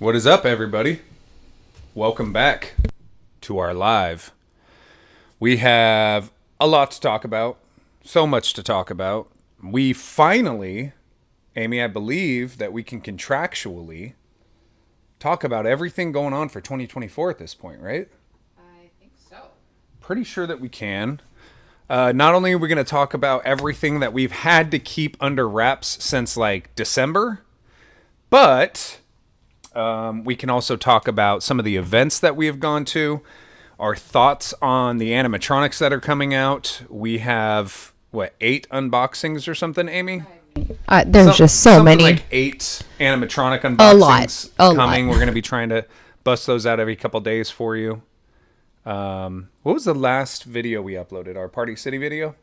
What is up, everybody? Welcome back to our live. We have a lot to talk about, so much to talk about. We finally, Amy, I believe that we can contractually talk about everything going on for 2024 at this point, right? I think so. Pretty sure that we can. Not only are we going to talk about everything that we've had to keep under wraps since like December, but we can also talk about some of the events that we have gone to, our thoughts on the animatronics that are coming out. We have, 8 unboxings or something, Amy? There's just so many. Like 8 animatronic unboxings coming. Lot. We're going to be trying to bust those out every couple days for you. What was the last video we uploaded? Our Party City video?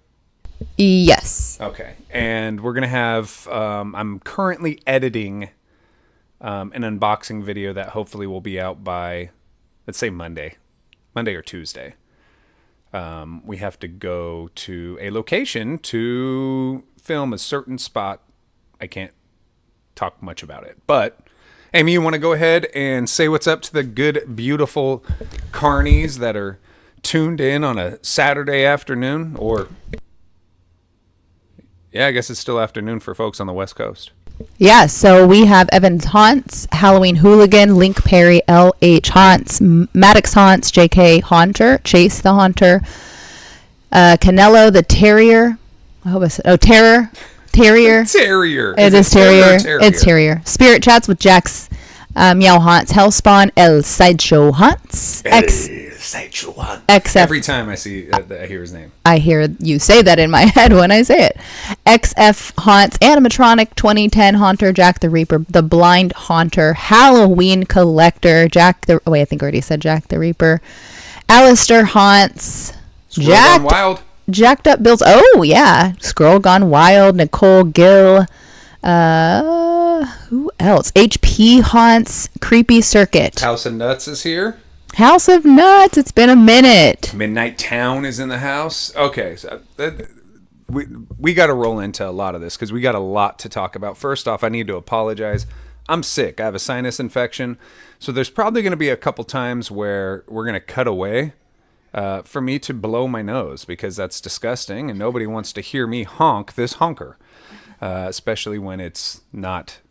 Yes. Okay. And we're going to have, I'm currently editing an unboxing video that hopefully will be out by, let's say Monday or Tuesday. We have to go to a location to film a certain spot. I can't talk much about it, but Amy, you want to go ahead and say what's up to the good, beautiful carnies that are tuned in on a Saturday afternoon, or yeah, I guess it's still afternoon for folks on the West Coast. Yeah, so we have Evans Haunts, Halloween Hooligan, Link Perry, LH Haunts, Maddox Haunts, JK Haunter, Chase the Haunter, Canelo the Terrier. I hope I said, Terror. Terrier. Terrier. It is Terrier. It's Terrier. Spirit Chats with Jax, Meow Haunts, Hellspawn, El Sideshow Haunts, Sideshow Hunt. XF. Every time I hear his name. I hear you say that in my head when I say it. XF Haunts, Animatronic 2010 Haunter, Jack the Reaper, The Blind Haunter, Halloween Collector, I think I already said Jack the Reaper, Alistair Haunts, Jacked Up Bills. Oh, yeah. Scroll Gone Wild, Nicole Gill. Who else? HP Haunts, Creepy Circuit. House of Nuts is here. House of Nuts. It's been a minute. Midnight Town is in the house. Okay, so we got to roll into a lot of this because we got a lot to talk about. First off, I need to apologize. I'm sick. I have a sinus infection. So there's probably going to be a couple times where we're going to cut away for me to blow my nose because that's disgusting and nobody wants to hear me honk this honker, especially when it's not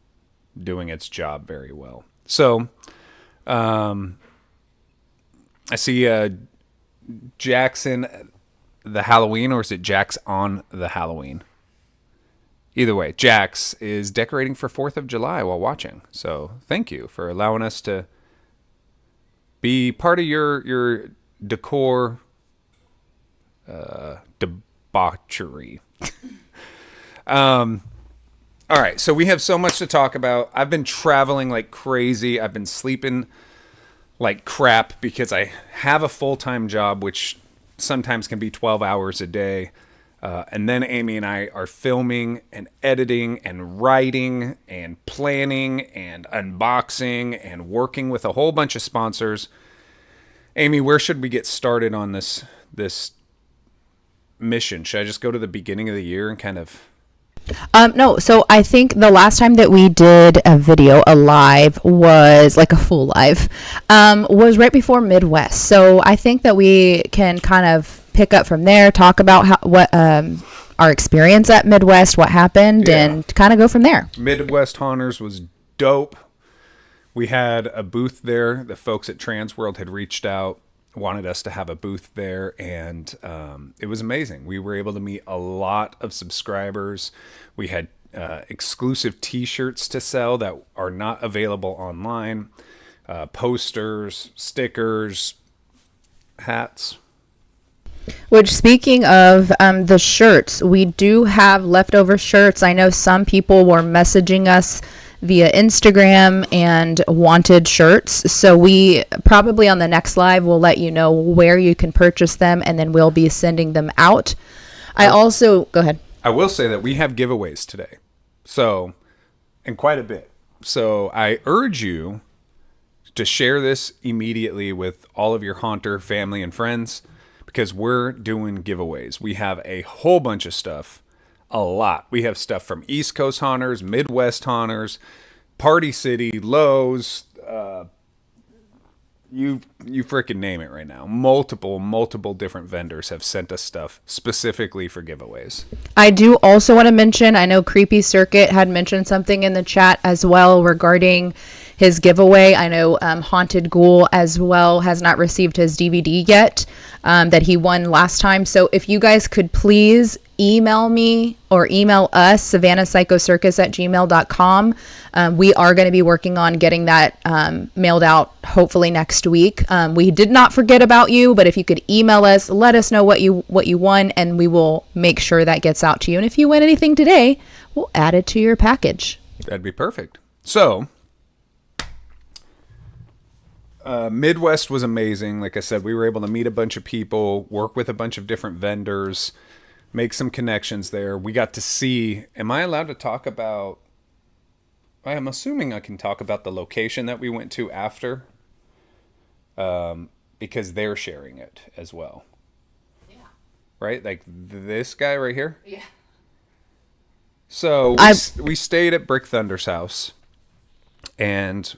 doing its job very well. So I see Jackson the Halloween, or is it Jax on the Halloween? Either way, Jax is decorating for 4th of July while watching. So thank you for allowing us to be part of your decor debauchery. All right, so we have so much to talk about. I've been traveling like crazy. I've been sleeping like crap because I have a full-time job, which sometimes can be 12 hours a day. And then Amy and I are filming and editing and writing and planning and unboxing and working with a whole bunch of sponsors. Amy, where should we get started on this mission? Should I just go to the beginning of the year and kind of... No, so I think the last time that we did a live was like a full live, was right before Midwest. So I think that we can kind of pick up from there, talk about what our experience at Midwest, what happened, and kind of go from there. Midwest Haunters was dope. We had a booth there. The folks at Transworld had reached out, wanted us to have a booth there, and it was amazing. We were able to meet a lot of subscribers. We had exclusive t-shirts to sell that are not available online, posters, stickers, hats. Which, speaking of the shirts, we do have leftover shirts. I know some people were messaging us via Instagram and wanted shirts. So we probably on the next live will let you know where you can purchase them, and then we'll be sending them out. Go ahead. I will say that we have giveaways today. So, and quite a bit. So I urge you to share this immediately with all of your Haunter family and friends, because we're doing giveaways. We have a whole bunch of stuff. A lot. We have stuff from East Coast Haunters, Midwest Haunters, Party City, Lowe's, you freaking name it right now. Multiple different vendors have sent us stuff specifically for giveaways. I do also want to mention, I know Creepy Circuit had mentioned something in the chat as well regarding his giveaway. I know Haunted Ghoul as well has not received his DVD yet that he won last time. So if you guys could please email me or email us, savannahpsychocircus@gmail.com. We are going to be working on getting that mailed out hopefully next week. We did not forget about you, but if you could email us, let us know what you won, and we will make sure that gets out to you. And if you win anything today, we'll add it to your package. That'd be perfect. So, Midwest was amazing. Like I said, we were able to meet a bunch of people, work with a bunch of different vendors, make some connections there. We got to see, am I allowed to talk about, I'm assuming I can talk about the location that we went to after, because they're sharing it as well. Yeah. Right? Like this guy right here? Yeah. So we stayed at Brick Thunder's house, and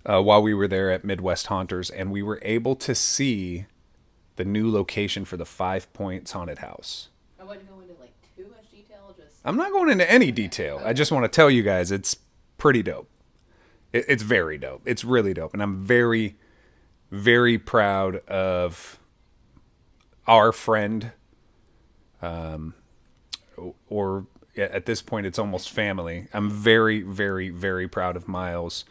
while we were there at Midwest Haunters, and we were able to see the new location for the 5 Points Haunted House. I wouldn't go into like too much detail. I'm not going into any detail. Okay. I just want to tell you guys it's pretty dope. It's very dope. It's really dope, and I'm very, very proud of our friend, or at this point it's almost family. I'm very, very, very proud of Miles.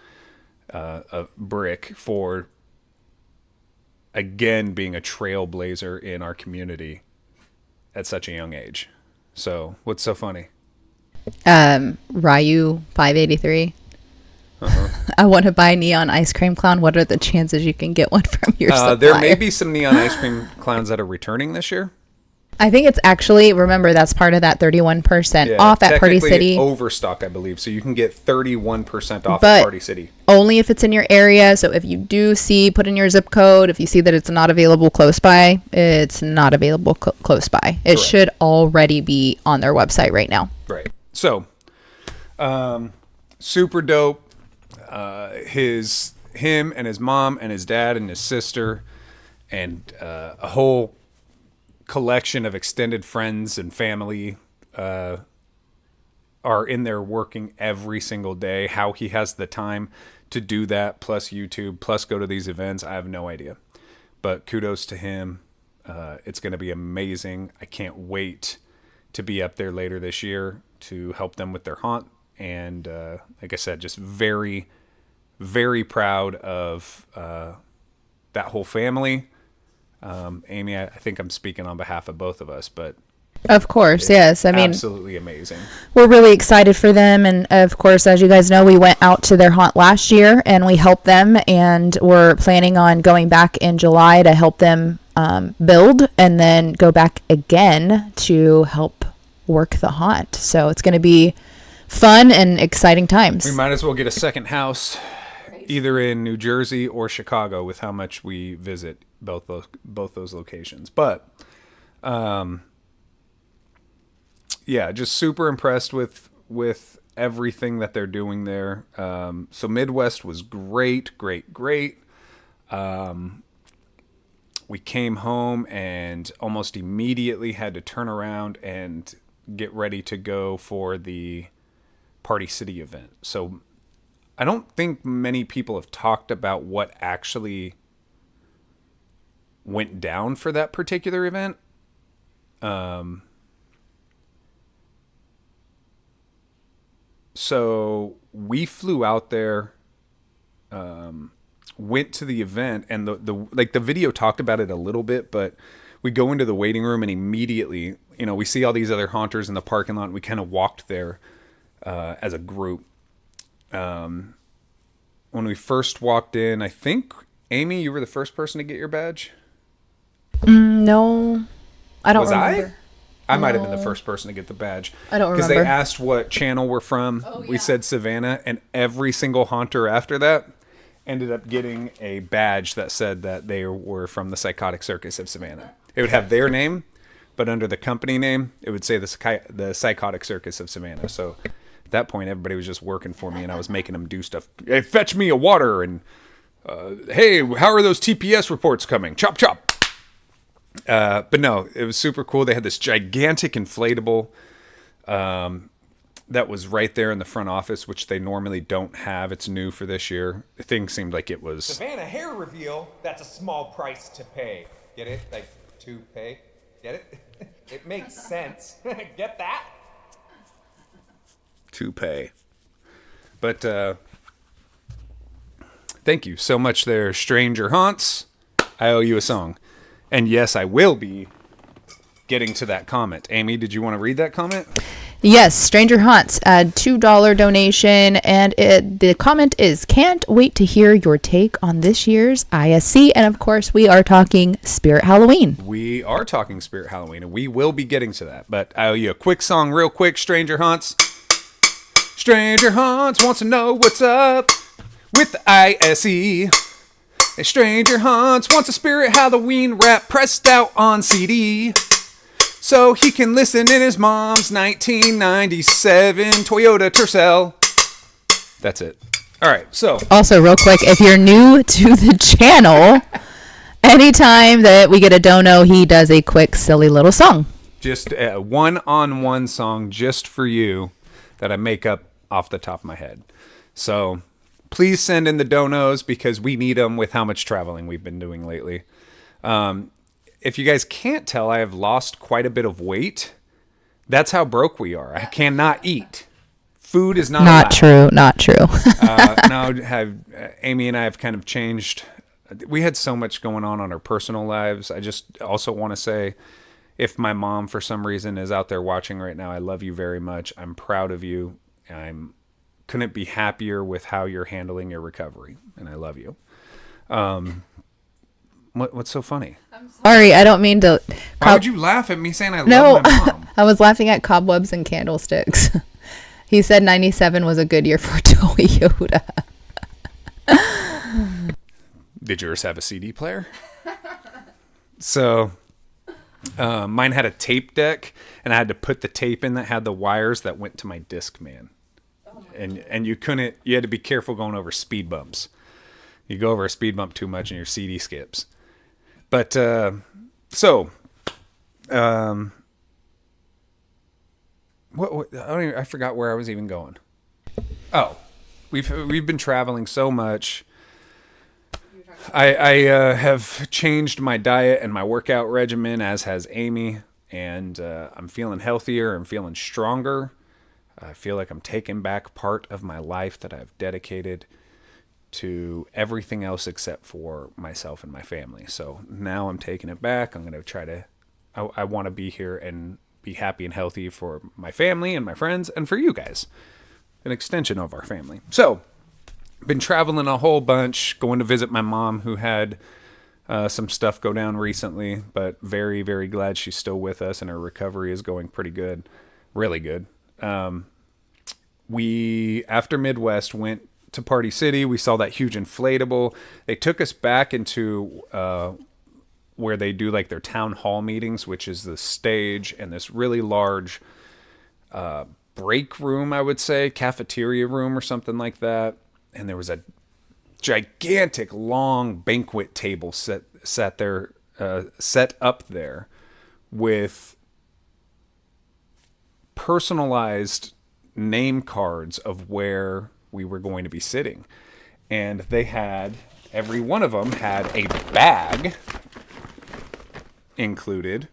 Brick for again being a trailblazer in our community at such a young age. So what's so funny? Ryu 583. I want to buy Neon Ice Cream Clown. What are the chances you can get one from your supplier? There may be some Neon Ice Cream Clowns that are returning this year. I think it's actually, remember, that's part of that 31% off at Party City. Overstock, I believe. So you can get 31% off at Party City. Only if it's in your area. So if you do see, put in your zip code. If you see that it's not available close by, it's not available close by. It should already be on their website right now. Right. So, super dope. Him and his mom and his dad and his sister and a whole collection of extended friends and family are in there working every single day. How he has the time to do that, plus YouTube, plus go to these events, I have no idea. But kudos to him. It's going to be amazing. I can't wait to be up there later this year to help them with their haunt. And like I said, just very, very proud of that whole family. Amy, I think I'm speaking on behalf of both of us, but of course, yes. I mean, absolutely amazing. We're really excited for them, and of course, as you guys know, we went out to their haunt last year and we helped them, and we're planning on going back in July to help them build, and then go back again to help work the haunt. So it's going to be fun and exciting times. We might as well get a second house, either in New Jersey or Chicago, with how much we visit both those locations. But yeah, just super impressed with everything that they're doing there. So Midwest was great. We came home and almost immediately had to turn around and get ready to go for the Party City event. So I don't think many people have talked about what actually went down for that particular event. So we flew out there, went to the event, and the video talked about it a little bit, but we go into the waiting room and immediately, we see all these other haunters in the parking lot, and we kind of walked there as a group. When we first walked in, I think, Amy, you were the first person to get your badge? No, I don't remember. I might have been the first person to get the badge. I don't remember. Because they asked what channel we're from. Oh, yeah. We said Savannah, and every single haunter after that ended up getting a badge that said that they were from the Psychotic Circus of Savannah. It would have their name but under the company name, it would say the Psychotic Circus of Savannah. So at that point, everybody was just working for me, and I was making them do stuff. Hey, fetch me a water, and hey, how are those TPS reports coming? Chop, chop. But no, it was super cool. They had this gigantic inflatable that was right there in the front office, which they normally don't have. It's new for this year. The thing seemed like it was... Savannah hair reveal, that's a small price to pay. Get it? Like, to pay? Get it? It makes sense. Get that? To pay. But thank you so much there, Stranger Haunts. I owe you a song. And yes, I will be getting to that comment. Amy, did you want to read that comment? Yes, Stranger Haunts, $2 donation, and the comment is, can't wait to hear your take on this year's ISC, and of course, we are talking Spirit Halloween. We are talking Spirit Halloween, and we will be getting to that, but I owe you a quick song real quick, Stranger Haunts. Stranger Haunts wants to know what's up with the ISE. A Stranger Haunts wants a Spirit Halloween rap pressed out on CD, so he can listen in his mom's 1997 Toyota Tercel. That's it. All right, so. Also, real quick, if you're new to the channel, anytime that we get a dono, he does a quick, silly little song. Just a one-on-one song just for you that I make up off the top of my head. So please send in the donos because we need them with how much traveling we've been doing lately. If you guys can't tell, I have lost quite a bit of weight. That's how broke we are. I cannot eat. Food is not allowed. Not true. Now, Amy and I have kind of changed. We had so much going on our personal lives. I just also want to say, if my mom, for some reason, is out there watching right now, I love you very much. I'm proud of you. Couldn't be happier with how you're handling your recovery, and I love you. What's so funny? I'm sorry, I don't mean to. Why would you laugh at me saying I love my mom? I was laughing at cobwebs and candlesticks. He said 97 was a good year for Toyota. Did yours have a CD player? So, mine had a tape deck, and I had to put the tape in that had the wires that went to my Discman. And you had to be careful going over speed bumps. You go over a speed bump too much and your CD skips. But, I forgot where I was even going. Oh, we've been traveling so much. I have changed my diet and my workout regimen, as has Amy, and I'm feeling healthier. I'm feeling stronger. I feel like I'm taking back part of my life that I've dedicated to everything else except for myself and my family. So now I'm taking it back. I'm going to try to, I want to be here and be happy and healthy for my family and my friends and for you guys, an extension of our family. So been traveling a whole bunch, going to visit my mom who had some stuff go down recently, but very, very glad she's still with us and her recovery is going pretty good, really good. We, after Midwest, went to Party City. We saw that huge inflatable. They took us back into where they do like their town hall meetings, which is the stage and this really large break room, I would say, cafeteria room or something like that. And there was a gigantic long banquet table set up there with personalized name cards of where we were going to be sitting. And they had, every one of them had a bag included.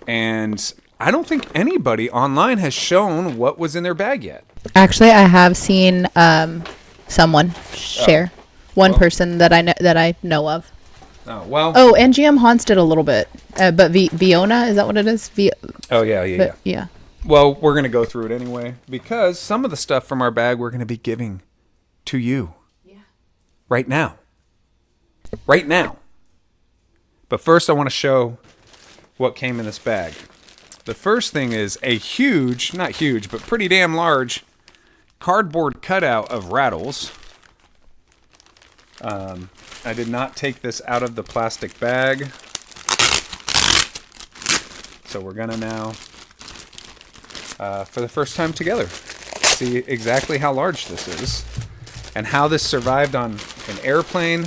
And I don't think anybody online has shown what was in their bag yet. Actually, I have seen someone share. One person that I know of. Oh, well. Oh, and GM Haunts did a little bit. But Viona, is that what it is? Yeah. Well, we're going to go through it anyway, because some of the stuff from our bag we're going to be giving to you. Yeah. Right now. Right now. But first I want to show what came in this bag. The first thing is a huge, not huge, but pretty damn large cardboard cutout of Rattles. I did not take this out of the plastic bag. So we're gonna now, for the first time together, see exactly how large this is. And how this survived on an airplane,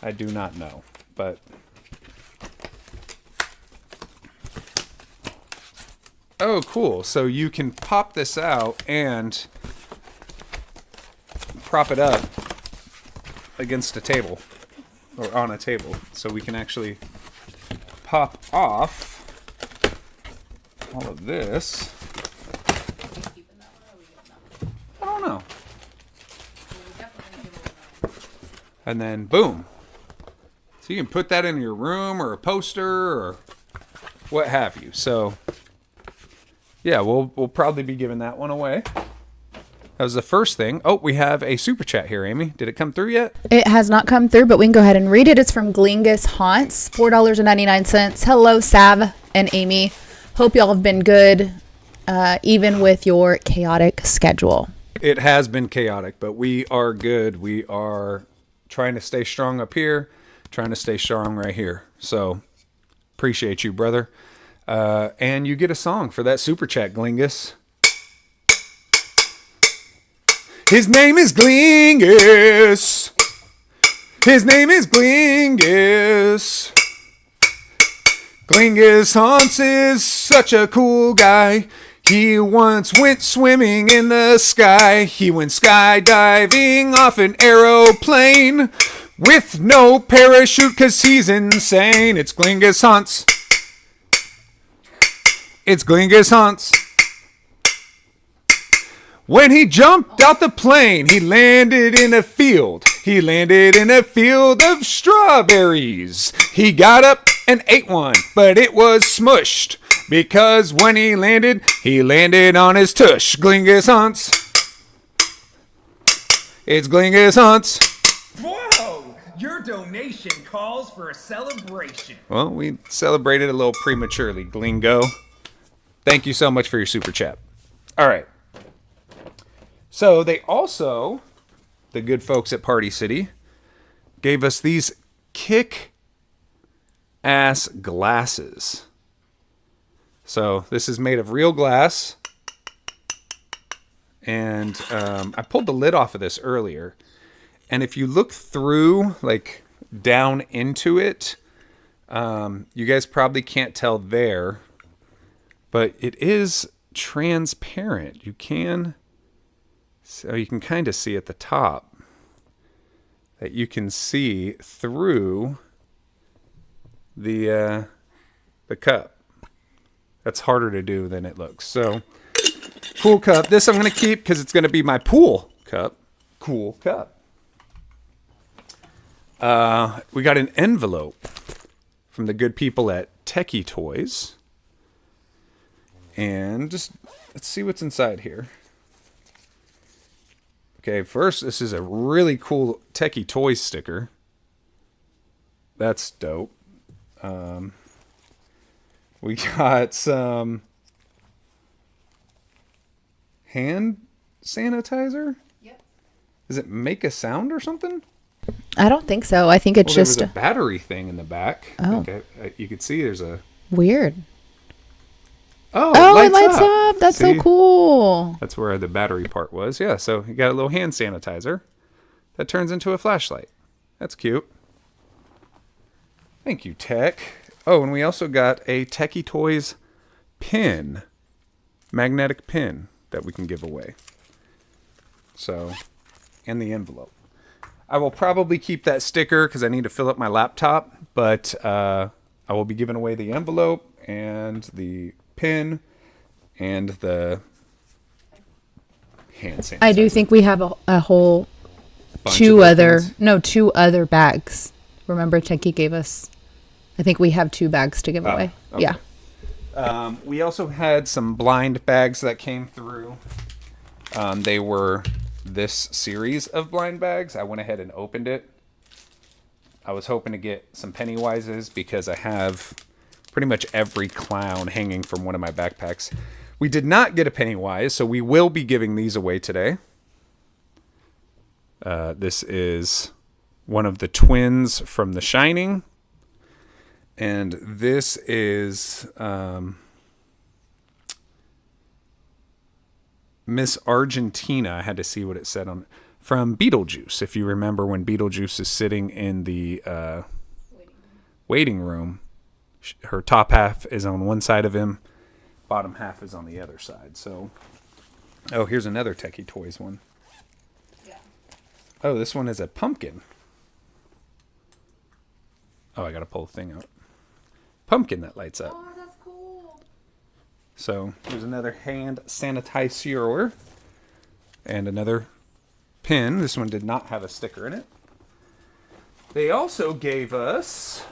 I do not know. But oh, cool. So you can pop this out and prop it up against a table or on a table. So we can actually pop off all of this. I don't know. And then boom. So you can put that in your room or a poster or what have you. So yeah, we'll probably be giving that one away. That was the first thing. Oh, we have a super chat here, Amy. Did it come through yet? It has not come through, but we can go ahead and read it. It's from Glingus Haunts, $4.99. Hello, Sav and Amy. Hope y'all have been good, even with your chaotic schedule. It has been chaotic, but we are good. We are trying to stay strong up here, trying to stay strong right here. So appreciate you, brother. And you get a song for that super chat, Glingus. His name is Glingus. His name is Glingus. Glingus Haunts is such a cool guy. He once went swimming in the sky. He went skydiving off an aeroplane with no parachute 'cause he's insane. It's Glingus Haunts. It's Glingus Haunts. When he jumped out the plane, he landed in a field. He landed in a field of strawberries. He got up and ate one, but it was smushed. Because when he landed on his tush. Glingus Haunts. It's Glingus Haunts. Whoa! Your donation calls for a celebration. Well, we celebrated a little prematurely, Glingo. Thank you so much for your super chat. All right. So they also, the good folks at Party City, gave us these kick-ass glasses. So this is made of real glass. And I pulled the lid off of this earlier. And if you look through, like, down into it, you guys probably can't tell there. But it is transparent. You can... So you can kind of see at the top that you can see through the cup. That's harder to do than it looks. So, cool cup. This I'm going to keep because it's going to be my pool cup. Cool cup. We got an envelope from the good people at Techie Toys. And just let's see what's inside here. Okay, first, this is a really cool Techie Toys sticker. That's dope. We got some hand sanitizer. Yep. Does it make a sound or something? I don't think so. I think it's just there was a battery thing in the back. Oh. Okay, you could see there's a... Weird. Oh, it lights up. That's so cool. That's where the battery part was. Yeah, so you got a little hand sanitizer that turns into a flashlight. That's cute. Thank you, Tech. Oh, and we also got a Techie Toys pin, magnetic pin that we can give away. So, and the envelope. I will probably keep that sticker because I need to fill up my laptop, but I will be giving away the envelope and the pin and the hand sanitizer. I do think we have a whole Bunch two of other things. two other bags. Remember, Techie gave us. I think we have 2 bags to give away. Okay. Yeah. We also had some blind bags that came through. They were this series of blind bags. I went ahead and opened it. I was hoping to get some Pennywises because I have pretty much every clown hanging from one of my backpacks. We did not get a Pennywise, so we will be giving these away today. This is one of the twins from The Shining. And this is Miss Argentina. I had to see what it said on from Beetlejuice. If you remember when Beetlejuice is sitting in the waiting room, her top half is on one side of him, bottom half is on the other side. So, oh, here's another Techie Toys one. Yeah. Oh, this one is a pumpkin. Oh, I gotta pull the thing out. Pumpkin that lights up. Oh, that's cool. So here's another hand sanitizer and another pin. This one did not have a sticker in it. They also gave us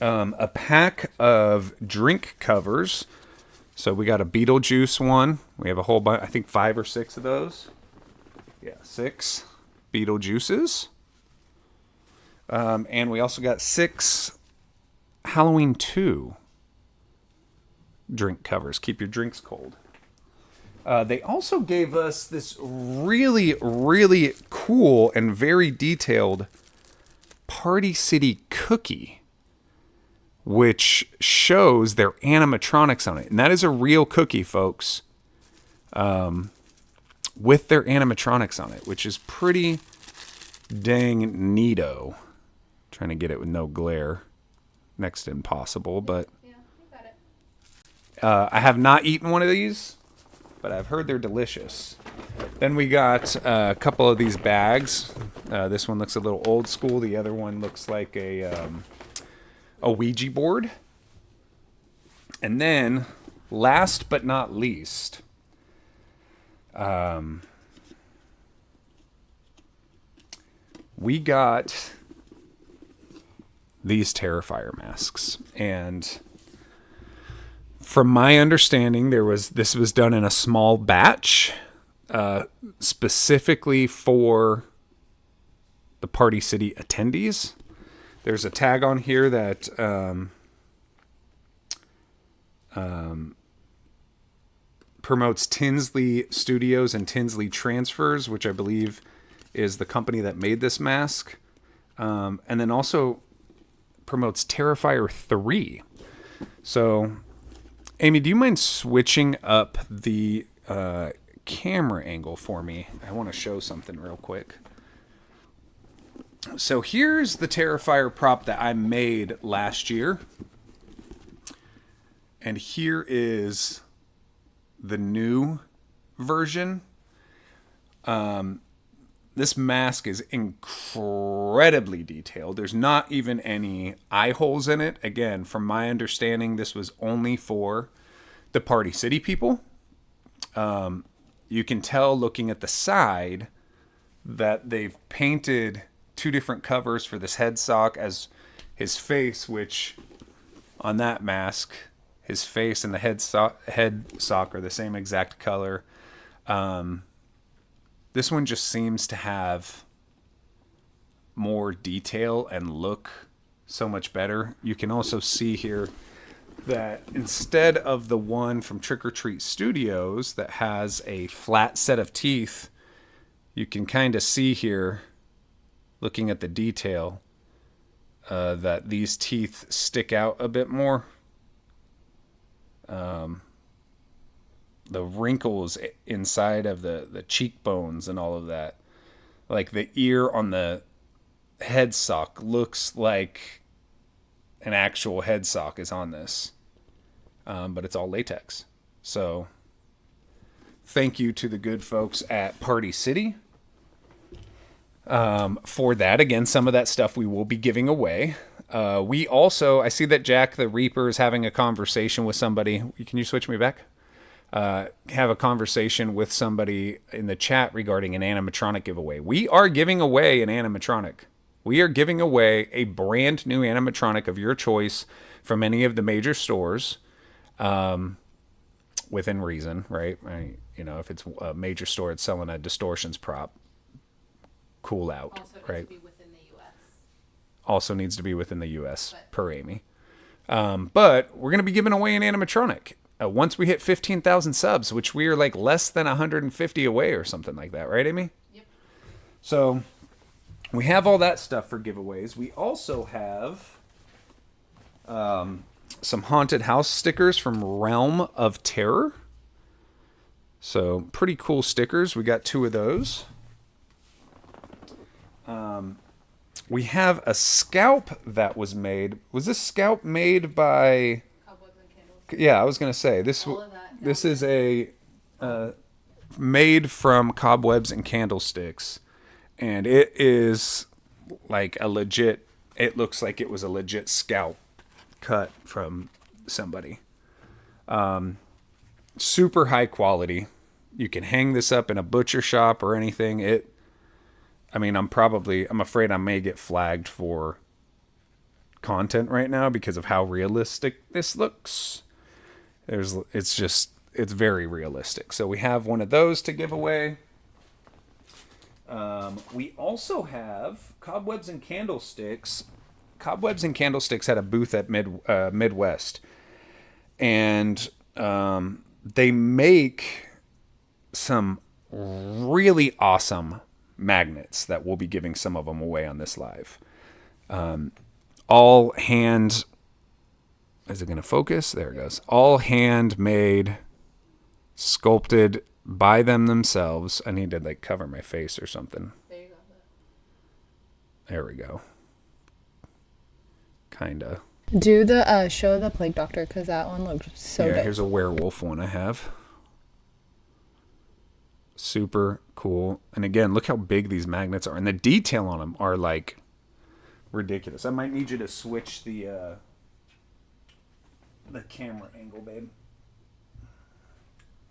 a pack of drink covers. So we got a Beetlejuice one. We have a whole bunch, I think 5 or 6 of those. Yeah, 6 Beetlejuices. And we also got 6 Halloween 2 drink covers. Keep your drinks cold. They also gave us this really, really cool and very detailed Party City cookie, which shows their animatronics on it. And that is a real cookie, folks, with their animatronics on it, which is pretty dang neato. Trying to get it with no glare. Next to impossible, but Yeah, you got it. I have not eaten one of these, but I've heard they're delicious. Then we got a couple of these bags. This one looks a little old school. The other one looks like a Ouija board. And then, last but not least, we got these Terrifier masks. And from my understanding, this was done in a small batch, specifically for the Party City attendees. There's a tag on here that promotes Tinsley Studios and Tinsley Transfers, which I believe is the company that made this mask. And then also promotes Terrifier 3. So, Amy, do you mind switching up the camera angle for me? I want to show something real quick. So here's the Terrifier prop that I made last year. And here is the new version. This mask is incredibly detailed. There's not even any eye holes in it. Again, from my understanding, this was only for the Party City people. You can tell looking at the side that they've painted 2 different covers for this head sock as his face, which on that mask, his face and the head sock are the same exact color. This one just seems to have more detail and look so much better. You can also see here that instead of the one from Trick or Treat Studios that has a flat set of teeth, you can kind of see here, looking at the detail, that these teeth stick out a bit more. The wrinkles inside of the cheekbones and all of that. Like the ear on the head sock looks like an actual head sock is on this. But it's all latex. So thank you to the good folks at Party City for that. Again, some of that stuff we will be giving away. We also, I see that Jack the Reaper is having a conversation with somebody. Can you switch me back? Have a conversation with somebody in the chat regarding an animatronic giveaway. We are giving away an animatronic. We are giving away a brand new animatronic of your choice from any of the major stores, within reason, right? If it's a major store that's selling a distortions prop, cool out, Also needs right? to be within the U.S. Also needs to be within the U.S. per Amy. But we're going to be giving away an animatronic. Once we hit 15,000 subs, which we are like less than 150 away or something like that, right, Amy? Yep. So we have all that stuff for giveaways. We also have Some haunted house stickers from Realm of Terror. So pretty cool stickers. We got 2 of those. We have a scalp that was made. Was this scalp made by? Yeah, I was gonna say this. This is a made from cobwebs and candlesticks, and it is like a legit. It looks like it was a legit scalp cut from somebody. Super high quality. You can hang this up in a butcher shop or anything. I'm afraid I may get flagged for content right now because of how realistic this looks. It's very realistic. So we have one of those to give away. We also have Cobwebs and Candlesticks. Cobwebs and Candlesticks had a booth at Midwest. And they make some really awesome magnets that we'll be giving some of them away on this live. All hand. Is it going to focus? There it goes. All handmade, sculpted by them themselves. I need to cover my face or something. There you go. There we go. Kinda. Do the show the Plague Doctor, because that one looked so dope. Here's a werewolf one I have. Super cool. And again, look how big these magnets are. And the detail on them are ridiculous. I might need you to switch the camera angle, babe.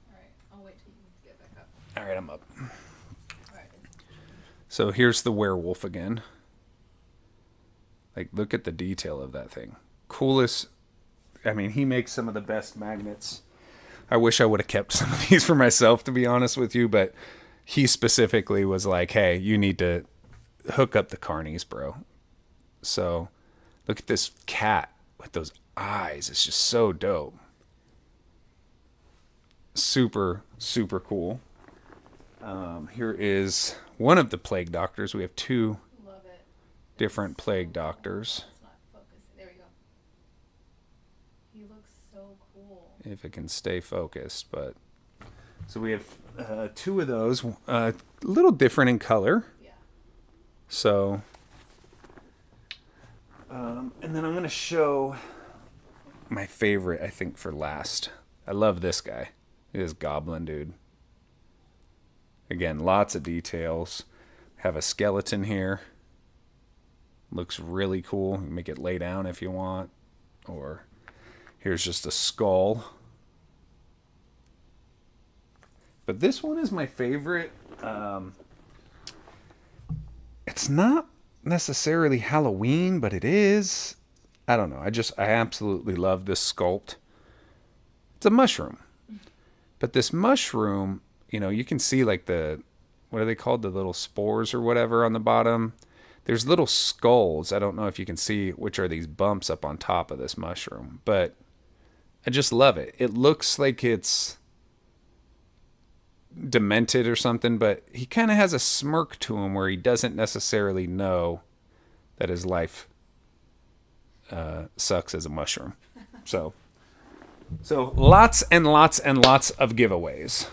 Alright, I'll wait till you get back up. Alright, I'm up. Alright. So here's the werewolf again. Look at the detail of that thing. Coolest. He makes some of the best magnets. I wish I would have kept some of these for myself, to be honest with you, but he specifically was like, hey, you need to hook up the carnies, bro. So look at this cat with those eyes. It's just so dope. Super, super cool. Here is one of the Plague Doctors. We have 2 different Plague Doctors. It's not focused. There we go. He looks so cool. If it can stay focused, but so we have 2 of those, a little different in color. Yeah. So, and then I'm going to show my favorite, I think, for last. I love this guy. This goblin dude. Again, lots of details. Have a skeleton here. Looks really cool. You can make it lay down if you want. Or here's just a skull. But this one is my favorite. It's not necessarily Halloween, but it is. I don't know. I absolutely love this sculpt. It's a mushroom. But this mushroom, you can see what are they called? The little spores or whatever on the bottom. There's little skulls. I don't know if you can see which are these bumps up on top of this mushroom, but I just love it. It looks like it's demented or something, but he kind of has a smirk to him where he doesn't necessarily know that his life sucks as a mushroom. So lots and lots and lots of giveaways.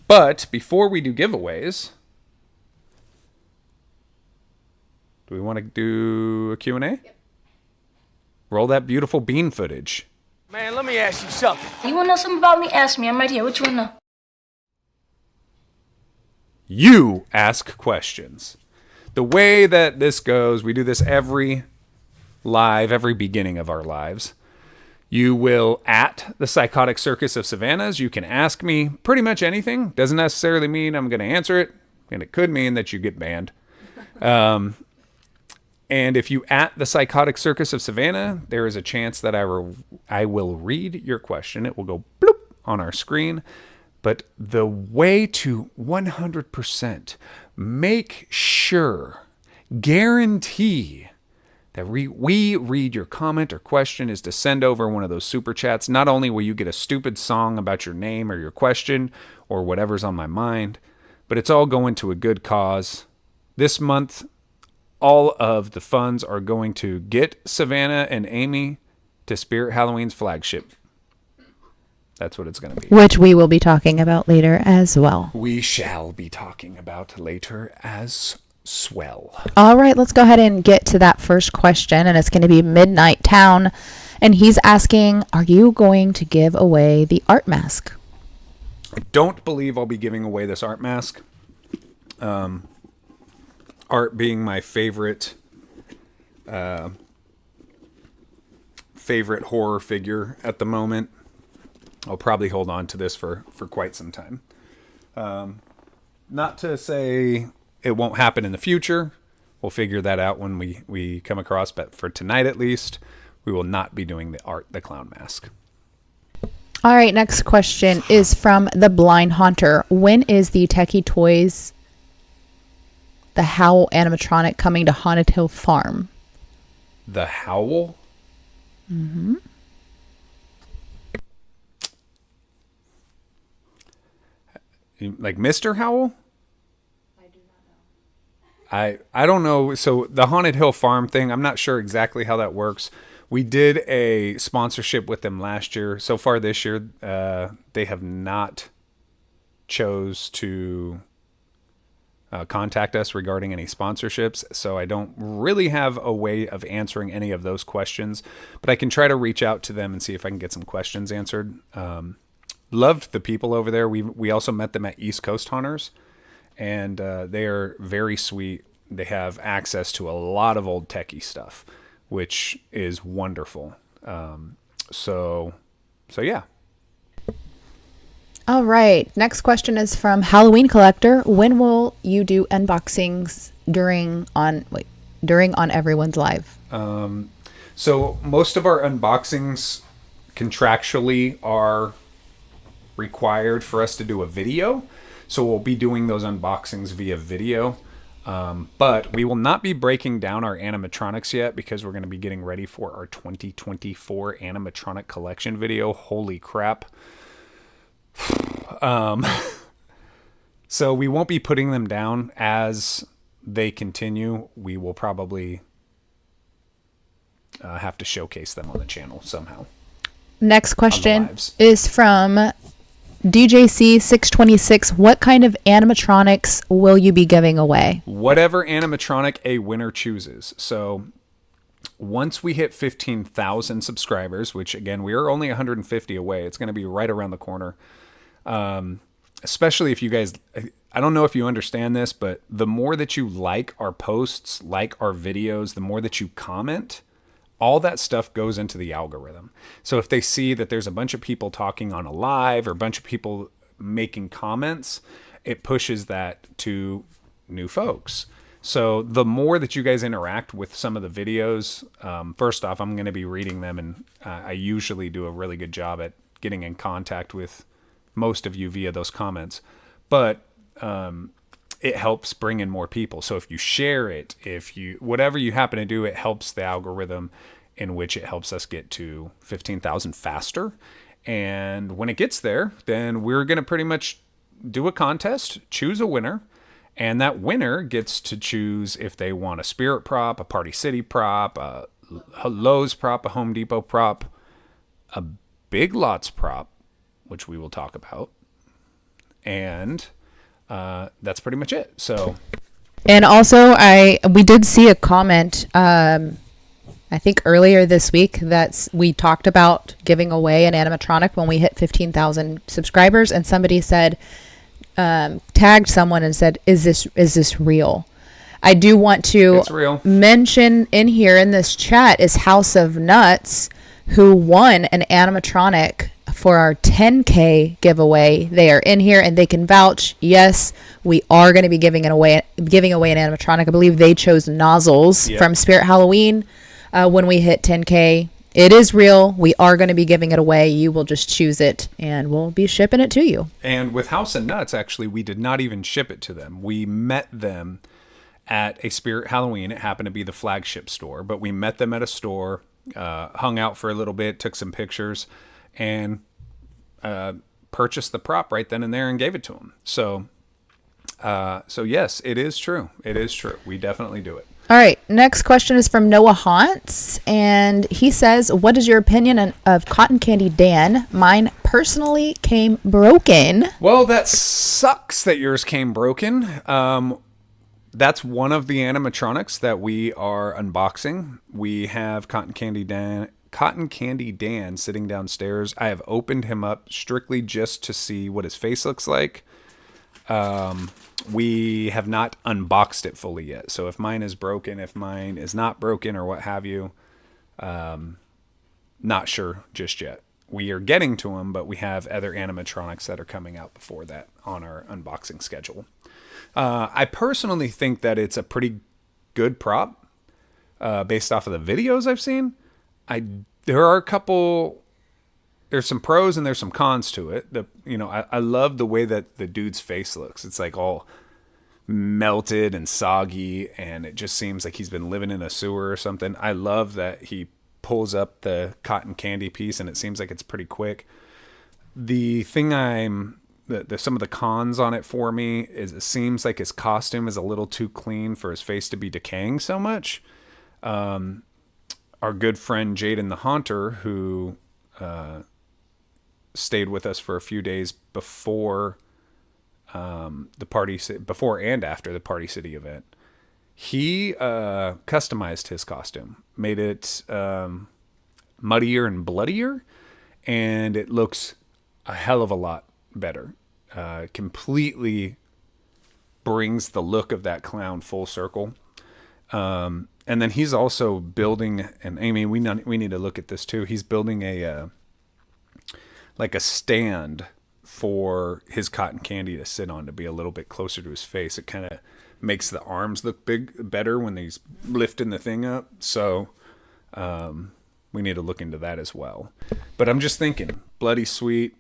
But before we do giveaways, do we want to do a Q&A? Yep. Roll that beautiful bean footage. Man, let me ask you something. You wanna know something about me? Ask me. I'm right here. What you wanna know? You ask questions. The way that this goes, we do this every beginning of our lives. You will at the Psychotic Circus of Savannah's. You can ask me pretty much anything. Doesn't necessarily mean I'm going to answer it, and it could mean that you get banned. And if you at the Psychotic Circus of Savannah, there is a chance that I will read your question. It will go bloop on our screen. But the way to 100% make sure, guarantee that we read your comment or question is to send over one of those super chats. Not only will you get a stupid song about your name or your question or whatever's on my mind, but it's all going to a good cause. This month, all of the funds are going to get Savannah and Amy to Spirit Halloween's flagship. That's what it's going to be. Which we will be talking about later as well. We shall be talking about later as swell. All right, let's go ahead and get to that first question. And it's going to be Midnight Town. And he's asking, are you going to give away the art mask? I don't believe I'll be giving away this art mask. Art being my favorite horror figure at the moment. I'll probably hold on to this for quite some time. Not to say it won't happen in the future. We'll figure that out when we come across. But for tonight, at least, we will not be doing the clown mask. All right, next question is from the Blind Haunter. When is the Techie Toys, the Howl animatronic, coming to Haunted Hill Farm? The Howl? Mm-hmm. Like Mr. Howell? I do not know. I don't know. So the Haunted Hill Farm thing, I'm not sure exactly how that works. We did a sponsorship with them last year. So far this year, they have not chose to contact us regarding any sponsorships. So I don't really have a way of answering any of those questions. But I can try to reach out to them and see if I can get some questions answered. Loved the people over there. We also met them at East Coast Hunters, and they are very sweet. They have access to a lot of old techie stuff, which is wonderful. So yeah. All right. Next question is from Halloween Collector. When will you do unboxings during on Everyone's Live? So most of our unboxings contractually are required for us to do a video. So we'll be doing those unboxings via video. But we will not be breaking down our animatronics yet because we're going to be getting ready for our 2024 animatronic collection video. Holy crap. So we won't be putting them down as they continue. We will probably have to showcase them on the channel somehow. Next question is from DJC626. What kind of animatronics will you be giving away? Whatever animatronic a winner chooses. So once we hit 15,000 subscribers, which again, we are only 150 away. It's going to be right around the corner. Especially if you guys, I don't know if you understand this, but the more that you like our posts, like our videos, the more that you comment, all that stuff goes into the algorithm. So if they see that there's a bunch of people talking on a live or a bunch of people making comments, it pushes that to new folks. So the more that you guys interact with some of the videos, first off, I'm going to be reading them, and I usually do a really good job at getting in contact with most of you via those comments. But it helps bring in more people. So if you share it, whatever you happen to do, it helps the algorithm, in which it helps us get to 15,000 faster. And when it gets there, then we're going to pretty much do a contest, choose a winner, and that winner gets to choose if they want a Spirit prop, a Party City prop, a Lowe's prop, a Home Depot prop, a Big Lots prop, which we will talk about. And that's pretty much it. So, and also we did see a comment, I think earlier this week, that we talked about giving away an animatronic when we hit 15,000 subscribers, and somebody said, tagged someone and said, is this real? I do want to mention in here in this chat is House of Nuts, who won an animatronic for our 10K giveaway. They are in here and they can vouch. Yes, we are going to be giving away an animatronic. I believe they chose Nozzles from Spirit Halloween when we hit 10K. It is real. We are going to be giving it away. You will just choose it and we'll be shipping it to you. And with House of Nuts, actually, we did not even ship it to them. We met them at a Spirit Halloween. It happened to be the flagship store, but we met them at a store, hung out for a little bit, took some pictures, and purchased the prop right then and there and gave it to them. So yes, it is true. It is true. We definitely do it. All right. Next question is from Noah Haunts. And he says, what is your opinion of Cotton Candy Dan? Mine personally came broken. Well, that sucks that yours came broken. That's one of the animatronics that we are unboxing. We have Cotton Candy Dan sitting downstairs. I have opened him up strictly just to see what his face looks like. We have not unboxed it fully yet. So if mine is broken, if mine is not broken or what have you, not sure just yet. We are getting to them, but we have other animatronics that are coming out before that on our unboxing schedule. I personally think that it's a pretty good prop based off of the videos I've seen. There are a couple... There's some pros and there's some cons to it. I love the way that the dude's face looks. It's like all melted and soggy, and it just seems like he's been living in a sewer or something. I love that he pulls up the cotton candy piece and it seems like it's pretty quick. The thing some of the cons on it for me is it seems like his costume is a little too clean for his face to be decaying so much. Our good friend Jaden the Haunter, who stayed with us for a few days before before and after the Party City event, he customized his costume, made it muddier and bloodier, and it looks a hell of a lot better. Completely brings the look of that clown full circle. And then he's also building, and Amy, we need to look at this too. He's building a stand for his cotton candy to sit on to be a little bit closer to his face. It kind of makes the arms look better when he's lifting the thing up. So we need to look into that as well. But I'm just thinking, Bloody Sweet,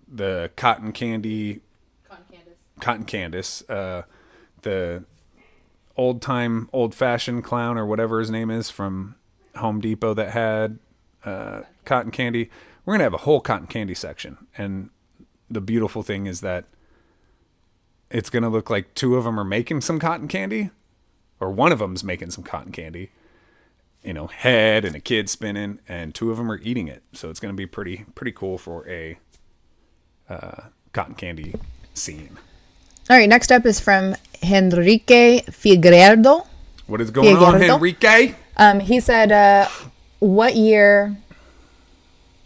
the Cotton Candice, the old-fashioned clown or whatever his name is from Home Depot that had cotton candy. We're going to have a whole cotton candy section. And the beautiful thing is that it's going to look like two of them are making some cotton candy, or one of them's making some cotton candy, head and a kid spinning, and two of them are eating it. So it's going to be pretty cool for a cotton candy scene. All right, next up is from Henrique Figueiredo. What is going on, Henrique? He said, what year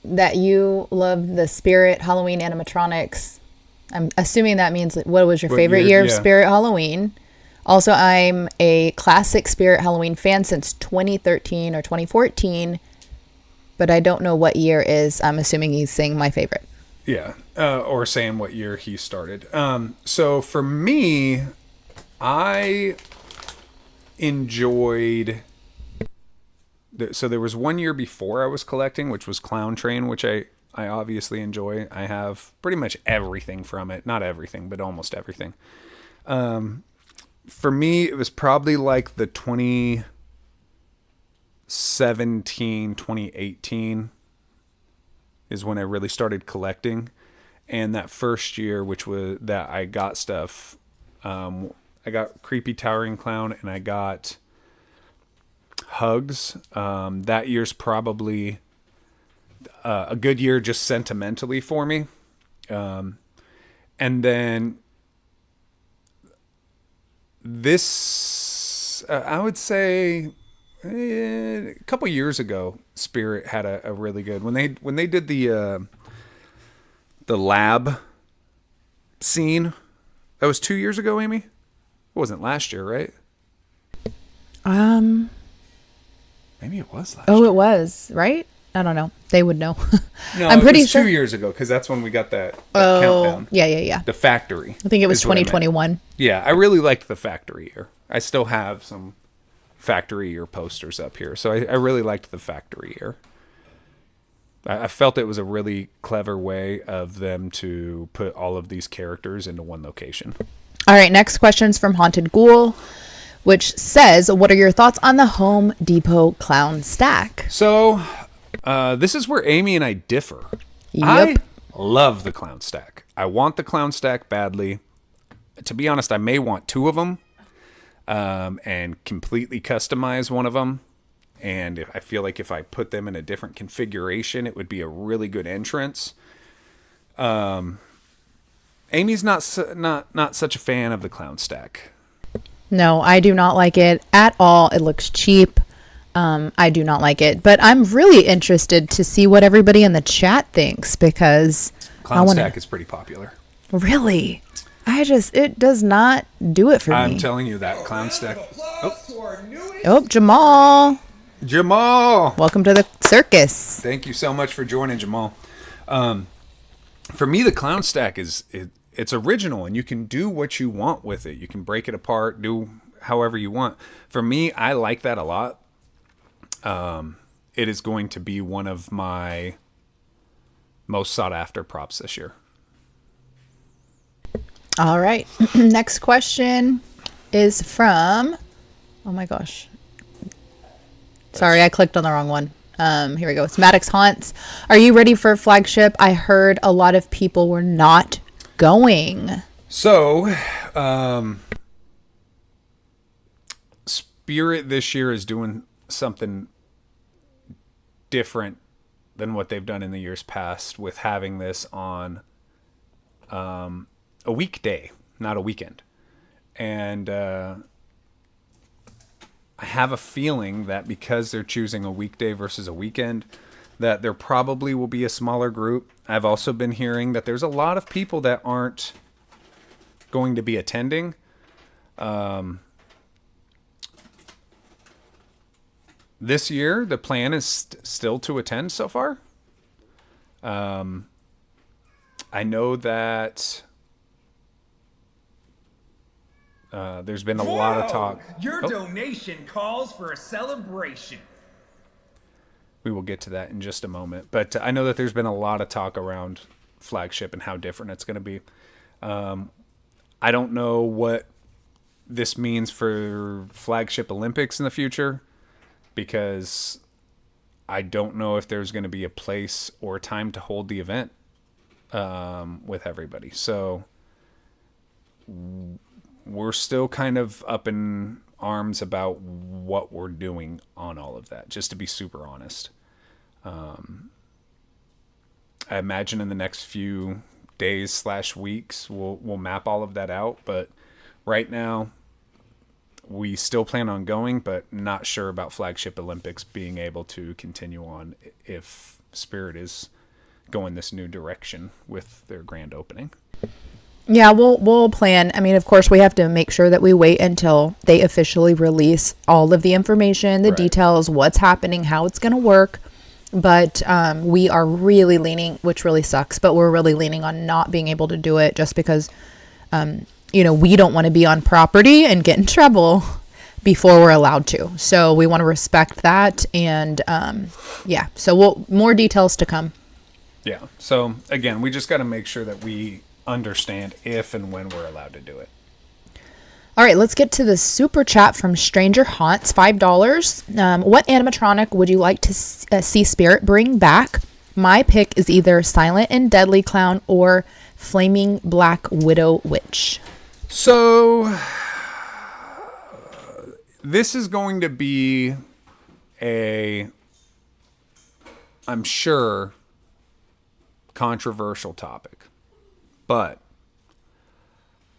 that you loved the Spirit Halloween animatronics? I'm assuming that means what was your favorite year of Spirit Halloween? Also, I'm a classic Spirit Halloween fan since 2013 or 2014, but I don't know what year is. I'm assuming he's saying my favorite. Yeah, or saying what year he started. So for me, I enjoyed... So there was 1 year before I was collecting, which was Clown Train, which I obviously enjoy. I have pretty much everything from it. Not everything, but almost everything. For me, it was probably like the 2017, 2018 is when I really started collecting. And that first year, which was that I got stuff, I got Creepy Towering Clown and I got Hugs. That year's probably a good year just sentimentally for me. And then this, I would say a couple years ago, Spirit had a really good, when they did the lab scene. That was 2 years ago, Amy? It wasn't last year, right? Maybe it was last year. Oh, it was, right? I don't know. They would know. No, I'm pretty it was sure 2 years ago, because that's when we got that countdown. Yeah. The factory. I think it was 2021. Yeah, I really liked the factory year. I still have some factory year posters up here, so I really liked the factory year. I felt it was a really clever way of them to put all of these characters into one location. All right, next question's from Haunted Ghoul, which says, what are your thoughts on the Home Depot clown stack? So, this is where Amy and I differ. Yep. I love the clown stack. I want the clown stack badly. To be honest, I may want two of them. and completely customize one of them. And I feel like if I put them in a different configuration, it would be a really good entrance. Amy's not such a fan of the clown stack. No, I do not like it at all. It looks cheap. I do not like it, but I'm really interested to see what everybody in the chat thinks because Clown stack is pretty popular. Really, it does not do it for me. I'm telling you that clown stack. Jamal, Jamal, welcome to the circus. Thank you so much for joining, Jamal. For me, the clown stack it's original, and you can do what you want with it. You can break it apart, do however you want. For me, I like that a lot. It is going to be one of my most sought after props this year. All right. Next question is from, oh my gosh. Sorry, I clicked on the wrong one. Here we go. It's Maddox Haunts. Are you ready for flagship? I heard a lot of people were not going. So, Spirit this year is doing something different than what they've done in the years past with having this on a weekday, not a weekend. And I have a feeling that because they're choosing a weekday versus a weekend, that there probably will be a smaller group. I've also been hearing that there's a lot of people that aren't going to be attending. This year, the plan is still to attend so far. I know that there's been a lot of talk. Your donation calls for a celebration. We will get to that in just a moment. But I know that there's been a lot of talk around flagship and how different it's going to be. I don't know what this means for flagship Olympics in the future, because I don't know if there's going to be a place or time to hold the event with everybody. So we're still kind of up in arms about what we're doing on all of that, just to be super honest. I imagine in the next few days/weeks we'll map all of that out, but right now we still plan on going, but not sure about flagship Olympics being able to continue on if Spirit is going this new direction with their grand opening. Yeah, we'll plan. I mean, of course, we have to make sure that we wait until they officially release all of the information, the details, what's happening, how it's going to work. But we are really leaning, which really sucks, but we're really leaning on not being able to do it just because we don't want to be on property and get in trouble before we're allowed to. So we want to respect that. And so more details to come. Yeah. So again, we just got to make sure that we understand if and when we're allowed to do it. All right, let's get to the super chat from Stranger Haunts, $5. What animatronic would you like to see Spirit bring back? My pick is either Silent and Deadly Clown or Flaming Black Widow Witch. So this is going to be I'm sure, controversial topic, but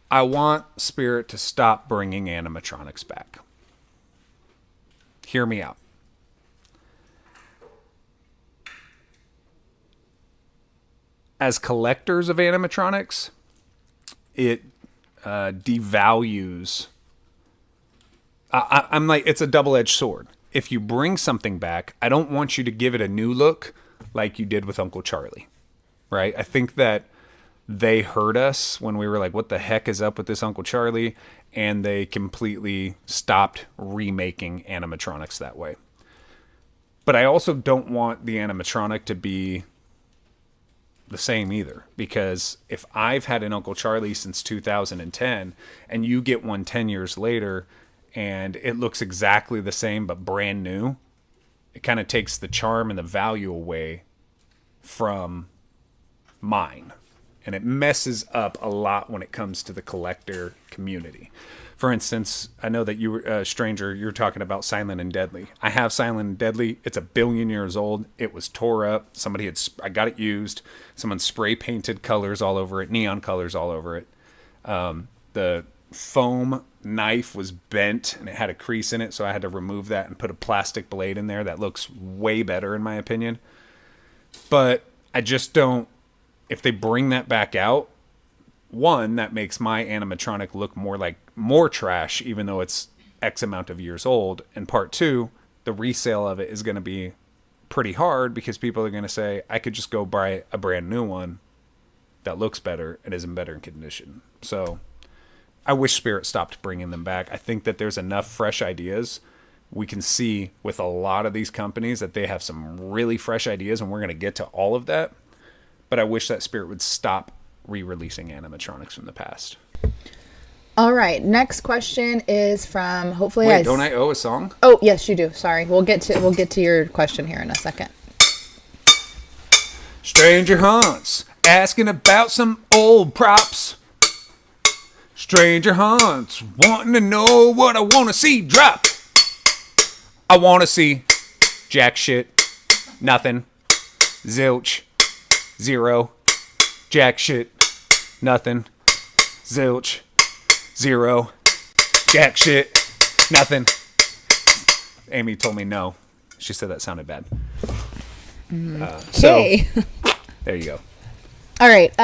I want Spirit to stop bringing animatronics back. Hear me out. As collectors of animatronics, it devalues. I'm like, it's a double-edged sword. If you bring something back, I don't want you to give it a new look like you did with Uncle Charlie, right? I think that they heard us when we were like, what the heck is up with this Uncle Charlie? And they completely stopped remaking animatronics that way. But I also don't want the animatronic to be the same either, because if I've had an Uncle Charlie since 2010 and you get one 10 years later and it looks exactly the same but brand new, it kind of takes the charm and the value away from mine. And it messes up a lot when it comes to the collector community. For instance, I know that you were stranger. You were talking about Silent and Deadly. I have Silent and Deadly. It's 1 billion years old. It was tore up. I got it used. Someone spray painted colors all over it, neon colors all over it. The foam knife was bent and it had a crease in it, so I had to remove that and put a plastic blade in there. That looks way better in my opinion. But I just don't. If they bring that back out, one, that makes my animatronic look more trash, even though it's X amount of years old. And part two, the resale of it is going to be pretty hard because people are going to say, I could just go buy a brand new one that looks better and is in better condition. So I wish Spirit stopped bringing them back. I think that there's enough fresh ideas. We can see with a lot of these companies that they have some really fresh ideas, and we're going to get to all of that. But I wish that Spirit would stop re-releasing animatronics from the past. All right. Next question is from hopefully. Wait, don't I owe a song? Oh yes, you do. Sorry. We'll get to your question here in a second. Stranger Hunts asking about some old props. Stranger Hunts wanting to know what I want to see drop. I want to see jack shit, nothing, zilch, zero, jack shit, nothing, zilch, zero, jack shit, nothing. Amy told me no. She said that sounded bad. So there you go. All right.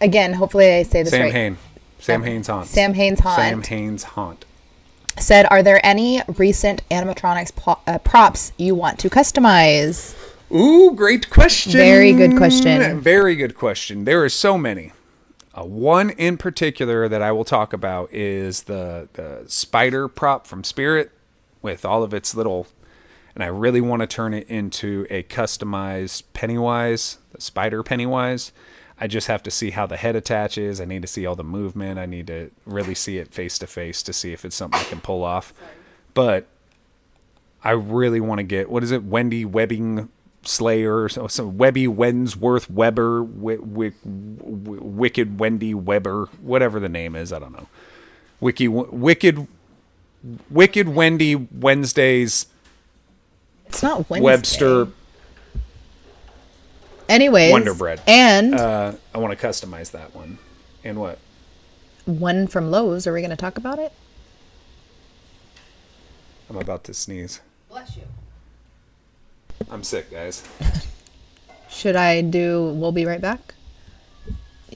Again, hopefully I say this Sam right. Hain. Sam Hain's Haunt. Sam Hain's Haunt. Sam Hain's Haunt. Said, are there any recent animatronics props you want to customize? Ooh, great question. Very good question. Very good question. There are so many. One in particular that I will talk about is the spider prop from Spirit with all of its little, and I really want to turn it into a customized Pennywise, the spider Pennywise. I just have to see how the head attaches. I need to see all the movement. I need to really see it face to face to see if it's something I can pull off. But I really want to get, what is it? Wendy Webbing Slayer, so Webby Wensworth Weber, Wicked Wendy Weber, whatever the name is. I don't know. Wicked Wendy Wednesdays. It's not Wednesday. Webster. Anyways, Wonder Bread. And I want to customize that one. And what? one from Lowe's. Are we going to talk about it? I'm about to sneeze. Bless you. I'm sick, guys. Should I do we'll be right back?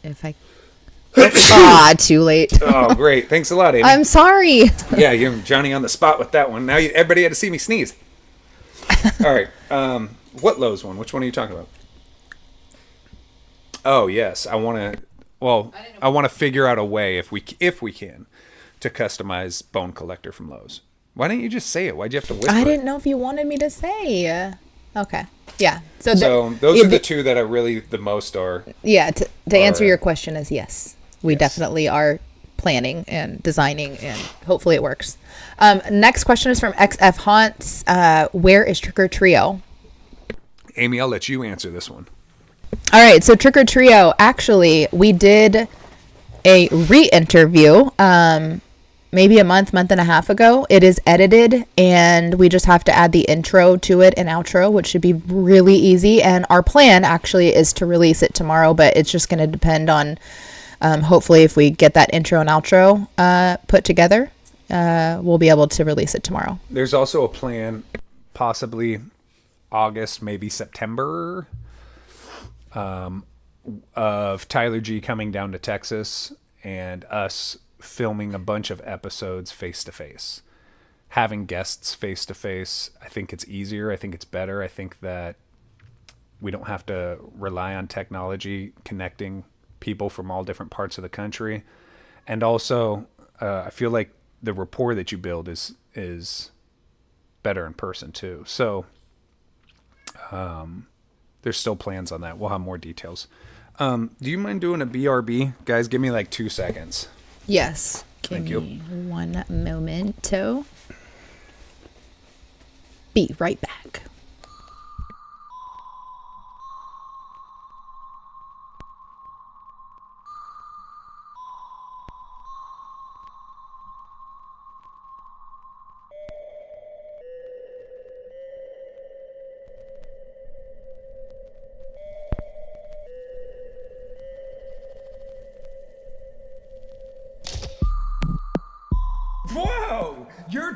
If I too late. Oh, great. Thanks a lot, Amy. I'm sorry. Yeah, you're Johnny on the spot with that one. Now everybody had to see me sneeze. All right. What Lowe's one? Which one are you talking about? Oh, yes. I want to figure out a way if we can to customize Bone Collector from Lowe's. Why didn't you just say it? Why'd you have to whisper? I didn't know if you wanted me to say. Okay. Yeah. So those are the two that I really the most are. Yeah. To answer your question is yes. We definitely are planning and designing, and hopefully it works. Next question is from XF Haunts. Where is Trick or Trio? Amy, I'll let you answer this one. All right. So Trick or Trio, actually, we did a re-interview maybe a month and a half ago. It is edited, and we just have to add the intro to it and outro, which should be really easy. And our plan actually is to release it tomorrow, but it's just going to depend on hopefully if we get that intro and outro put together, we'll be able to release it tomorrow. There's also a plan, possibly August, maybe September, of Tyler G coming down to Texas and us filming a bunch of episodes face to face, having guests face to face. I think it's easier. I think it's better. I think that we don't have to rely on technology connecting people from all different parts of the country. And also, I feel like the rapport that you build is better in person too. So, there's still plans on that. We'll have more details. Do you mind doing a BRB? Guys, give me like 2 seconds. Yes. Thank Give me one momento. Be right back.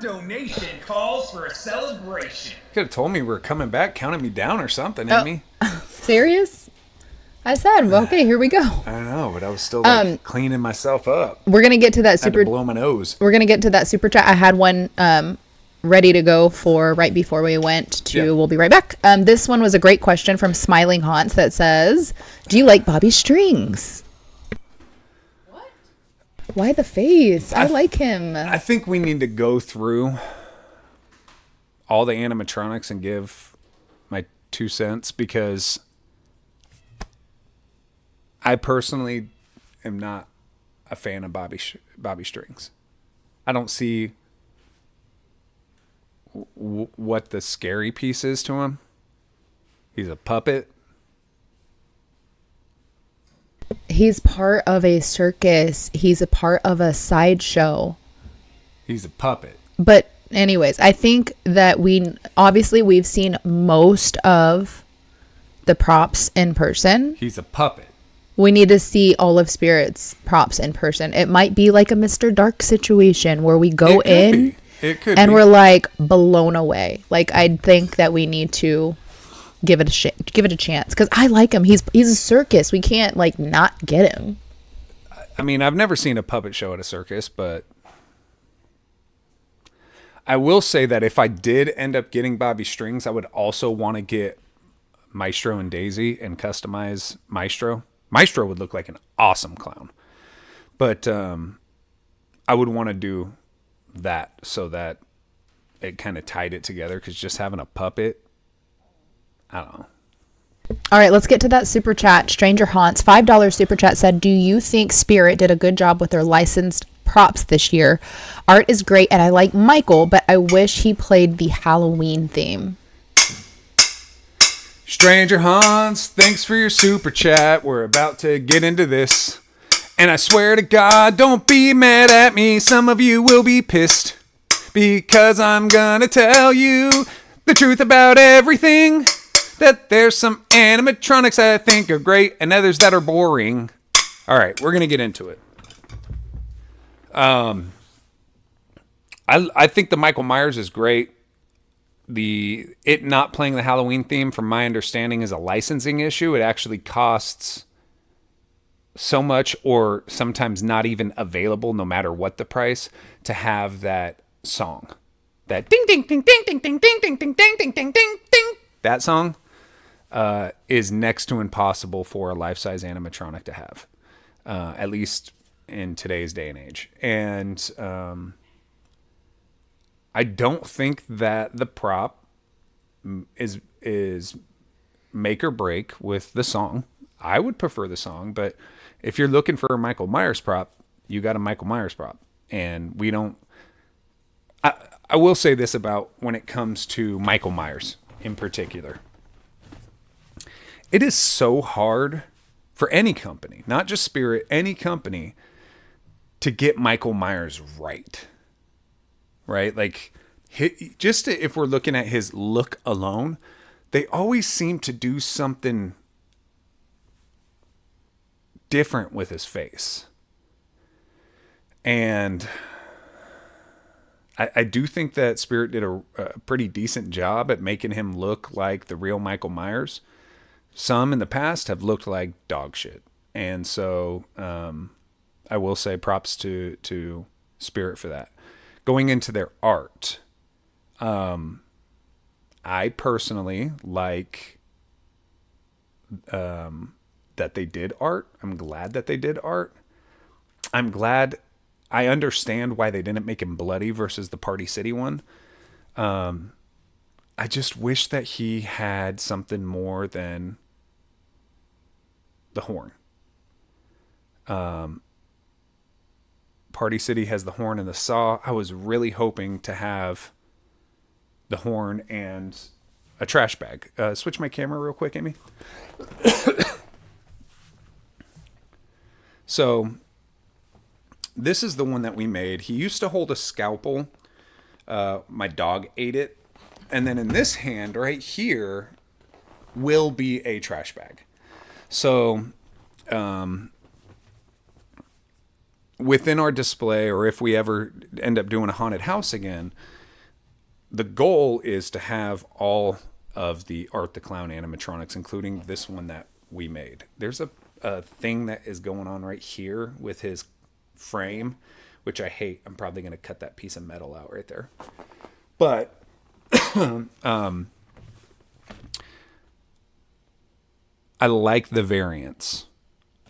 donation calls for a celebration. Could have told me we were coming back, counting me down or something, Oh. Amy. Serious? I said, well, okay, here we go. I don't know, but I was still like cleaning myself up. We're gonna get to that Had to blow my nose. We're gonna get to that super chat. I had one ready to go for right before we went to. Yeah. We'll be right back. This one was a great question from Smiling Haunts that says, "Do you like Bobby Strings?" What? Why the face? I like him. I think we need to go through all the animatronics and give my 2 cents, because I personally am not a fan of Bobby Strings. I don't see what the scary piece is to him. He's a puppet. He's part of a circus. He's a part of a sideshow. He's a puppet. But anyways, I think that we've seen most of the props in person. He's a puppet. We need to see all of Spirit's props in person. It might be like a Mr. Dark situation where we go in and we're like blown away. Like, I think that we need to give it a chance, because I like him. He's a circus. We can't like not get him. I mean, I've never seen a puppet show at a circus, but I will say that if I did end up getting Bobby Strings, I would also want to get Maestro and Daisy and customize Maestro. Maestro would look like an awesome clown, but I would want to do that so that it kind of tied it together, because just having a puppet, I don't know. All right, let's get to that super chat. Stranger Haunts, $5 super chat said, "Do you think Spirit did a good job with their licensed props this year? Art is great and I like Michael, but I wish he played the Halloween theme." Stranger Haunts, thanks for your super chat. We're about to get into this. And I swear to God, don't be mad at me. Some of you will be pissed, because I'm gonna tell you the truth about everything. That there's some animatronics I think are great and others that are boring. All right, we're gonna get into it. I think the Michael Myers is great. It not playing the Halloween theme, from my understanding, is a licensing issue. It actually costs so much, or sometimes not even available, no matter what the price, to have that song. That ding ding ding ding ding ding ding ding ding ding ding ding ding ding. That song is next to impossible for a life-size animatronic to have, at least in today's day and age. And I don't think that the prop is make or break with the song. I would prefer the song, but if you're looking for a Michael Myers prop, you got a Michael Myers prop. And we don't... I will say this about when it comes to Michael Myers in particular. It is so hard for any company, not just Spirit, any company, to get Michael Myers right. Right? Like, if we're looking at his look alone, they always seem to do something different with his face. And I do think that Spirit did a pretty decent job at making him look like the real Michael Myers. Some in the past have looked like dog shit. And so I will say props to Spirit for that. Going into their art, I personally like that they did art. I'm glad that they did art. I'm glad. I understand why they didn't make him bloody versus the Party City one. I just wish that he had something more than the horn. Party City has the horn and the saw. I was really hoping to have the horn and a trash bag. Switch my camera real quick, Amy. So this is the one that we made. He used to hold a scalpel. My dog ate it. And then in this hand right here will be a trash bag. So within our display, or if we ever end up doing a haunted house again, the goal is to have all of the Art the Clown animatronics, including this one that we made. There's a thing that is going on right here with his frame, which I hate. I'm probably going to cut that piece of metal out right there. But I like the variants.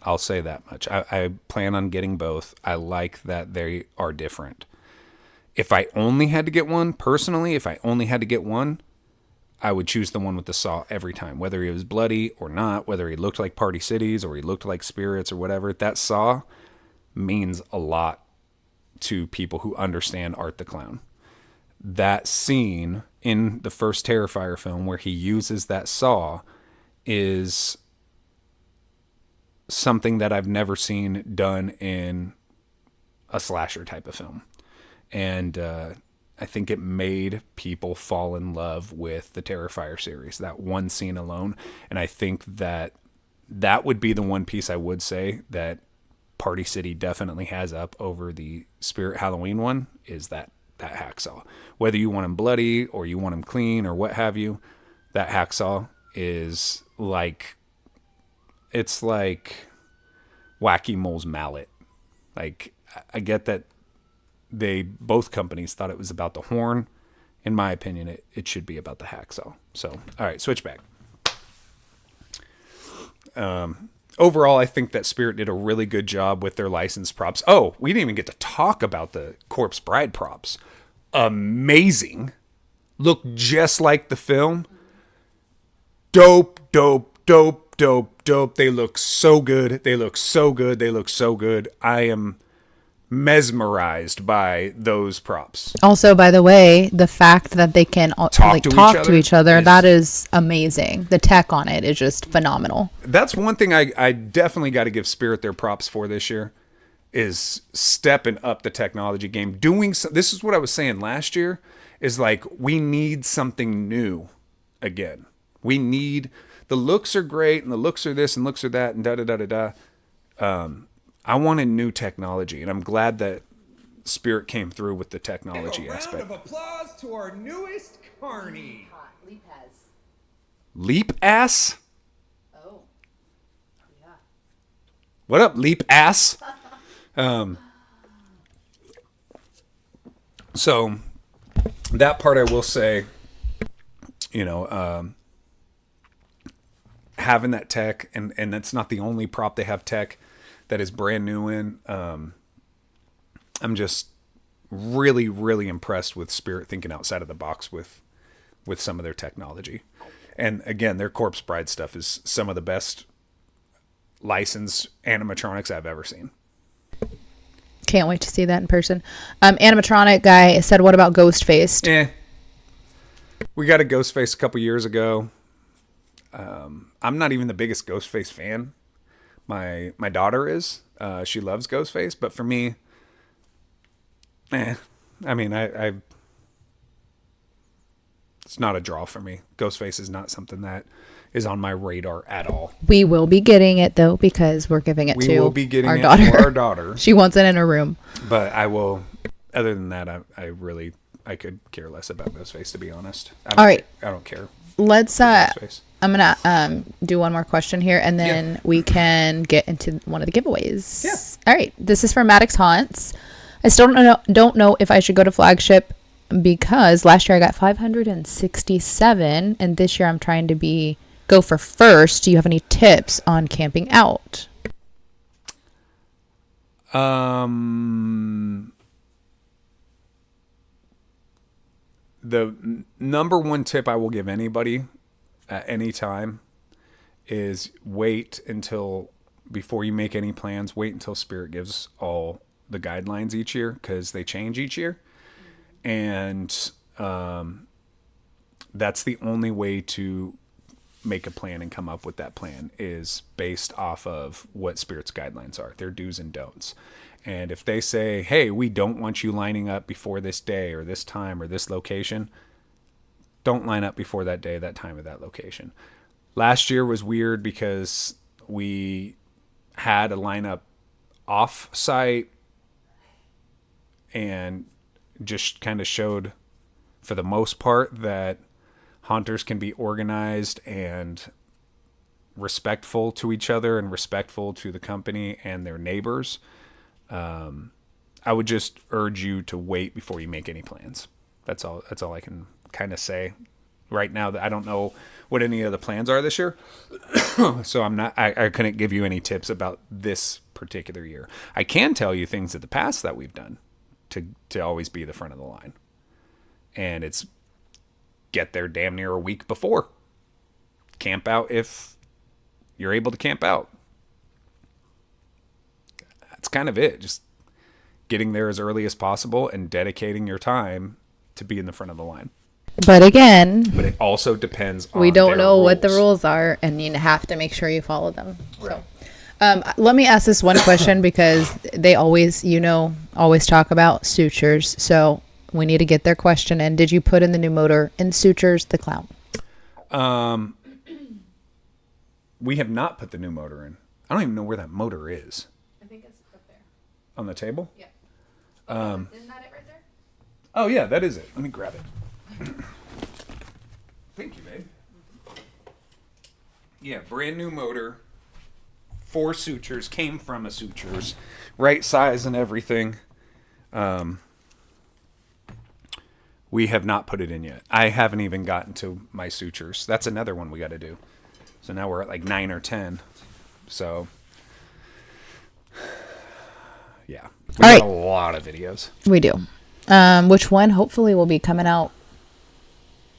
I'll say that much. I plan on getting both. I like that they are different. If I only had to get one, personally, if I only had to get one, I would choose the one with the saw every time. Whether he was bloody or not, whether he looked like Party Cities or he looked like Spirits or whatever, that saw means a lot to people who understand Art the Clown. That scene in the first Terrifier film where he uses that saw is something that I've never seen done in a slasher type of film. And I think it made people fall in love with the Terrifier series, that one scene alone. And I think that that would be the one piece I would say that Party City definitely has up over the Spirit Halloween one, is that hacksaw. Whether you want him bloody or you want him clean or what have you, that hacksaw is like, it's like Wacky Mole's mallet. Like, I get that both companies thought it was about the horn. In my opinion, it should be about the hacksaw. So, all right, switch back. Overall, I think that Spirit did a really good job with their licensed props. Oh, we didn't even get to talk about the Corpse Bride props. Amazing. Look just like the film. Dope, dope, dope, dope, dope. They look so good. They look so good. They look so good. I am mesmerized by those props. Also, by the way, the fact that they can talk to each other, that is amazing. The tech on it is just phenomenal. That's one thing I definitely got to give Spirit their props for this year, is stepping up the technology game. This is what I was saying last year, is like, we need something new again. We need, the looks are great and the looks are this and looks are that and da-da-da-da-da. I wanted new technology, and I'm glad that Spirit came through with the technology aspect. Round of applause to our newest carny. Leap ass? Oh, yeah. What up, leap ass? So that part I will say, having that tech, and that's not the only prop they have tech that is brand new in. I'm just really, really impressed with Spirit thinking outside of the box with some of their technology. And again, their Corpse Bride stuff is some of the best licensed animatronics I've ever seen. Can't wait to see that in person. Animatronic guy said, what about Ghostface? We got a Ghostface a couple years ago. I'm not even the biggest Ghostface fan. My daughter is. She loves Ghostface, but for me, I mean, I it's not a draw for me. Ghostface is not something that is on my radar at all. We will be getting it though, because we're giving it to our daughter. For our daughter. She wants it in her room. But I will. Other than that, I could care less about Ghostface, to be honest. All right, I don't care. Let's. I'm gonna do one more question here, and then we can get into one of the giveaways. Yeah. All right. This is from Maddox Haunts. I still don't know if I should go to Flagship, because last year I got 567, and this year I'm trying to go for first. Do you have any tips on camping out? The number one tip I will give anybody at any time is wait until, before you make any plans, wait until Spirit gives all the guidelines each year, because they change each year. And that's the only way to make a plan and come up with that plan, is based off of what Spirit's guidelines are, their do's and don'ts. And if they say, hey, we don't want you lining up before this day or this time or this location, don't line up before that day, that time, or that location. Last year was weird because we had a lineup off-site and just kind of showed, for the most part, that haunters can be organized and respectful to each other and respectful to the company and their neighbors. I would just urge you to wait before you make any plans. That's all I can kind of say right now. That I don't know what any of the plans are this year. So I couldn't give you any tips about this particular year. I can tell you things of the past that we've done to always be the front of the line. And it's get there damn near a week before. Camp out if you're able to camp out. That's kind of it. Just getting there as early as possible and dedicating your time to be in the front of the line. But again, But it also depends on we don't their know what the rules. rules are, and you have to make sure you follow them. So, let me ask this one question because they always, always talk about sutures. So we need to get their question in. Did you put in the new motor in Sutures the Clown? We have not put the new motor in. I don't even know where that motor is. I think it's up there. On the table? Yeah. Isn't that it right there? Oh, yeah, that is it. Let me grab it. Thank you, babe. Yeah, brand new motor. 4 sutures. Came from a sutures. Right size and everything. We have not put it in yet. I haven't even gotten to my sutures. That's another one we got to do. So now we're at like 9 or 10. So, yeah. We All got right. a lot of videos. We do. Which one hopefully will be coming out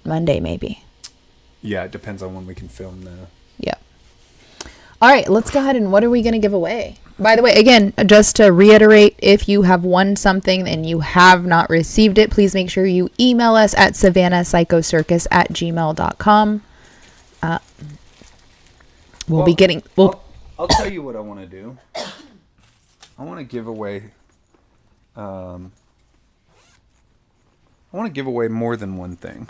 Monday, maybe. Yeah, it depends on when we can film the... Yeah. All right, let's go ahead and what are we going to give away? By the way, again, just to reiterate, if you have won something and you have not received it, please make sure you email us at savannahpsychocircus@gmail.com. We'll be getting... I'll tell you what I want to do. I want to give away... I want to give away more than one thing.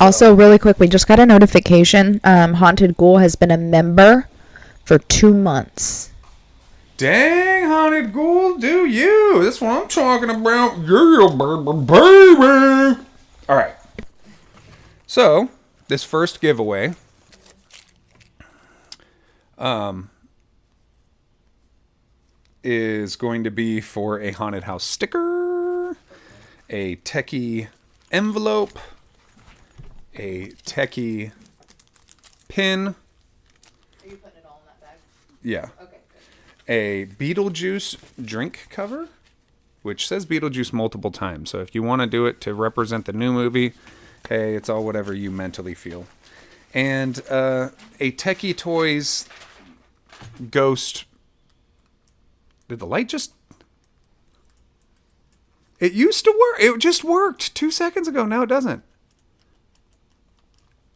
Also, really quick, we just got a notification. Haunted Ghoul has been a member for 2 months. Dang, Haunted Ghoul, do you? That's what I'm talking about. Yeah, baby. All right. So, this first giveaway... is going to be for a haunted house sticker, a techie envelope, a techie pin. Are you putting it all in that bag? Yeah. Okay, good. A Beetlejuice drink cover, which says Beetlejuice multiple times. So if you want to do it to represent the new movie, hey, it's all whatever you mentally feel. And a Techie Toys ghost. Did the light just... It used to work. It just worked 2 seconds ago. Now it doesn't.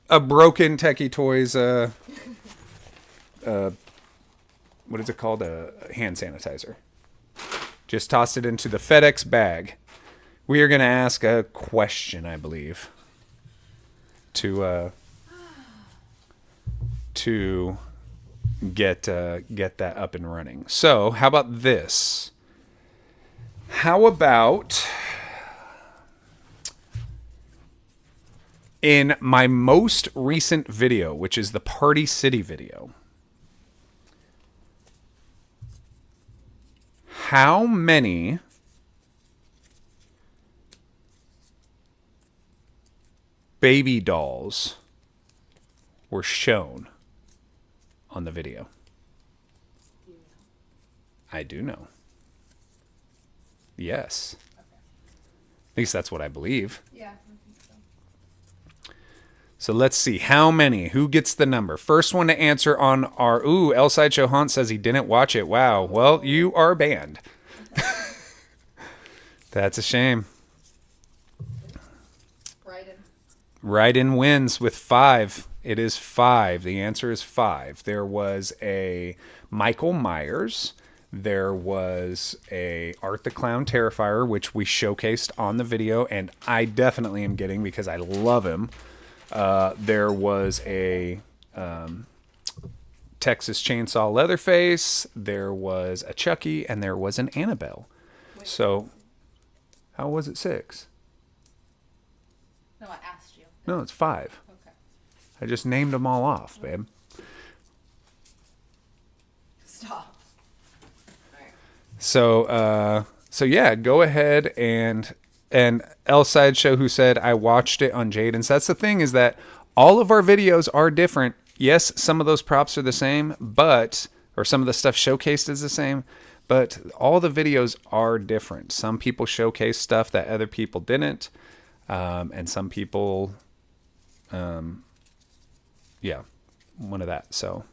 A broken Techie Toys... what is it called? A hand sanitizer. Just tossed it into the FedEx bag. We are going to ask a question, I believe, to get that up and running. So, how about this? How about in my most recent video, which is the Party City video, how many baby dolls were shown on the video? I do know. Yes. At least that's what I believe. Yeah, I think so. So let's see. How many? Who gets the number? First one to answer on our... Ooh, El Sideshow Hunt says he didn't watch it. Wow. Well, you are banned. That's a shame. Right-in wins with 5. It is 5. The answer is 5. There was a Michael Myers. There was a Art the Clown Terrifier, which we showcased on the video, and I definitely am getting because I love him. There was a Texas Chainsaw Leatherface. There was a Chucky, and there was an Annabelle. So, how was it 6? No, I asked you. No, it's 5. Okay. I just named them all off, babe. Stop. So yeah, go ahead and L Sideshow, who said I watched it on Jaden's. That's the thing, is that all of our videos are different. Yes, some of those props are the same, or some of the stuff showcased is the same, but all the videos are different. Some people showcase stuff that other people didn't, and some people, yeah, one of that. So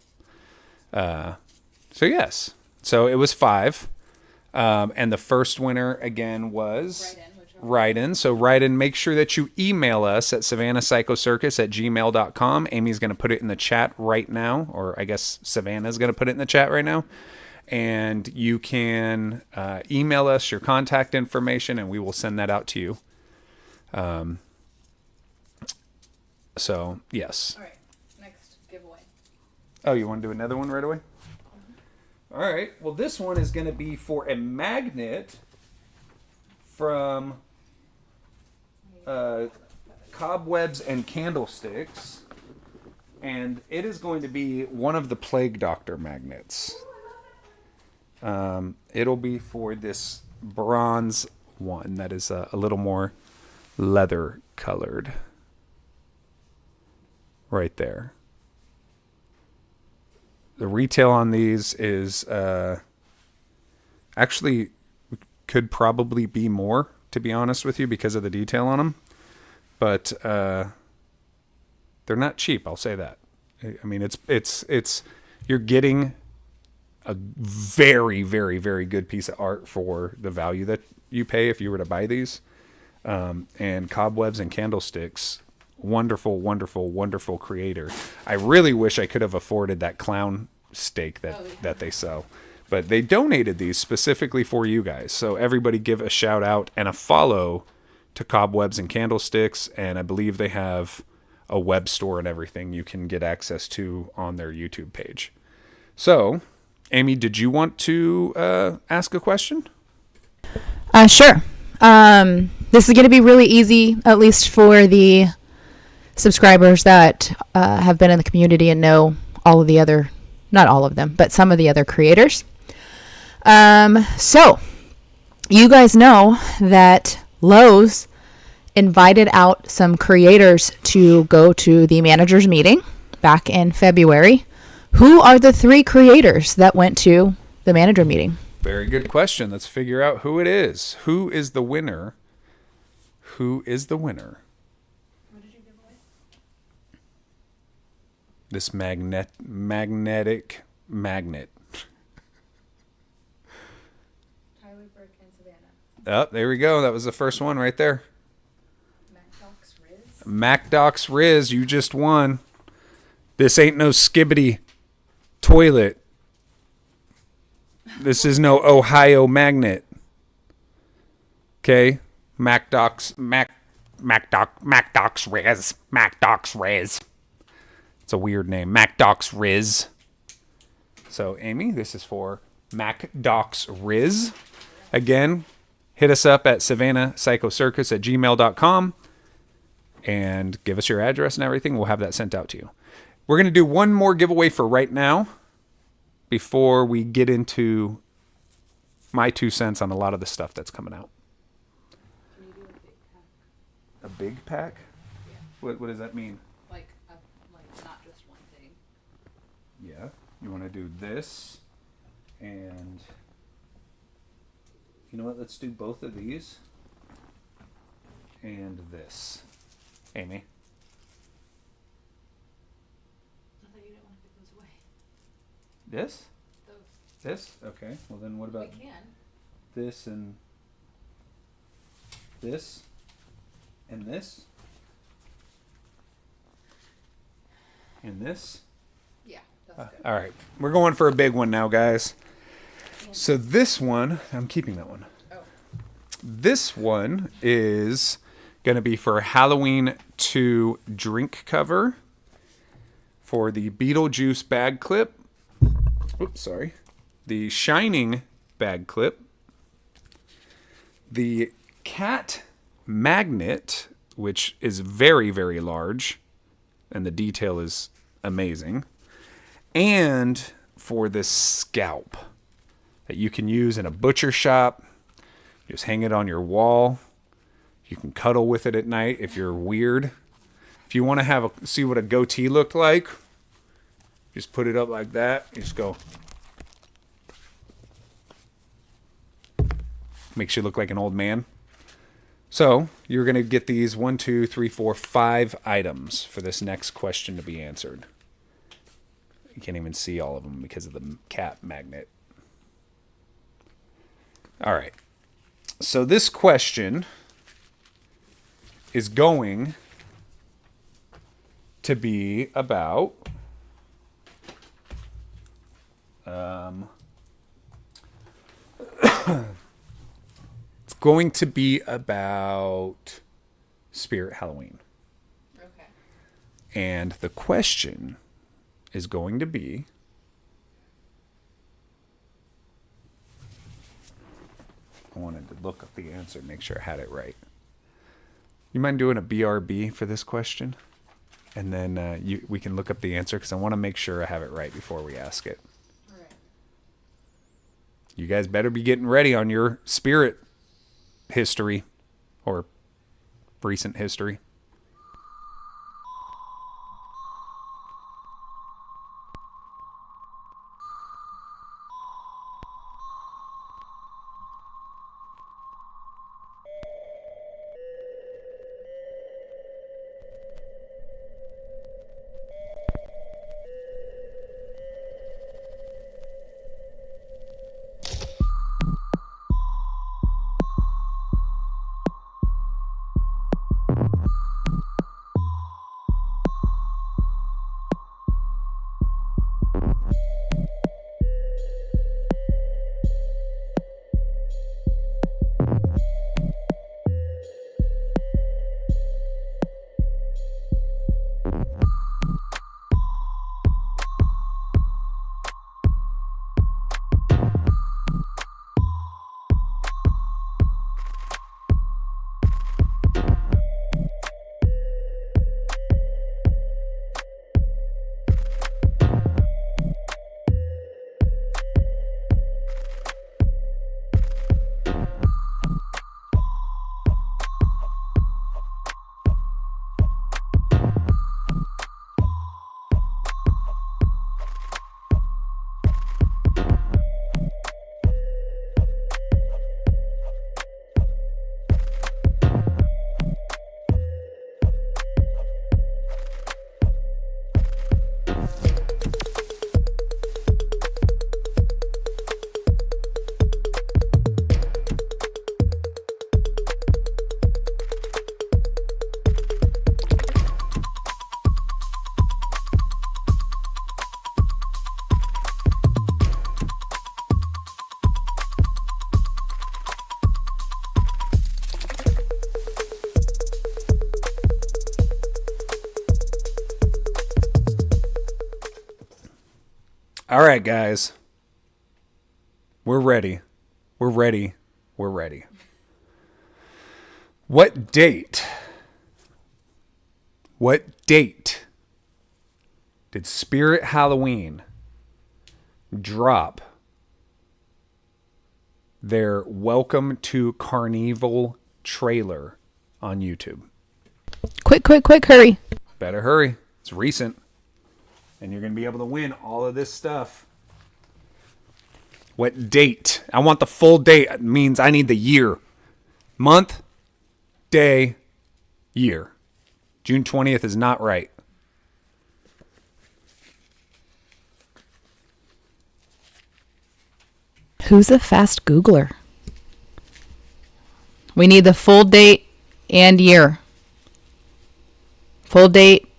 yes. So it was 5. And the first winner again was Ryden. So Ryden, make sure that you email us at savannahpsychocircus@gmail.com. Amy's going to put it in the chat right now, or I guess Savannah's going to put it in the chat right now. And you can email us your contact information, and we will send that out to you. So, yes. All right. Next giveaway. Oh, you want to do another one right away? All right. Well, this one is going to be for a magnet from Cobwebs and Candlesticks. And it is going to be one of the Plague Doctor magnets. It'll be for this bronze one that is a little more leather colored. Right there. The retail on these is actually could probably be more, to be honest with you, because of the detail on them. But they're not cheap, I'll say that. I mean, it's you're getting a very, very, very good piece of art for the value that you pay if you were to buy these. And Cobwebs and Candlesticks, wonderful, wonderful, wonderful creator. I really wish I could have afforded that clown steak that they sell, but they donated these specifically for you guys. So everybody give a shout out and a follow to Cobwebs and Candlesticks. And I believe they have a web store and everything you can get access to on their YouTube page. So, Amy, did you want to ask a question? Sure. This is going to be really easy, at least for the subscribers that have been in the community and know all of the other, not all of them, but some of the other creators. So you guys know that Lowe's invited out some creators to go to the managers meeting back in February. Who are the 3 creators that went to the manager meeting? Very good question. Let's figure out who it is. Who is the winner? Who is the winner? What did you give away? This magnetic magnet. Tyler Burke and Savannah. Oh, there we go. That was the first one right there. MacDocs Riz. MacDocs Riz, you just won. This ain't no skibbity toilet. This is no Ohio magnet. Okay? MacDocs Riz. It's a weird name. MacDocs Riz. So, Amy, this is for MacDocs Riz. Again, hit us up at savannahpsychocircus@gmail.com and give us your address and everything. We'll have that sent out to you. We're going to do one more giveaway for right now before we get into my 2 cents on a lot of the stuff that's coming out. Can you do a big pack? A big pack? Yeah. What does that mean? Like not just one thing. Yeah. You want to do this, and you know what? Let's do both of these and this. Amy. I thought you didn't want to give those away. This? Those. This? Okay. Well, then what about We can. this and this and this and this? Yeah, that's good. All right. We're going for a big one now, guys. So this one, I'm keeping that one. Oh. This one is going to be for Halloween 2 drink cover for the Beetlejuice bag clip. Oops, sorry. The Shining bag clip. the cat magnet, which is very, very large, and the detail is amazing, and for this scalp that you can use in a butcher shop. Just hang it on your wall. You can cuddle with it at night if you're weird. If you want to see what a goatee looked like, just put it up like that. You just go. Makes you look like an old man. So you're going to get these 1, 2, 3, 4, 5 items for this next question to be answered. You can't even see all of them because of the cat magnet. All right. So this question is going to be about it's going to be about Spirit Halloween. Okay. And the question is going to be, I wanted to look up the answer, make sure I had it right. You mind doing a BRB for this question? And then we can look up the answer because I want to make sure I have it right before we ask it. All right. You guys better be getting ready on your spirit history or recent history. All right, guys. We're ready. We're ready. We're ready. What date did Spirit Halloween drop their Welcome to Carnival trailer on YouTube? Quick, hurry. Better hurry. It's recent. And you're going to be able to win all of this stuff. What date? I want the full date. It means I need the year. Month, day, year. June 20th is not right. Who's a fast Googler? We need the full date and year. Full date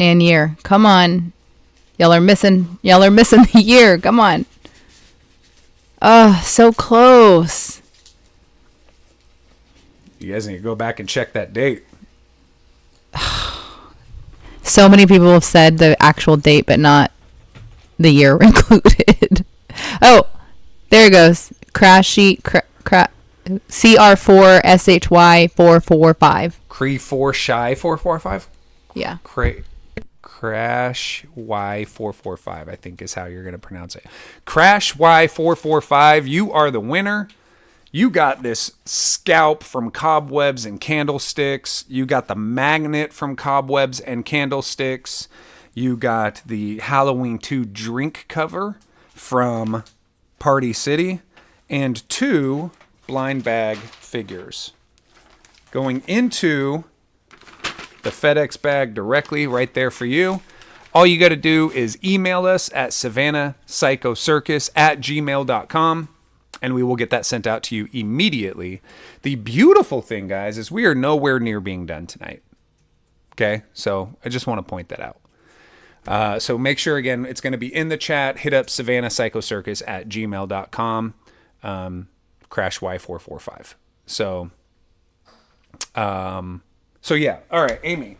and year. Come on. Y'all are missing the year. Come on. Oh, so close. You guys need to go back and check that date. So many people have said the actual date, but not the year included. Oh, there it goes. Crash sheet. CR4SHY 445. Cree 4 Shy 445? Yeah. Crash Y445, I think is how you're going to pronounce it. Crash Y445, you are the winner. You got this scalp from Cobwebs and Candlesticks. You got the magnet from Cobwebs and Candlesticks. You got the Halloween 2 drink cover from Party City. And 2 blind bag figures. Going into the FedEx bag directly right there for you. All you got to do is email us at savannahpsychocircus@gmail.com. And we will get that sent out to you immediately. The beautiful thing, guys, is we are nowhere near being done tonight. Okay? So I just want to point that out. So make sure, again, it's going to be in the chat. Hit up savannahpsychocircus@gmail.com. Crash Y445. So yeah. All right, Amy.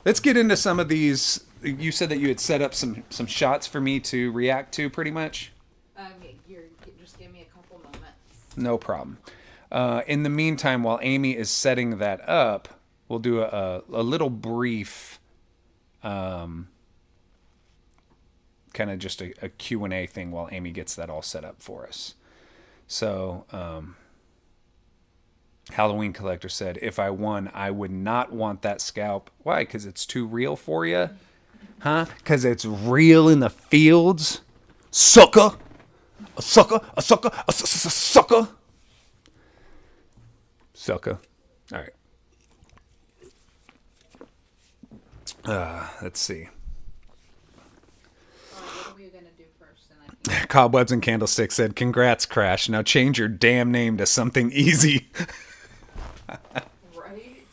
Let's get into some of these. You said that you had set up some shots for me to react to pretty much. Just give me a couple moments. No problem. In the meantime, while Amy is setting that up, we'll do a little brief, kind of just a Q&A thing while Amy gets that all set up for us. So, Halloween Collector said, if I won, I would not want that scalp. Why? Because it's too real for you? Huh? Because it's real in the fields? Sucker! A sucker, a sucker, a sucker. Sucker. All right. Let's see. What are we going to do first? Cobwebs and Candlesticks said, congrats, Crash. Now change your damn name to something easy. Right?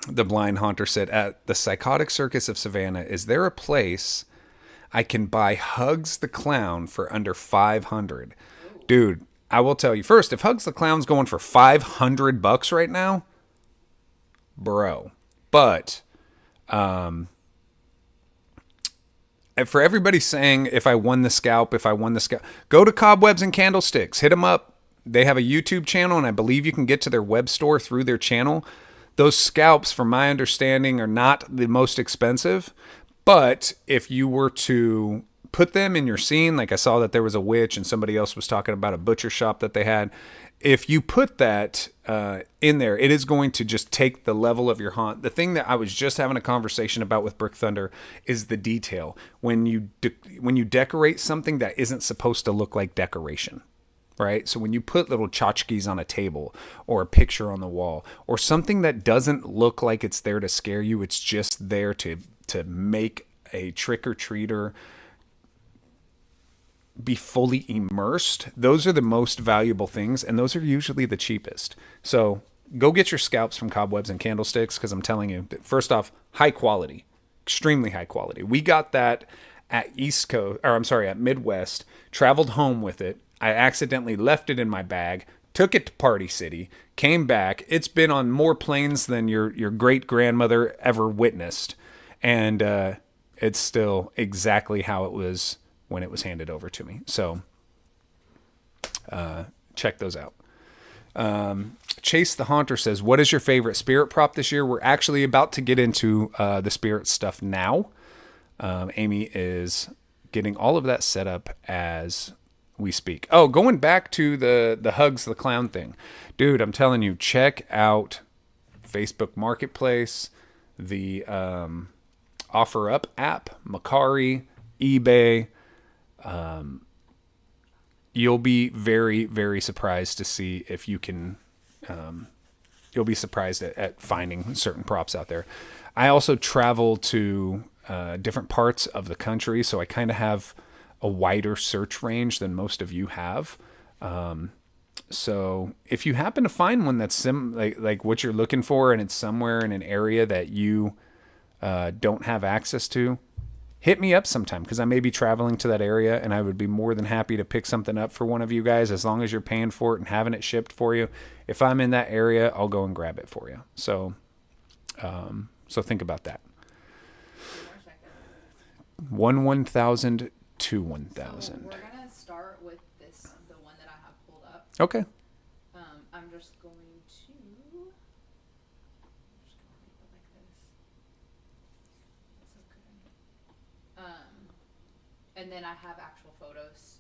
The Blind Haunter said, at the Psychotic Circus of Savannah, is there a place I can buy Hugs the Clown for under $500? Dude, I will tell you first, if Hugs the Clown's going for $500 right now, bro. But and for everybody saying, if I won the scalp, go to Cobwebs and Candlesticks, hit them up. They have a YouTube channel, and I believe you can get to their web store through their channel. Those scalps, from my understanding, are not the most expensive, but if you were to put them in your scene, like I saw that there was a witch and somebody else was talking about a butcher shop that they had. If you put that in there, it is going to just take the level of your haunt. The thing that I was just having a conversation about with Brick Thunder is the detail. When you decorate something that isn't supposed to look like decoration. Right? So when you put little tchotchkes on a table or a picture on the wall or something that doesn't look like it's there to scare you, it's just there to make a trick-or-treater be fully immersed. Those are the most valuable things, and those are usually the cheapest. So go get your scalps from Cobwebs and Candlesticks, because I'm telling you, first off, high quality, extremely high quality. We got that at at Midwest, traveled home with it. I accidentally left it in my bag, took it to Party City, came back. It's been on more planes than your great-grandmother ever witnessed. And it's still exactly how it was when it was handed over to me. So check those out. Chase the Haunter says, what is your favorite spirit prop this year? We're actually about to get into the spirit stuff now. Amy is getting all of that set up as we speak. Oh, going back to the Hugs the Clown thing. Dude, I'm telling you, check out Facebook Marketplace, the OfferUp app, Macari, eBay. You'll be very, very surprised to see if you can, you'll be surprised at finding certain props out there. I also travel to different parts of the country, so I kind of have a wider search range than most of you have. So if you happen to find one that's like what you're looking for, and it's somewhere in an area that you don't have access to, hit me up sometime, because I may be traveling to that area, and I would be more than happy to pick something up for one of you guys, as long as you're paying for it and having it shipped for you. If I'm in that area, I'll go and grab it for you. So think about that. 1,000 to 1,000. We're gonna start Okay. I'm just going to leave it like this. It's okay. And then I have actual photos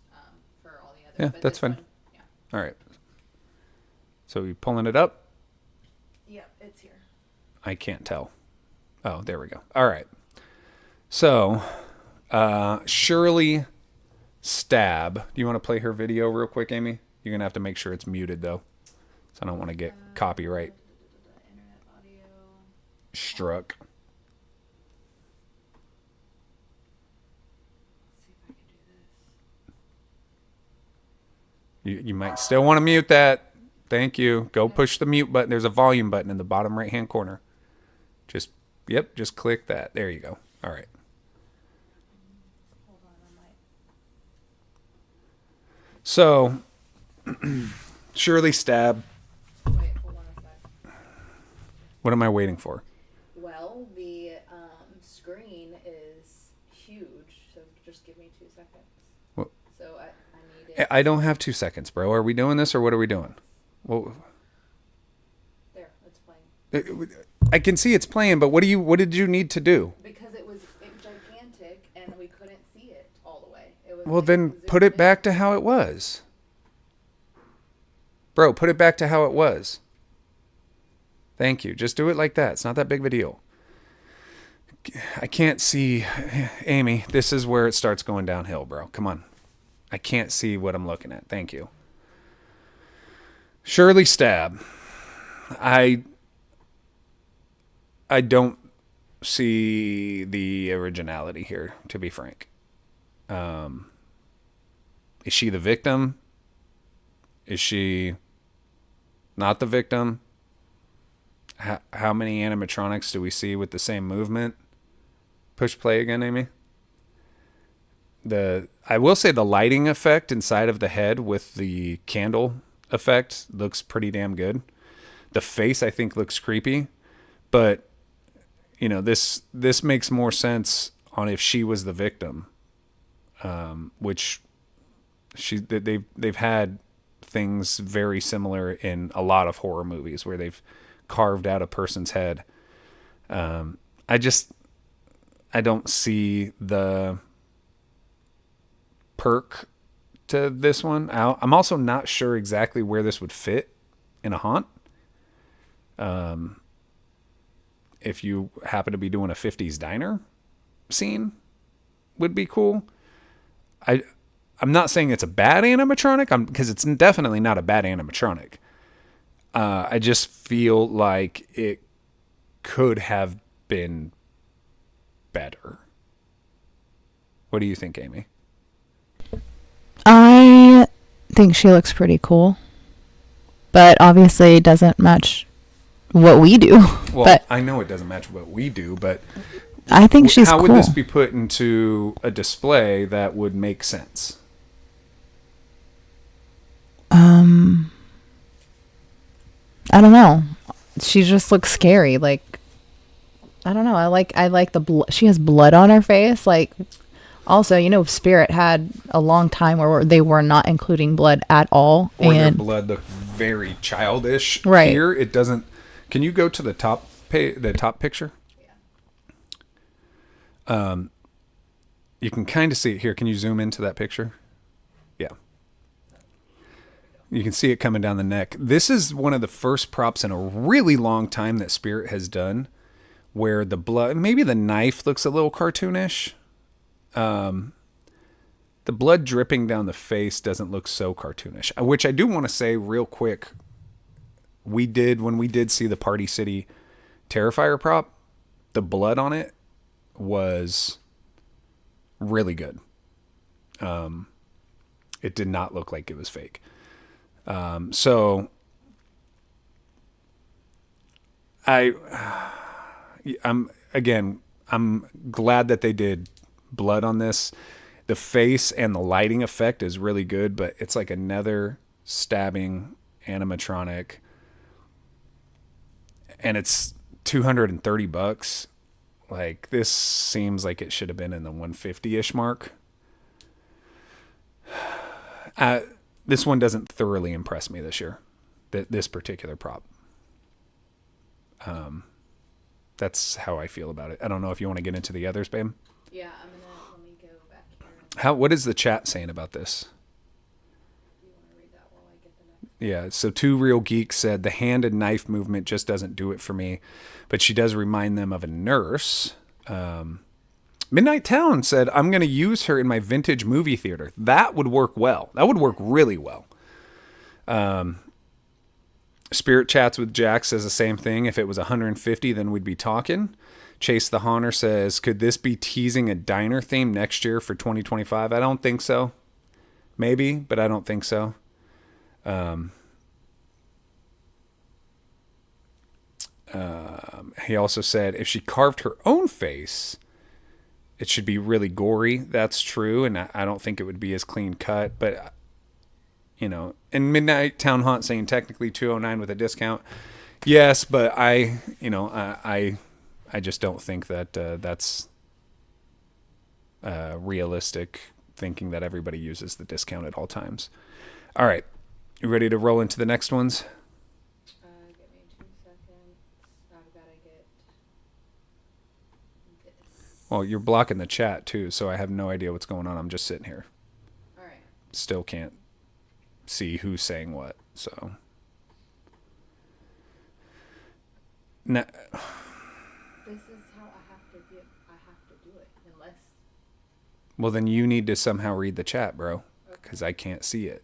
for all the others. Yeah, but that's this fine. one, yeah. All right. So you pulling it up? Yep, it's here. I can't tell. Oh, there we go. All right. So, Shirley Stab. Do you want to play her video real quick, Amy? You're going to have to make sure it's muted, though. So I don't want to get copyright Internet audio. struck. Let's see if I can do this. You might still want to mute that. Thank you. Go push the mute button. There's a volume button in the bottom right-hand corner. Just click that. There you go. All right. Hold on, I might. So, Shirley Stab. Wait, hold on a sec. What am I waiting for? Well, the screen is huge, so just give me 2 seconds. What? So I need it. I don't have 2 seconds, bro. Are we doing this or what are we doing? Well, There, it's playing. I can see it's playing, but what did you need to do? Because it was gigantic and we couldn't see it all the way. It was Well, then put it back to how it was. Bro, put it back to how it was. Thank you. Just do it like that. It's not that big of a deal. I can't see. Amy, this is where it starts going downhill, bro. Come on. I can't see what I'm looking at. Thank you. Shirley Stab. I don't see the originality here, to be frank. Is she the victim? Is she not the victim? How many animatronics do we see with the same movement? Push play again, Amy. I will say the lighting effect inside of the head with the candle effect looks pretty damn good. The face, I think, looks creepy, but this makes more sense on if she was the victim, which they've had things very similar in a lot of horror movies where they've carved out a person's head. I don't see the perk to this one. I'm also not sure exactly where this would fit in a haunt. If you happen to be doing a 50s diner scene, would be cool. I'm not saying it's a bad animatronic, because it's definitely not a bad animatronic. I just feel like it could have been better. What do you think, Amy? I think she looks pretty cool, but obviously it doesn't match what we do. Well, but I know it doesn't match what we do, but I think she's how cool. would this be put into a display that would make sense? I don't know. She just looks scary. Like, I don't know. I like the blood. She has blood on her face. Like, also, Spirit had a long time where they were not including blood at all. Or their and blood looked very childish. Right. Here, it doesn't. Can you go to the top picture? You can kind of see it here. Can you zoom into that picture? Yeah. You can see it coming down the neck. This is one of the first props in a really long time that Spirit has done where the blood, maybe the knife looks a little cartoonish. The blood dripping down the face doesn't look so cartoonish, which I do want to say real quick. When we did see the Party City Terrifier prop, the blood on it was really good. It did not look like it was fake. So I'm glad that they did blood on this. The face and the lighting effect is really good, but it's like another stabbing animatronic, and it's $230. Like, this seems like it should have been in the 150-ish mark. This one doesn't thoroughly impress me this year. This particular prop. That's how I feel about it. I don't know if you want to get into the others, babe. Yeah, let me go back here. What is the chat saying about this? Do you want to read that while I get the next? Yeah, so Two Real Geeks said the hand and knife movement just doesn't do it for me, but she does remind them of a nurse. Midnight Town said, I'm going to use her in my vintage movie theater. That would work well. That would work really well. Spirit Chats with Jack says the same thing. If it was 150, then we'd be talking. Chase the Haunter says, could this be teasing a diner theme next year for 2025? I don't think so. Maybe, but I don't think so. He also said, if she carved her own face, it should be really gory. That's true, and I don't think it would be as clean cut, but... and Midnight Town Haunt saying technically 209 with a discount. Yes, but I just don't think that that's realistic, thinking that everybody uses the discount at all times. All right. You ready to roll into the next ones? Give me 2 seconds. I've got to get this. Well, you're blocking the chat too, so I have no idea what's going on. I'm just sitting here. All right. Still can't see who's saying what, so now, This is how I have to do it, unless. well, then you need to somehow read the chat, bro, because I can't see it.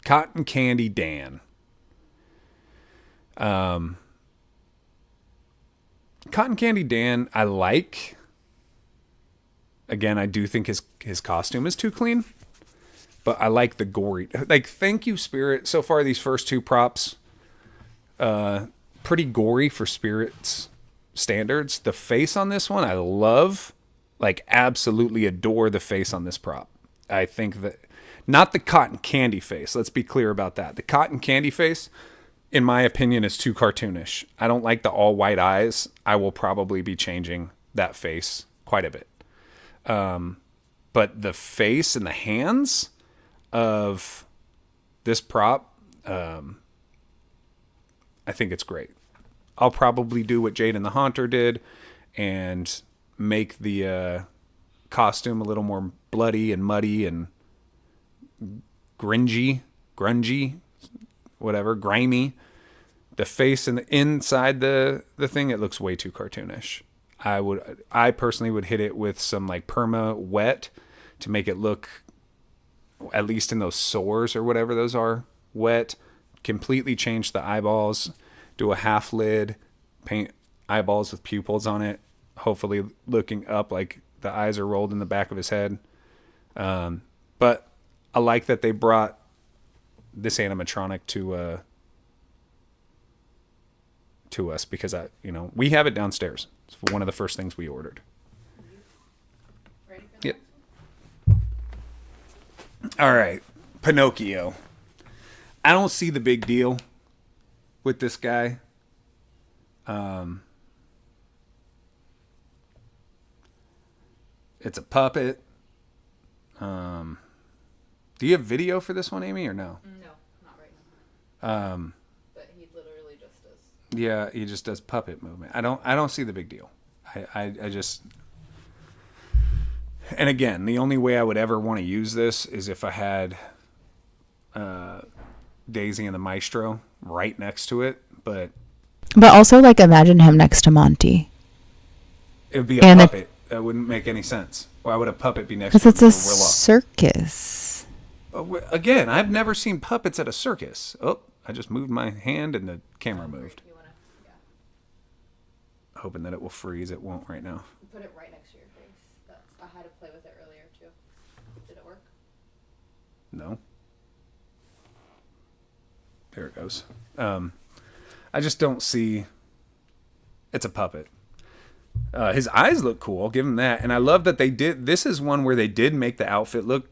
Cotton Candy Dan. Cotton Candy Dan, I like. Again, I do think his costume is too clean. But I like the gory. Like, thank you, Spirit. So far, these first two props, pretty gory for Spirit's standards. The face on this one, I love. Like, absolutely adore the face on this prop. I think that, not the cotton candy face. Let's be clear about that. The cotton candy face, in my opinion, is too cartoonish. I don't like the all white eyes. I will probably be changing that face quite a bit. But the face and the hands of this prop, I think it's great. I'll probably do what Jade and the Haunter did and make the costume a little more bloody and muddy and grungy, whatever, grimy. The face and the inside the thing, it looks way too cartoonish. I personally would hit it with some like perma wet to make it look, at least in those sores or whatever those are, wet. Completely change the eyeballs, do a half lid, paint eyeballs with pupils on it, hopefully looking up like the eyes are rolled in the back of his head. But I like that they brought this animatronic to us because we have it downstairs. It's one of the first things we ordered. Ready for the Yep. All right, Pinocchio. I don't see the big deal with this guy. It's a puppet. Do you have video for this one, Amy, or no? No, not right now. But he literally just does. Yeah, he just does puppet movement. I don't see the big deal. I just. And again, the only way I would ever want to use this is if I had Daisy and the Maestro right next to it, but also, like, imagine him next to Monty. it would be a And puppet. That wouldn't make any sense. Why would a puppet be next to Because it's a gorilla? circus. Again, I've never seen puppets at a circus. Oh, I just moved my hand and the camera moved. Hoping that it will freeze. It won't right now. Put it right next to your face. I had to play with it earlier, too. Did it work? No. There it goes. I just don't see. It's a puppet. His eyes look cool. I'll give him that. And I love that they did. This is one where they did make the outfit look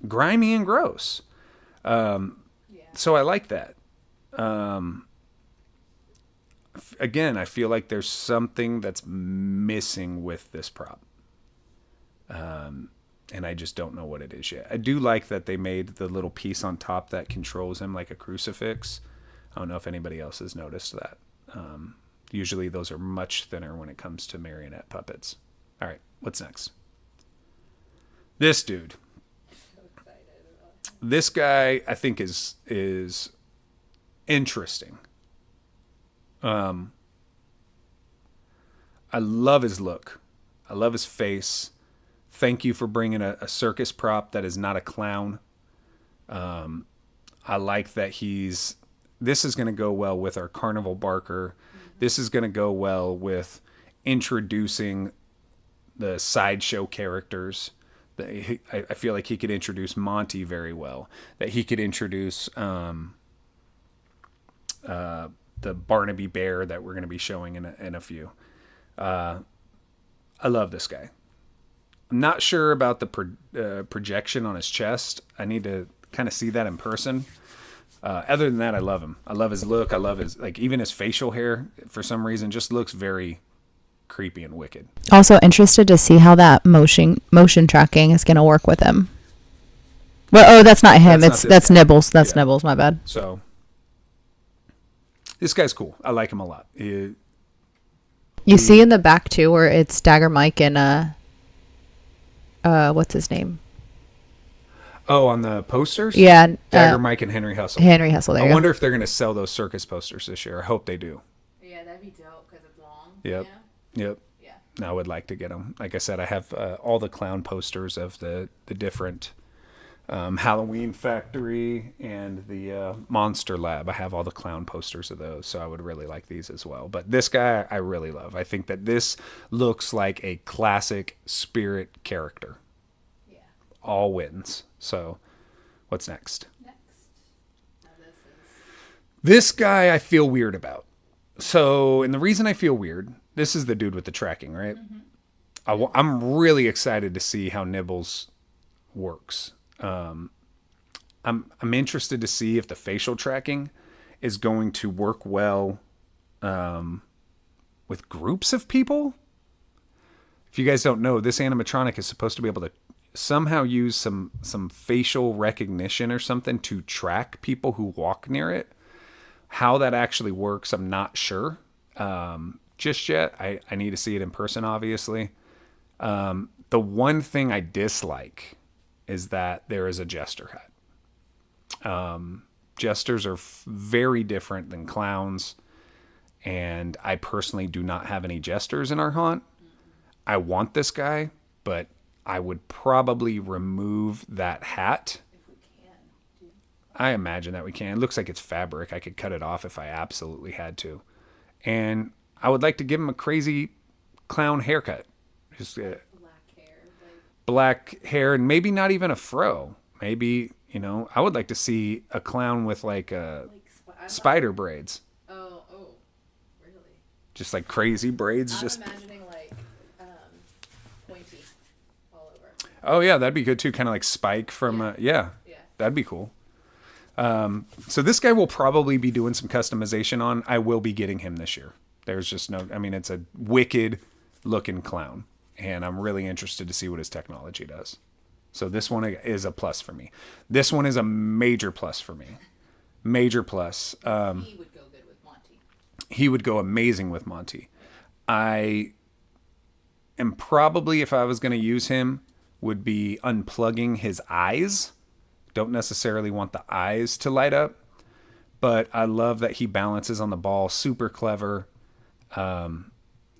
grimy and gross. So I like that. Again, I feel like there's something that's missing with this prop. And and I just don't know what it is yet. I do like that they made the little piece on top that controls him like a crucifix. I don't know if anybody else has noticed that. Usually those are much thinner when it comes to marionette puppets. All right, what's next? This dude. This guy I think is interesting. I love his look. I love his face. Thank you for bringing a circus prop that is not a clown. I like that this is going to go well with our carnival barker. This is going to go well with introducing the sideshow characters. I feel like he could introduce Monty very well. That he could introduce the Barnaby Bear that we're going to be showing in a few. I love this guy. I'm not sure about the projection on his chest. I need to kind of see that in person. Other than that, I love him. I love his look. I love his, like, even his facial hair, for some reason, just looks very creepy and wicked. Also interested to see how that motion tracking is going to work with him. Well, that's not him. That's Nibbles. That's Nibbles. My bad. So this guy's cool. I like him a lot. You see in the back too, where it's Dagger Mike and what's his name? Oh, on the posters? Yeah. Dagger Mike and Henry Hustle. Henry Hustle, there you I go. wonder if they're going to sell those circus posters this year. I hope they do. Yeah, that'd be dope because it's long. Yep. You know? Yep. Yeah. I would like to get them. Like I said, I have all the clown posters of the different Halloween Factory and the Monster Lab. I have all the clown posters of those, so I would really like these as well. But this guy I really love. I think that this looks like a classic Spirit character. Yeah. All wins. So what's next? Now this is... This guy I feel weird about. So, and the reason I feel weird, this is the dude with the tracking, right? Mm-hmm. I'm really excited to see how Nibbles works. I'm interested to see if the facial tracking is going to work well with groups of people. If you guys don't know, this animatronic is supposed to be able to somehow use some facial recognition or something to track people who walk near it. How that actually works, I'm not sure just yet. I need to see it in person, obviously. The one thing I dislike is that there is a jester hat. Jesters are very different than clowns, and I personally do not have any jesters in our haunt. I want this guy, but I would probably remove that hat. I imagine that we can. It looks like it's fabric. I could cut it off if I absolutely had to. And I would like to give him a crazy clown haircut. Just black hair and maybe not even a fro. Maybe, I would like to see a clown with like spider braids. Oh, really? Just like crazy braids. I'm just imagining like pointy all over. Oh yeah, that'd be good too. Kind of like Spike from yeah, that'd be cool. So this guy will probably be doing some customization on. I will be getting him this year. There's just it's a wicked looking clown, and I'm really interested to see what his technology does. So this one is a plus for me. This one is a major plus for me. Major plus. He would go good with Monty. He would go amazing with Monty. I am probably, if I was going to use him, would be unplugging his eyes. Don't necessarily want the eyes to light up, but I love that he balances on the ball. Super clever.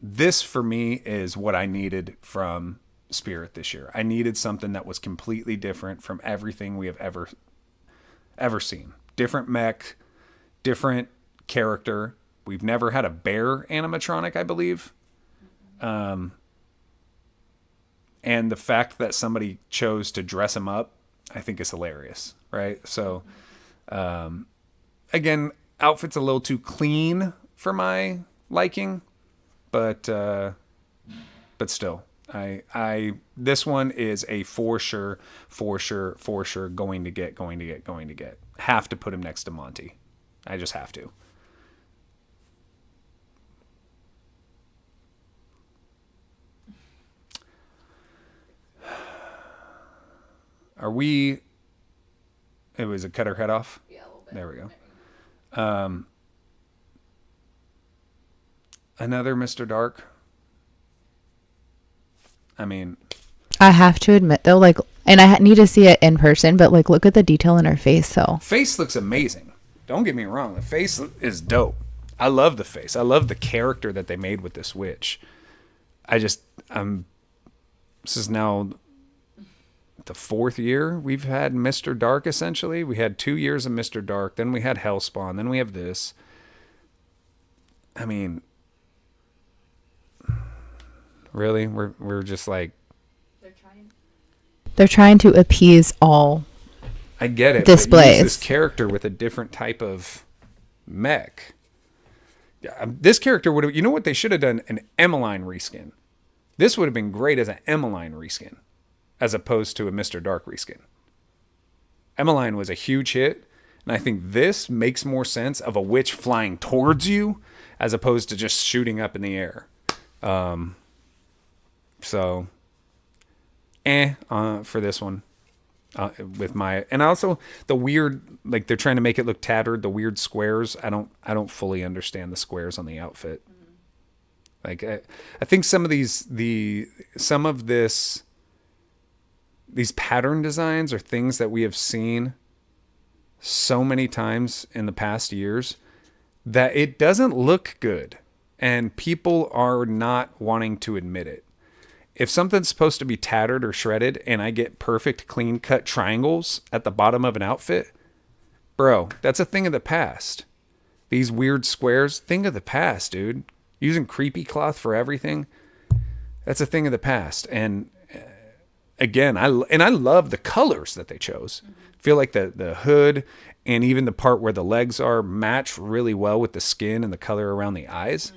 This for me is what I needed from Spirit this year. I needed something that was completely different from everything we have ever seen. Different mech, different character. We've never had a bear animatronic, I believe. And the fact that somebody chose to dress him up, I think is hilarious, right? So, again, outfit's a little too clean for my liking, but still, this one is a for sure going to get. Have to put him next to Monty. I just have to. Are we? It was a cut her head off. Yeah, a little bit. There we go. Another Mr. Dark. I mean, I have to admit though, like, and I need to see it in person, but like, look at the detail in her face though. face looks amazing. Don't get me wrong. The face is dope. I love the face. I love the character that they made with this witch. This is now the 4th year we've had Mr. Dark, essentially. We had 2 years of Mr. Dark. Then we had Hellspawn. Then we have this. I mean, really? We're just like... They're trying to appease all. I get it. Displays. But use this character with a different type of mech. Yeah, this character would have... You know what? They should have done an Emmeline reskin. This would have been great as an Emmeline reskin, as opposed to a Mr. Dark reskin. Emmeline was a huge hit, and I think this makes more sense of a witch flying towards you as opposed to just shooting up in the air. For this one. And also the weird, like they're trying to make it look tattered, the weird squares. I don't fully understand the squares on the outfit. Like I think some of these pattern designs are things that we have seen so many times in the past years that it doesn't look good, and people are not wanting to admit it. If something's supposed to be tattered or shredded and I get perfect clean cut triangles at the bottom of an outfit, bro, that's a thing of the past. These weird squares, thing of the past, dude. Using creepy cloth for everything, that's a thing of the past. And again, I love the colors that they chose. Feel like the hood and even the part where the legs are match really well with the skin and the color around the eyes.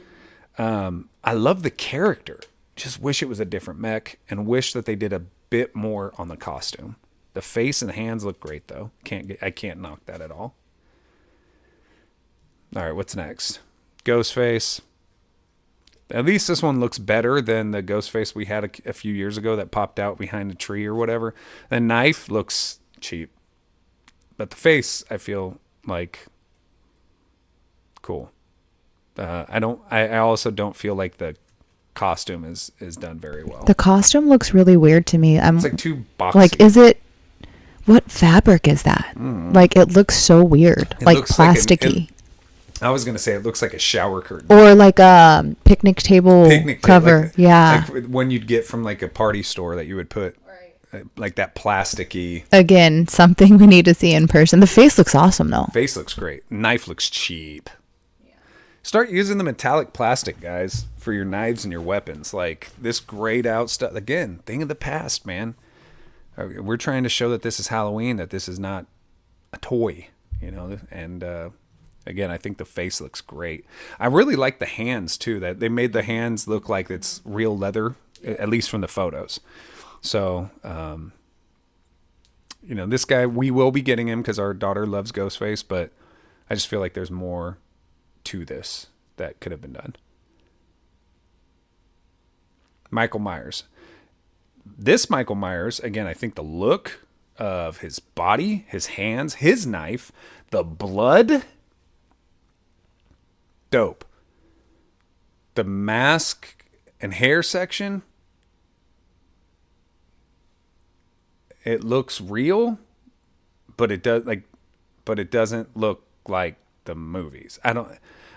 I love the character. Just wish it was a different mech, and wish that they did a bit more on the costume. The face and the hands look great though. I can't knock that at all. All right, what's next? Ghostface. At least this one looks better than the Ghostface we had a few years ago that popped out behind a tree or whatever. The knife looks cheap, but the face, I feel like cool. I also don't feel like the costume is done very well. The costume looks really weird to me. It's like too boxy. Like, what fabric is that? Like, it looks so weird. It like looks like plasticky. I was going to say it looks like a shower curtain. Or like a picnic table cover. Like, yeah. Like one you'd get from like a party store that you would put like that plasticky. Again, something we need to see in person. The face looks awesome though. Face looks great. Knife looks cheap. Start using the metallic plastic, guys, for your knives and your weapons. Like this grayed out stuff. Again, thing of the past, man. We're trying to show that this is Halloween, that this is not a toy, you know. And again, I think the face looks great. I really like the hands too. That they made the hands look like it's real leather, at least from the photos. So, you know, this guy, we will be getting him because our daughter loves Ghostface, but I just feel like there's more to this that could have been done. Michael Myers. This Michael Myers, again, I think the look of his body, his hands, his knife, the blood, dope. The mask and hair section, it looks real, but it doesn't look like the movies.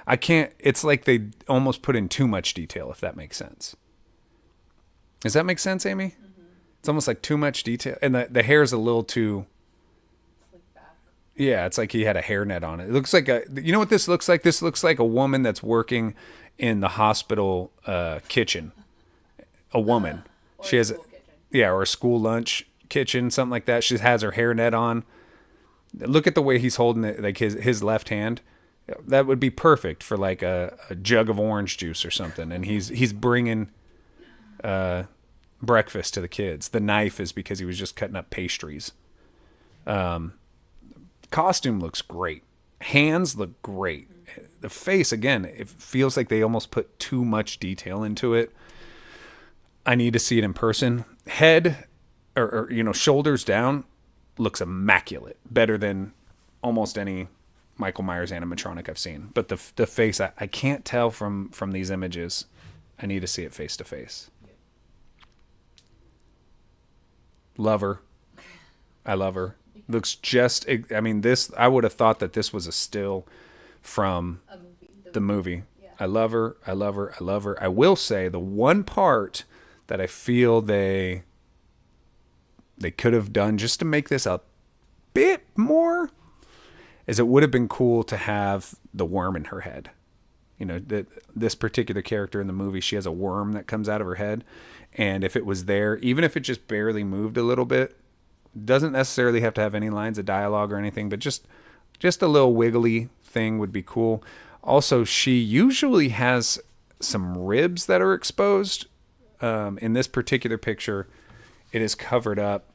It's like they almost put in too much detail, if that makes sense. Does that make sense, Amy? Mm-hmm. It's almost like too much detail, and the hair is a little too. Yeah, it's like he had a hairnet on it. It looks like you know what this looks like? This looks like a woman that's working in the hospital kitchen. A woman. She has or a school lunch kitchen, something like that. She has her hairnet on. Look at the way he's holding it, like his left hand. That would be perfect for like a jug of orange juice or something. And he's bringing breakfast to the kids. The knife is because he was just cutting up pastries. Costume looks great. Hands look great. The face, again, it feels like they almost put too much detail into it. I need to see it in person. Head or shoulders down. looks immaculate, better than almost any Michael Myers animatronic I've seen. But the face, I can't tell from these images. I need to see it face to face. Love her. I love her. Looks just, I mean, this, I would have thought that this was a still from the movie. I love her. I love her. I love her. I will say the one part that I feel they could have done just to make this a bit more is it would have been cool to have the worm in her head. You know, this particular character in the movie, she has a worm that comes out of her head. And if it was there, even if it just barely moved a little bit, doesn't necessarily have to have any lines of dialogue or anything, but just a little wiggly thing would be cool. Also, she usually has some ribs that are exposed. In this particular picture, it is covered up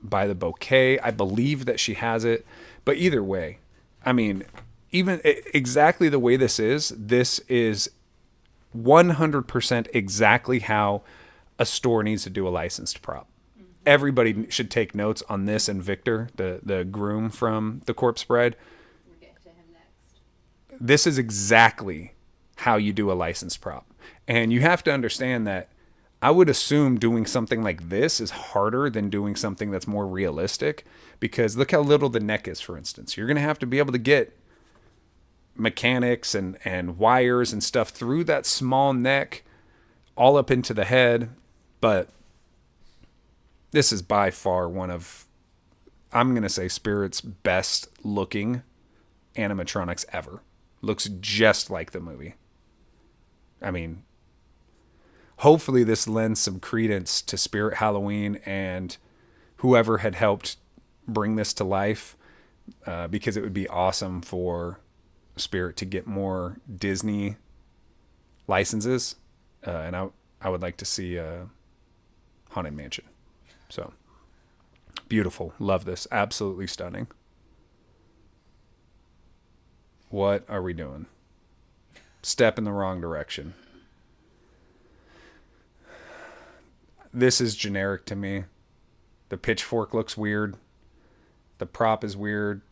by the bouquet. I believe that she has it. But either way, I mean, even exactly the way this is 100% exactly how a store needs to do a licensed prop. Everybody should take notes on this and Victor, the groom from The Corpse Bride. We'll get to him next. This is exactly how you do a licensed prop. And you have to understand that I would assume doing something like this is harder than doing something that's more realistic, because look how little the neck is, for instance. You're going to have to be able to get mechanics and wires and stuff through that small neck all up into the head. But this is by far one of, I'm going to say, Spirit's best looking animatronics ever. Looks just like the movie. I mean, hopefully this lends some credence to Spirit Halloween and whoever had helped bring this to life, because it would be awesome for Spirit to get more Disney licenses. And I would like to see Haunted Mansion. So beautiful. Love this. Absolutely stunning. What are we doing? Step in the wrong direction. This is generic to me. The pitchfork looks weird. The prop is weird.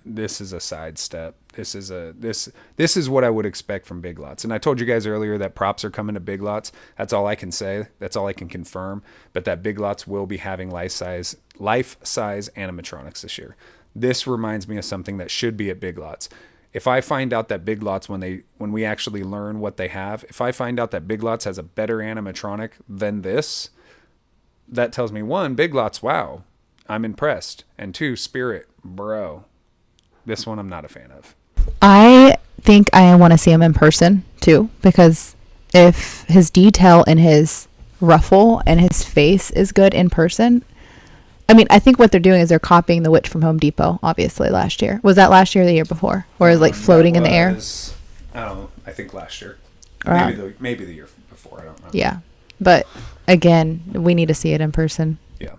This is a sidestep. This is what I would expect from Big Lots. And I told you guys earlier that props are coming to Big Lots. That's all I can say. That's all I can confirm. But that Big Lots will be having life-size animatronics this year. This reminds me of something that should be at Big Lots. If I find out that Big Lots, when we actually learn what they have, if I find out that Big Lots has a better animatronic than this, that tells me, one, Big Lots, wow, I'm impressed. And two, Spirit, bro, this one I'm not a fan of. I think I want to see him in person too, because if his detail and his ruffle and his face is good in person, I mean, I think what they're doing is they're copying the witch from Home Depot, obviously, last year. Was that last year or the year before? Or is it like floating in the air? I think last year. Maybe the year before. I don't know. Yeah. But again, we need to see it in person. Yeah.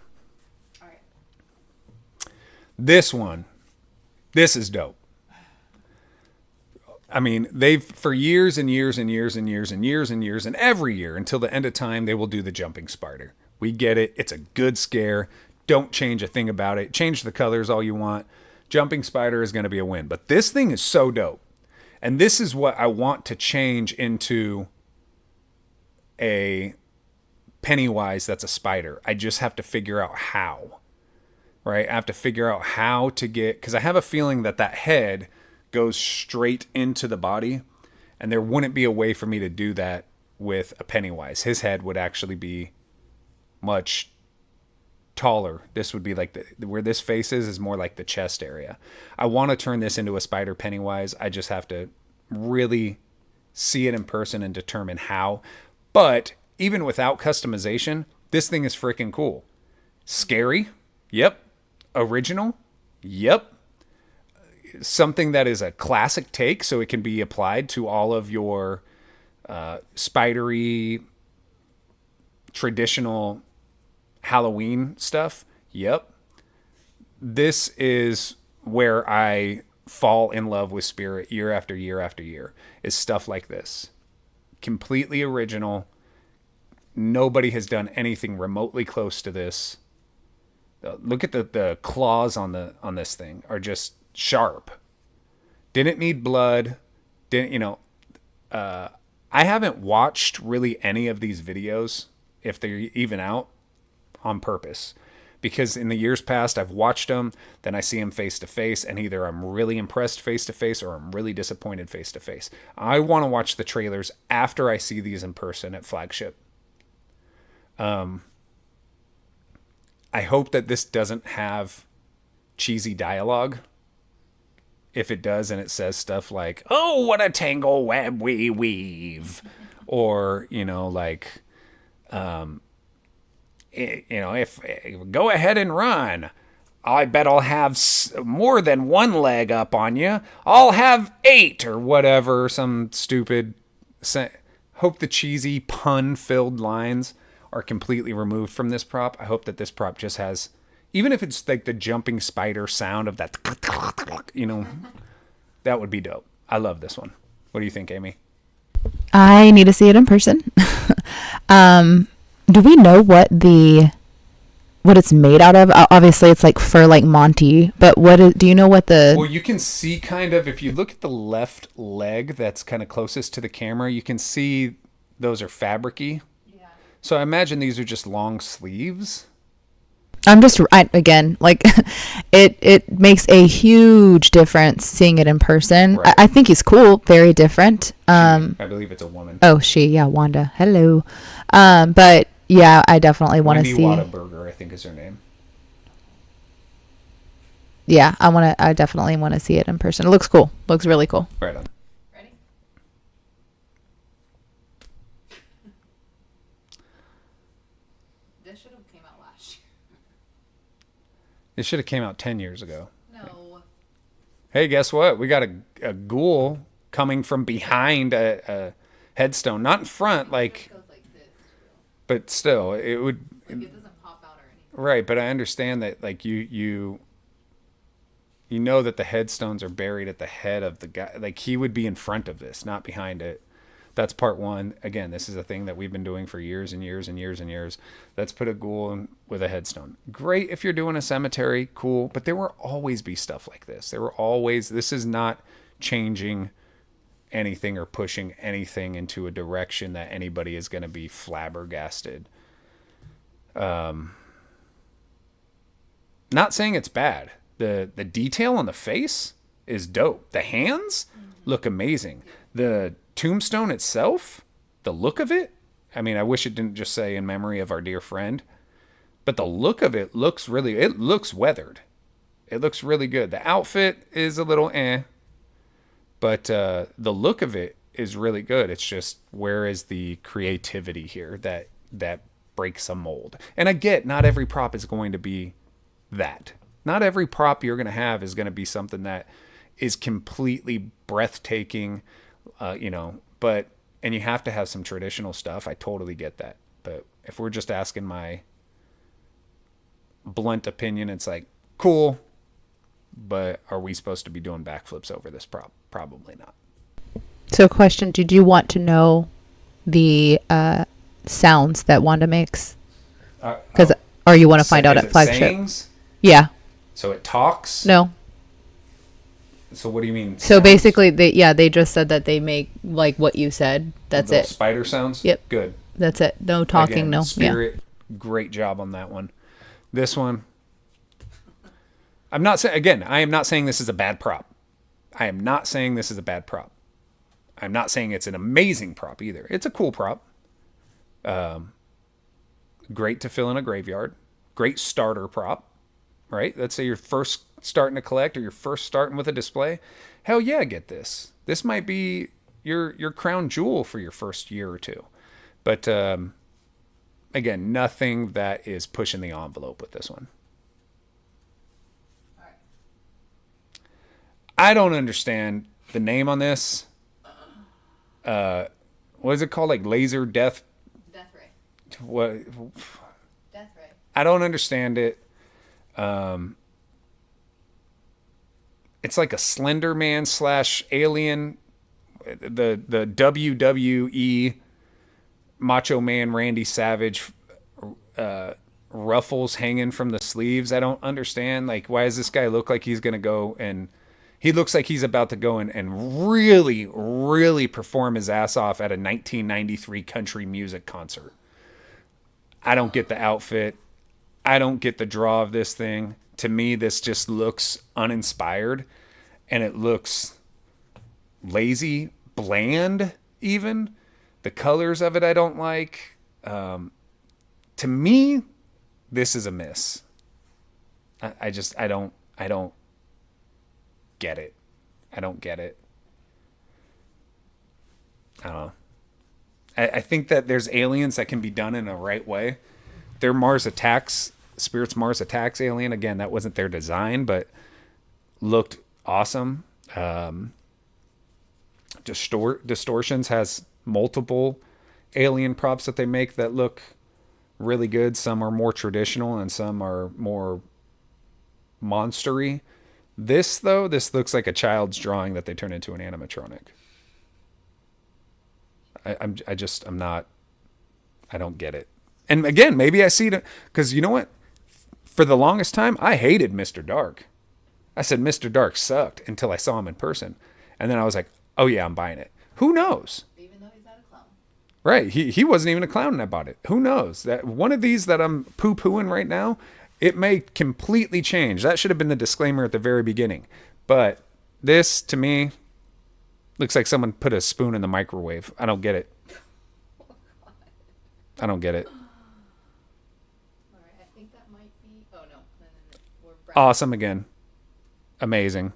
All right. This is dope. I mean, they've, for years and years and years and years and years and years and every year until the end of time, they will do the jumping spider. We get it. It's a good scare. Don't change a thing about it. Change the colors all you want. Jumping spider is going to be a win. But this thing is so dope. And this is what I want to change into a Pennywise that's a spider. I just have to figure out how. Right? I have to figure out how to get... Because I have a feeling that head goes straight into the body. And there wouldn't be a way for me to do that with a Pennywise. His head would actually be much taller. This would be like where this face is more like the chest area. I want to turn this into a spider Pennywise. I just have to really see it in person and determine how. But even without customization, this thing is freaking cool. Scary? Yep. Original? Yep. Something that is a classic take, so it can be applied to all of your spidery traditional Halloween stuff. Yep. This is where I fall in love with Spirit year after year after year, is stuff like this. Completely original. Nobody has done anything remotely close to this. Look at the claws on this thing are just sharp. Didn't need blood. I haven't watched really any of these videos, if they're even out, on purpose. Because in the years past, I've watched them, then I see them face to face, and either I'm really impressed face to face or I'm really disappointed face to face. I want to watch the trailers after I see these in person at Flagship. I hope that this doesn't have cheesy dialogue. If it does, and it says stuff like, "Oh, what a tangle web we weave," or if go ahead and run, I bet I'll have more than one leg up on you. I'll have 8 or whatever. Some stupid. Hope the cheesy pun-filled lines are completely removed from this prop. I hope that this prop just has, even if it's like the jumping spider sound of that, that would be dope. I love this one. What do you think, Amy? I need to see it in person. Do we know what it's made out of? Obviously, it's like fur, like Monty. But do you know what the? Well, you can see kind of, if you look at the left leg that's kind of closest to the camera, you can see those are fabric-y. Yeah. So I imagine these are just long sleeves. Again, like it makes a huge difference seeing it in person. Right. I think he's cool, very different. I believe it's a woman. Oh, Wanda. Hello. But yeah, I definitely want to see. Whataburger, I think is her name. Yeah, I definitely want to see it in person. It looks cool. Looks really cool. Right on. Ready? This should have came out last year. It should have came out 10 years ago. No. Hey, guess what? We got a ghoul coming from behind a headstone. Not in front, like... It goes like this. But still, it would... Like it doesn't pop out or anything. Right, but I understand that, like, you know that the headstones are buried at the head of the guy. Like, he would be in front of this, not behind it. That's part one. Again, this is a thing that we've been doing for years and years and years and years. Let's put a ghoul in with a headstone. Great if you're doing a cemetery, cool. But there will always be stuff like this. This is not changing anything or pushing anything into a direction that anybody is going to be flabbergasted. Not saying it's bad. The detail on the face is dope. The hands look amazing. The tombstone itself, the look of it, I mean, I wish it didn't just say in memory of our dear friend, but the look of it looks weathered. It looks really good. The outfit is a little but the look of it is really good. It's just, where is the creativity here that breaks a mold? And I get, not every prop is going to be that. Not every prop you're going to have is going to be something that is completely breathtaking, but, and you have to have some traditional stuff. I totally get that. But if we're just asking my blunt opinion, it's like, cool, but are we supposed to be doing backflips over this prop? Probably not. So, question: did you want to know the sounds that Wanda makes? Or you want to find out at Flagship? Sayings? Yeah. So it talks? No. So what do you mean? So sounds? basically, they just said that they make like what you said. That's Those it. Spider sounds? Yep. Good. That's it. No talking. Again, no. Spirit, great job on that one. This one, I am not saying this is a bad prop. I am not saying this is a bad prop. I'm not saying it's an amazing prop either. It's a cool prop. Great to fill in a graveyard. Great starter prop, right? Let's say you're first starting to collect, or you're first starting with a display. Hell yeah, get this. This might be your crown jewel for your first year or two. But again, nothing that is pushing the envelope with this one. I don't understand the name on this. What is it called? Like laser death? Death ray. What? Death ray. I don't understand it. It's like a Slender Man / alien. The WWE Macho Man Randy Savage ruffles hanging from the sleeves. I don't understand. Like, why does this guy look like he's going to go and he looks like he's about to go and really, really perform his ass off at a 1993 country music concert. I don't get the outfit. I don't get the draw of this thing. To me, this just looks uninspired, and it looks lazy, bland even. The colors of it I don't like. To me, this is a miss. I don't get it. I don't get it. I don't know. I think that there's aliens that can be done in a right way. Their Mars Attacks, Spirit's Mars Attacks alien, again, that wasn't their design, but looked awesome. Distortions has multiple alien props that they make that look really good. Some are more traditional and some are more monstery. This looks like a child's drawing that they turn into an animatronic. I don't get it. And again, maybe I see it because you know what? For the longest time, I hated Mr. Dark. I said Mr. Dark sucked until I saw him in person. And then I was like, oh yeah, I'm buying it. Who knows? Even though he's not a clown. Right. He wasn't even a clown and I bought it. Who knows? That one of these that I'm poo-pooing right now, it may completely change. That should have been the disclaimer at the very beginning. But this, to me, looks like someone put a spoon in the microwave. I don't get it. I don't get it. All right, I think that might be. Oh no, we're Awesome again. Amazing.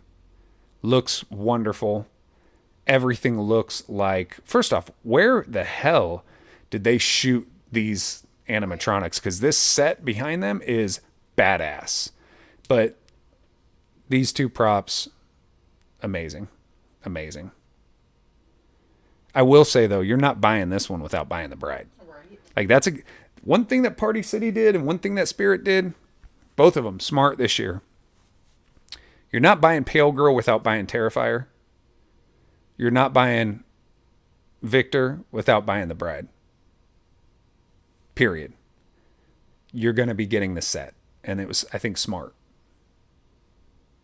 Looks wonderful. Everything looks like... First off, where the hell did they shoot these animatronics? Because this set behind them is badass. But these two props, amazing. Amazing. I will say, though, you're not buying this one without buying the bride. Like, that's one thing that Party City did and one thing that Spirit did. Both of them smart this year. You're not buying Pale Girl without buying Terrifier. You're not buying Victor without buying the bride. Period. You're going to be getting the set. And it was, I think, smart.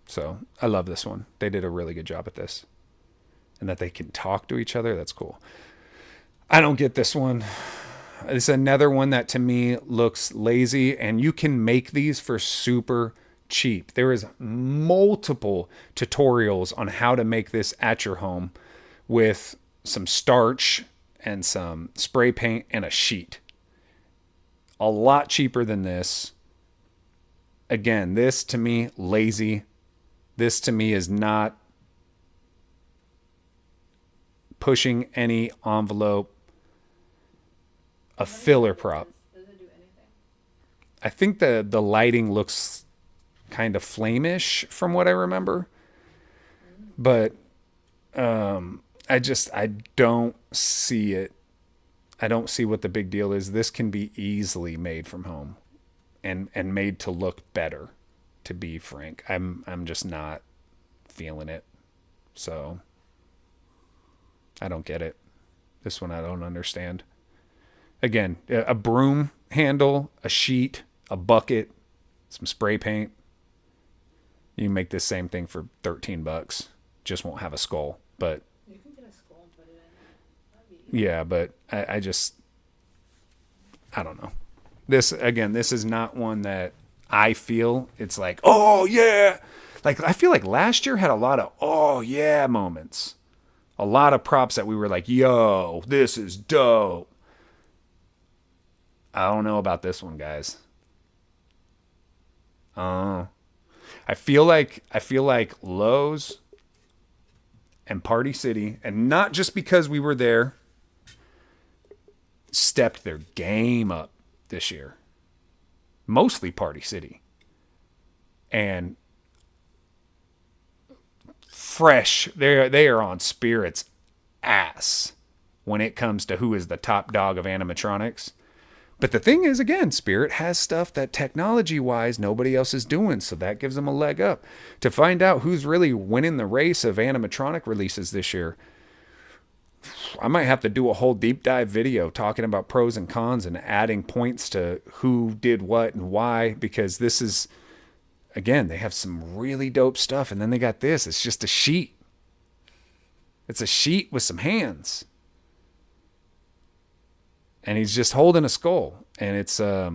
So, I love this one. They did a really good job at this. And that they can talk to each other, that's cool. I don't get this one. It's another one that to me looks lazy, and you can make these for super cheap. There is multiple tutorials on how to make this at your home with some starch and some spray paint and a sheet. A lot cheaper than this. Again, this to me, lazy. This to me is not pushing any envelope. A filler prop. Does it do anything? I think the lighting looks kind of flamish from what I remember. But I don't see it. I don't see what the big deal is. This can be easily made from home and made to look better, to be frank. I'm just not feeling it. So I don't get it. This one I don't understand. Again, a broom handle, a sheet, a bucket, some spray paint. You can make this same thing for $13. Just won't have a skull. But You can get a skull and put it in. yeah, but I don't know. This is not one that I feel it's like, oh yeah. Like, I feel like last year had a lot of oh yeah moments. A lot of props that we were like, yo, this is dope. I don't know about this one, guys. I feel like Lowe's and Party City, and not just because we were there, stepped their game up this year. Mostly Party City. And fresh, they are on Spirit's ass when it comes to who is the top dog of animatronics. But the thing is, again, Spirit has stuff that technology-wise nobody else is doing, so that gives them a leg up. To find out who's really winning the race of animatronic releases this year, I might have to do a whole deep dive video talking about pros and cons and adding points to who did what and why, because this is, again, they have some really dope stuff. And then they got this. It's just a sheet. It's a sheet with some hands. And he's just holding a skull. And it's, I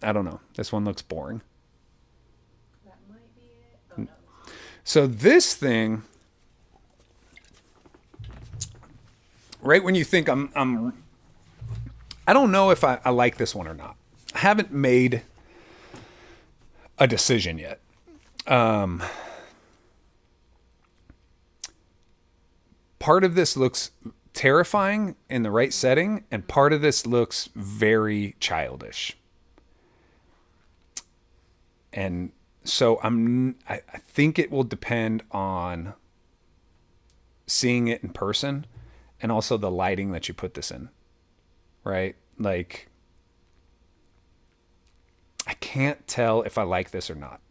don't know. This one looks boring. That might be it. Oh, no. So this thing, right when you think I don't know if I like this one or not. I haven't made a decision yet. Part of this looks terrifying in the right setting, and part of this looks very childish. And so I think it will depend on seeing it in person and also the lighting that you put this in, right? Like, I can't tell if I like this or not.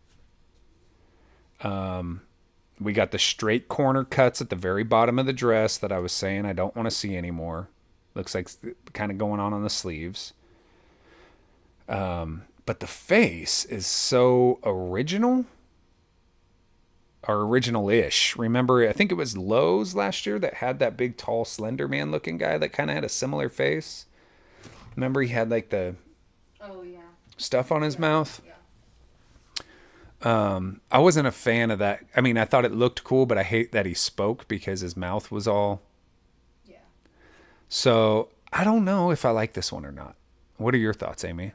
We got the straight corner cuts at the very bottom of the dress that I was saying I don't want to see anymore. Looks like kind of going on the sleeves. But the face is so original, or original-ish. Remember, I think it was Lowe's last year that had that big, tall, slender man looking guy that kind of had a similar face. Remember, he had like the stuff on his mouth. Yeah. I wasn't a fan of that. I mean, I thought it looked cool, but I hate that he spoke because his mouth was all. Yeah. So I don't know if I like this one or not. What are your thoughts, Amy?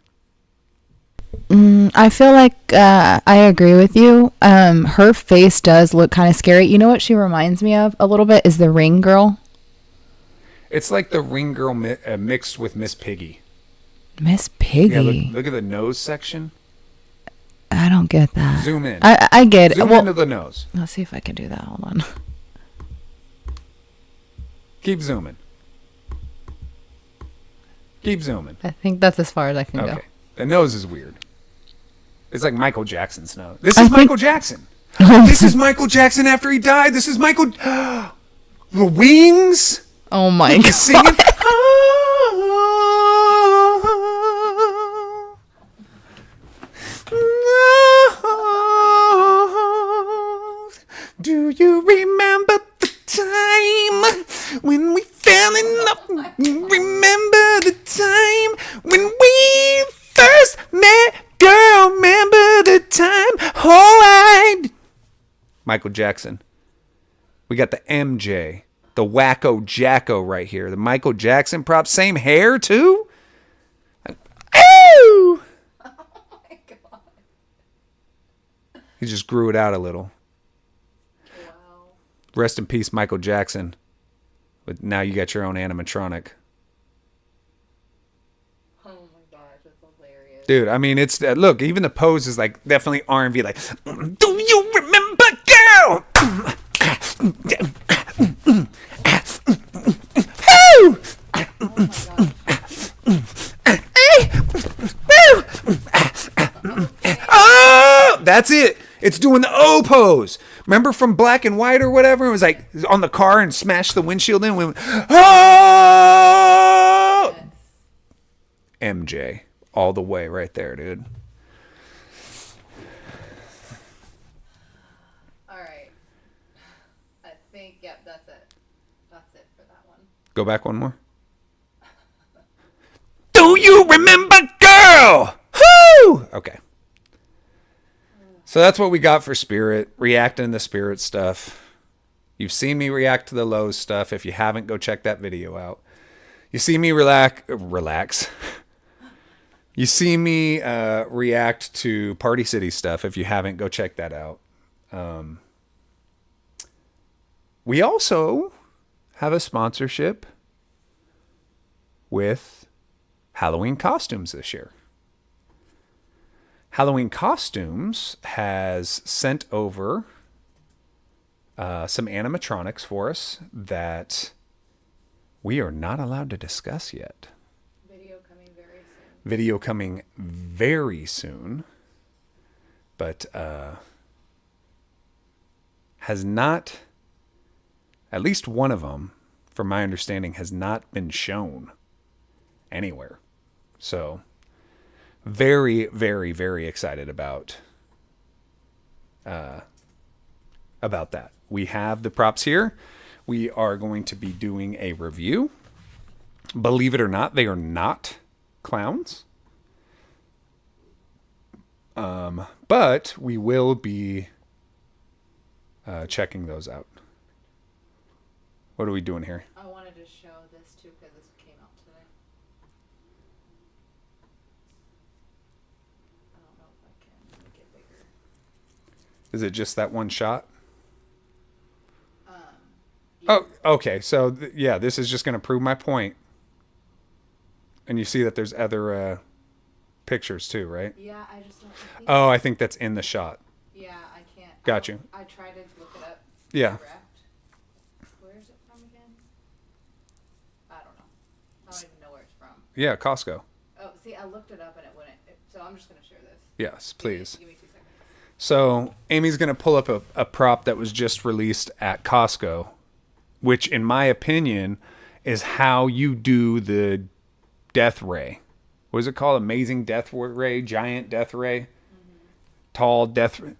I feel like I agree with you. Her face does look kind of scary. You know what she reminds me of a little bit is the Ring Girl. It's like the Ring Girl mixed with Miss Piggy. Miss Piggy. Yeah, look at the nose section. I don't get that. Zoom in. I get it. Zoom Well, into the nose. let's see if I can do that. Hold on. Keep zooming. Keep zooming. I think that's as far as I can go. Okay. The nose is weird. It's like Michael Jackson's nose. This is Michael Jackson. This is Michael Jackson after he died. This is Michael. The wings. Oh my god. Singing. Do you remember the time when we fell in love? Remember the time when we first met? Girl, remember the time? Oh, Michael Jackson. We got the MJ, the Wacko Jacko right here. The Michael Jackson prop. Same hair, too? Oh! my god. He just grew it out a little. Wow. Rest in peace, Michael Jackson. But now you got your own animatronic. Oh my gosh, that's hilarious. Dude, I mean, it's look, even the pose is like definitely R&B, like, do you remember, girl? Oh, that's it. It's doing the O pose. Remember from Black and White or whatever? It was like on the car and smashed the windshield in. We went, oh! Yes. MJ. All the way right there, dude. All right. I think, yep, that's it. That's it for that one. Go back one more. Do you remember, girl? Whoo! Okay. So that's what we got for Spirit. Reacting to the Spirit stuff. You've seen me react to the Lowe's stuff. If you haven't, go check that video out. You see me relax. You see me react to Party City stuff. If you haven't, go check that out. We also have a sponsorship with Halloween Costumes this year. Halloween Costumes has sent over some animatronics for us that we are not allowed to discuss yet. Video coming very soon. But has not, at least one of them, from my understanding, has not been shown anywhere. So very, very, very excited about that. We have the props here. We are going to be doing a review. Believe it or not, they are not clowns. But we will be checking those out. What are we doing here? I wanted to show this too because this came out today. I don't know if I can make it bigger. Is it just that one shot? Oh, okay. So, yeah, this is just going to prove my point. And you see that there's other pictures too, right? Yeah, I just don't think. Oh, I think that's in the shot. Yeah, I can't. Got you. I tried to look it up. Yeah. Direct. Where is it from again? I don't know. I don't even know where it's from. Yeah, Costco. Oh, see, I looked it up and it wouldn't. So I'm just going to share this. Yes, please. Give me 2 seconds. So Amy's going to pull up a prop that was just released at Costco, which in my opinion is how you do the death ray. What is it called? Amazing death ray? Giant death ray? Mm-hmm. Tall death ray?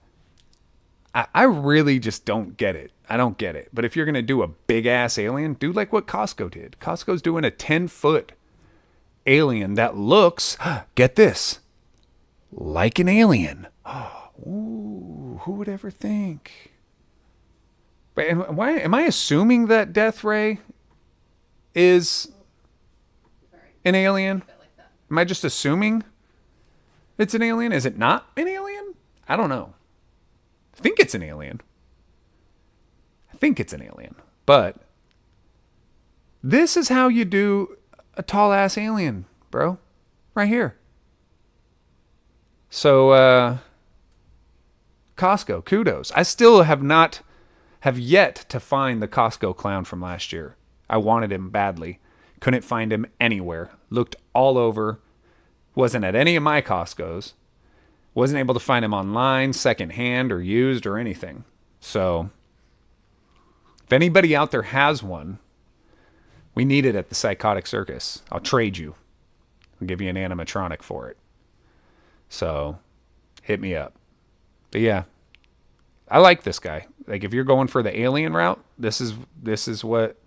I really just don't get it. I don't get it. But if you're going to do a big ass alien, do like what Costco did. Costco's doing a 10-foot alien that looks, get this, like an alien. Ooh, who would ever think? But am I assuming that Death Ray is an alien? Am I just assuming it's an alien? Is it not an alien? I don't know. I think it's an alien. But this is how you do a tall ass alien, bro. Right here. So, Costco, kudos. I still have yet to find the Costco clown from last year. I wanted him badly. Couldn't find him anywhere. Looked all over. Wasn't at any of my Costco's. Wasn't able to find him online, secondhand, or used, or anything. So, if anybody out there has one, we need it at the Psychotic Circus. I'll trade you. I'll give you an animatronic for it. So, hit me up. But yeah, I like this guy. Like, if you're going for the alien route, this is what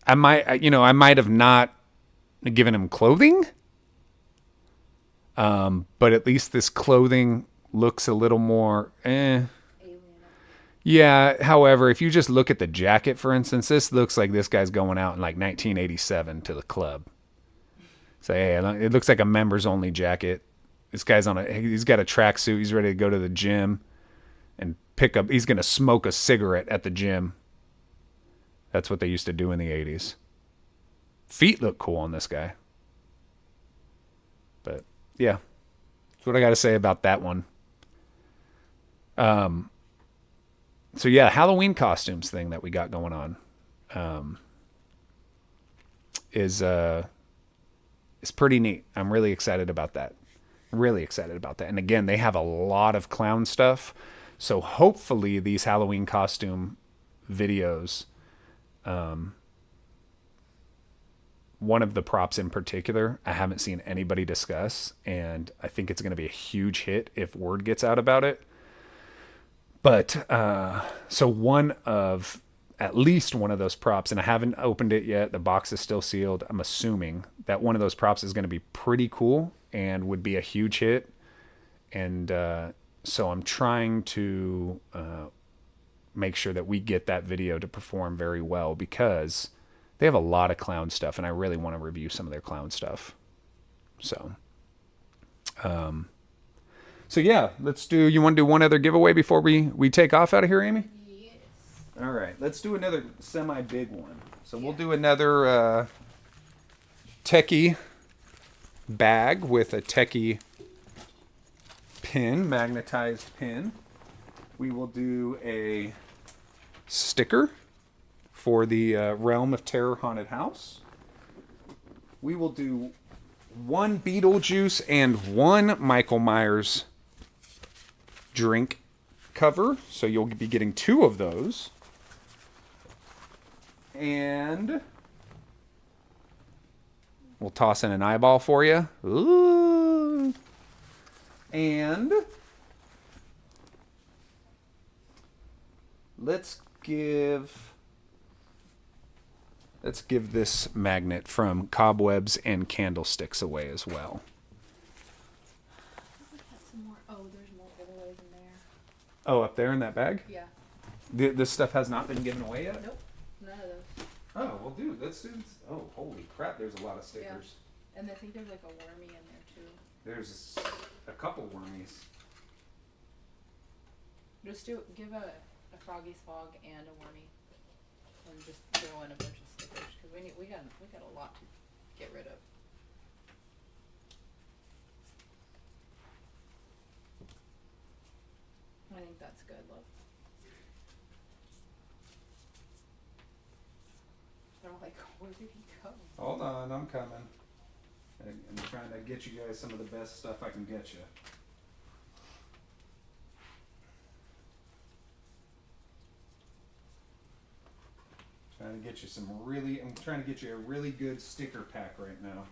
I might have not given him clothing. But at least this clothing looks a little more, Yeah, however, if you just look at the jacket, for instance, this looks like this guy's going out in like 1987 to the club. So, hey, it looks like a members only jacket. This guy's he's got a tracksuit. He's ready to go to the gym and he's going to smoke a cigarette at the gym. That's what they used to do in the 80s. Feet look cool on this guy. But, yeah. That's what I got to say about that one. So, yeah, Halloween costumes thing that we got going on is pretty neat. I'm really excited about that. And again, they have a lot of clown stuff. So hopefully these Halloween costume videos, one of the props in particular, I haven't seen anybody discuss. And I think it's going to be a huge hit if word gets out about it. But so at least one of those props, and I haven't opened it yet. The box is still sealed. I'm assuming that one of those props is going to be pretty cool and would be a huge hit. And so I'm trying to make sure that we get that video to perform very well because they have a lot of clown stuff, and I really want to review some of their clown stuff. So, yeah, you want to do one other giveaway before we take off out of here, Amy? Yes. All right, let's do another semi-big one. So we'll do another techie bag with a techie pin, magnetized pin. We will do a sticker for the Realm of Terror Haunted House. We will do one Beetlejuice and one Michael Myers drink cover, so you'll be getting 2 of those. And we'll toss in an eyeball for you. Ooh. And let's give this magnet from Cobwebs and Candlesticks away as well. Some more. Oh, there's more giveaways in there. Oh, up there in that bag? Yeah. This stuff has not been given away yet? Nope. None of those. Oh, well, dude, let's do this. Oh, holy crap, there's a lot of stickers. And I think there's like a wormy in there too. There's a couple wormies. Just give a Froggy's Fog and a wormy, and just throw in a bunch of stickers because we got a lot to get rid of. I think that's good. Look. I'm like, where did he go? Hold on, I'm coming. I'm trying to get you guys some of the best stuff I can get you. I'm trying to get you a really good sticker pack right now.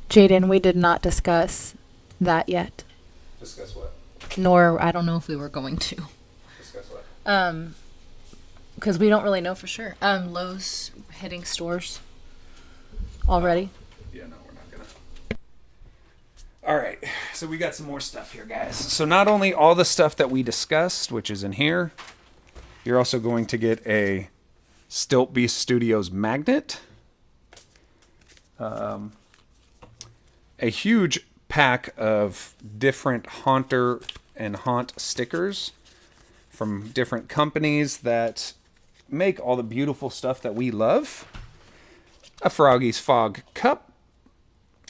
Jaden, we did not discuss that yet. Discuss what? Nor, I don't know if we were going to. Discuss what? Because we don't really know for sure. Lowe's hitting stores already. Yeah, no, we're not gonna. All right, so we got some more stuff here, guys. So not only all the stuff that we discussed, which is in here, you're also going to get a Stilt Beast Studios magnet, a huge pack of different Haunter and Haunt stickers from different companies that make all the beautiful stuff that we love, a Froggy's Fog cup,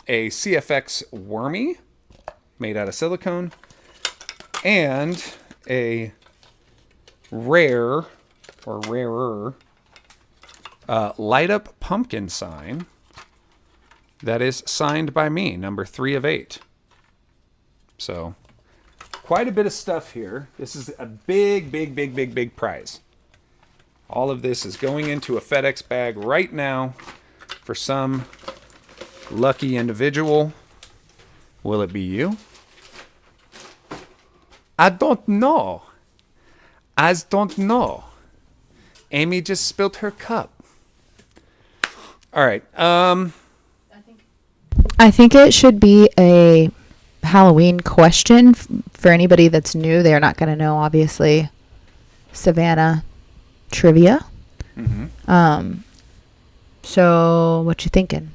a CFX wormy made out of silicone, and a rare or rarer light up pumpkin sign that is signed by me, number 3 of 8. So quite a bit of stuff here. This is a big prize. All of this is going into a FedEx bag right now for some lucky individual. Will it be you? I don't know. Amy just spilled her cup. All right. I think it should be a Halloween question for anybody that's new. They're not going to know, obviously, Savannah trivia. Mm-hmm. So what you thinking?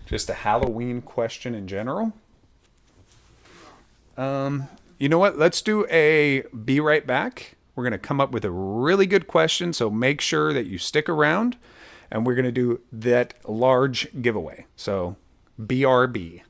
Just a Halloween question in general. You know what? Let's do a be right back. We're going to come up with a really good question, so make sure that you stick around, and we're going to do that large giveaway. So BRB.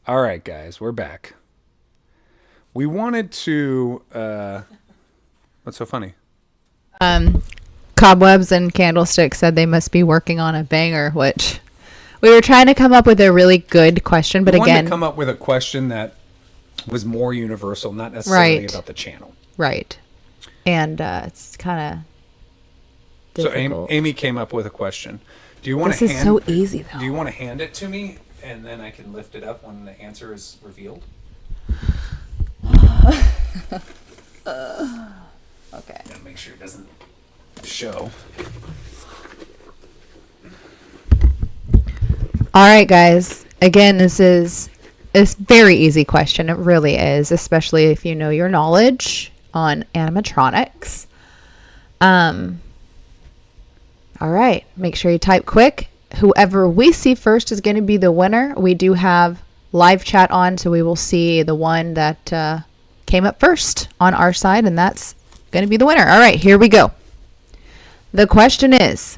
All right, guys, we're back. We wanted to. What's so funny? Cobwebs and Candlestick said they must be working on a banger, which we were trying to come up with a really good question, but We wanted again, to come up with a question that was more universal, not necessarily Right. about the channel. right. And it's kind of So difficult. Amy came up with a question. Do you want This to is hand? so easy, though. Do you want to hand it to me, and then I can lift it up when the answer is revealed? Okay. Gotta make sure it doesn't show. All right, guys. Again, this is a very easy question. It really is, especially if you know your knowledge on animatronics. All right. Make sure you type quick. Whoever we see first is going to be the winner. We do have live chat on, so we will see the one that came up first on our side, and that's going to be the winner. All right, here we go. The question is,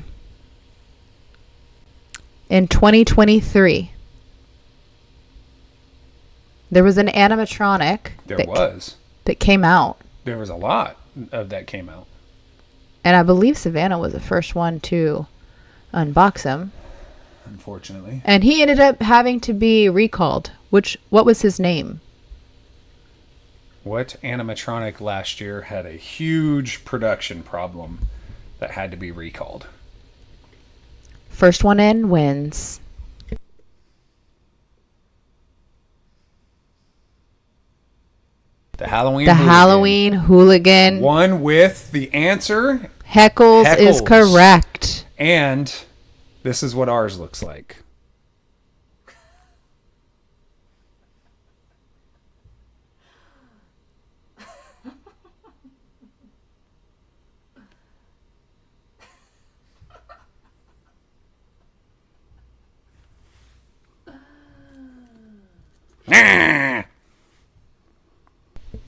in 2023, there was an animatronic There was that came out, a lot of that came out. and I believe Savannah was the first one to unbox him, Unfortunately, and he ended up having to be recalled. What was his name? what animatronic last year had a huge production problem that had to be recalled? First one in wins. The Halloween. The Hooligan. Halloween Hooligan. One with the answer, Heckles is Heckles. correct. and this is what ours looks like. Nah.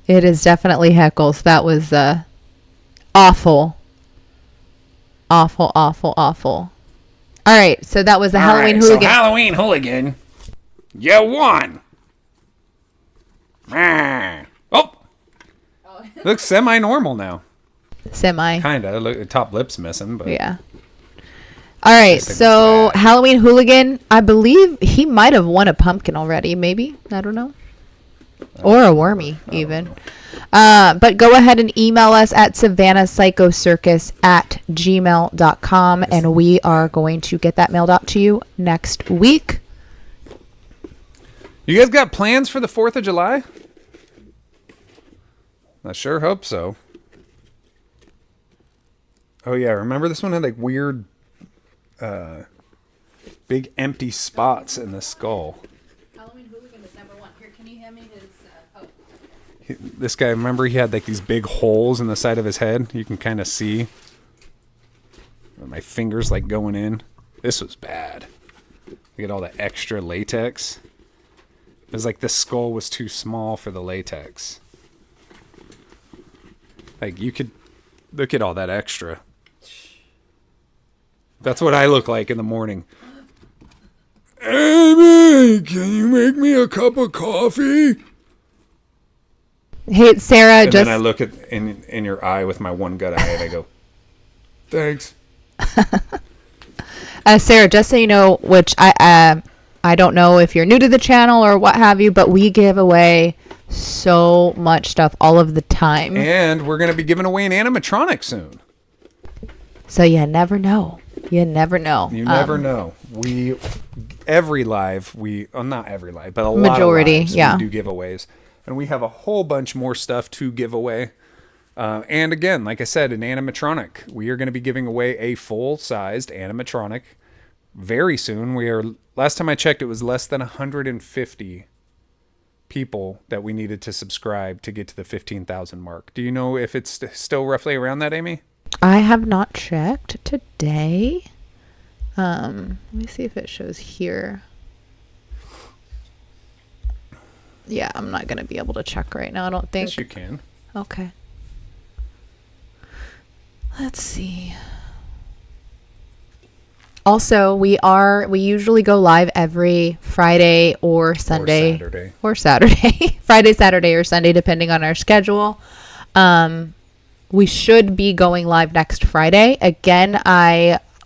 It is definitely Heckles. That was awful. Awful, awful, awful. All right, so that was the Halloween Alright, Hooligan. So Halloween Hooligan, you won. Ah. Oh, looks semi-normal now. Semi. Kinda. Look, the top lip's missing, but Yeah. All right, This thing was so bad. Halloween Hooligan, I believe he might have won a pumpkin already, maybe. I don't know. Or a wormy, even. But go ahead and email us at savannahpsychocircus@gmail.com, and we are going to get that mailed out to you next week. You guys got plans for the 4th of July? I sure hope so. Oh yeah, remember this one had like weird big empty spots in the skull. Halloween Hooligan is number one. Here, can you hand me his? This guy, remember he had like these big holes in the side of his head? You can kind of see my fingers like going in. This was bad. Look at all the extra latex. It was like the skull was too small for the latex. Like you could look at all that extra. That's what I look like in the morning. Amy, can you make me a cup of coffee? Hey, Sarah, And just then I look at in your eye with my one good eye and I go, thanks. Sarah, just so you know, which I don't know if you're new to the channel or what have you, but we give away so much stuff all of the time. And we're going to be giving away an animatronic soon. So you never know. You never know. You never know. Every live, not every live, but a Majority, lot of lives, yeah. we do giveaways. And we have a whole bunch more stuff to give away. And again, like I said, an animatronic. We are going to be giving away a full-sized animatronic very soon. Last time I checked, it was less than 150 people that we needed to subscribe to get to the 15,000 mark. Do you know if it's still roughly around that, Amy? I have not checked today. Let me see if it shows here. Yeah, I'm not going to be able to check right now, I don't think. Yes, you can. Okay. Let's see. Also, we usually go live every Friday or Sunday. Or Saturday. Friday, Saturday, or Sunday, depending on our schedule. We should be going live next Friday. Again,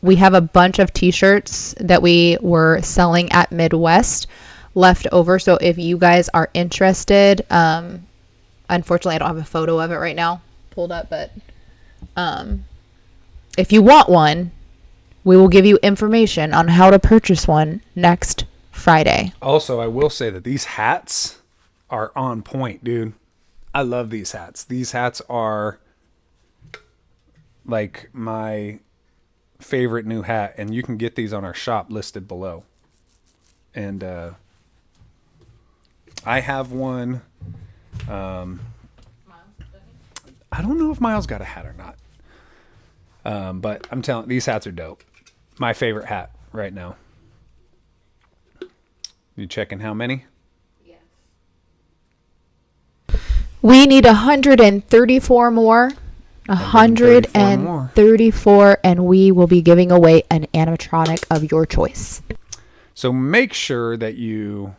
we have a bunch of t-shirts that we were selling at Midwest left over. So if you guys are interested, unfortunately I don't have a photo of it right now pulled up, but if you want one, we will give you information on how to purchase one next Friday. Also, I will say that these hats are on point, dude. I love these hats. These hats are like my favorite new hat, and you can get these on our shop listed below. And I have one. I don't know if Miles got a hat or not. But I'm telling, these hats are dope. My favorite hat right now. You checking how many? We need 134 more. 134, and we will be giving away an animatronic of your choice. So make sure that you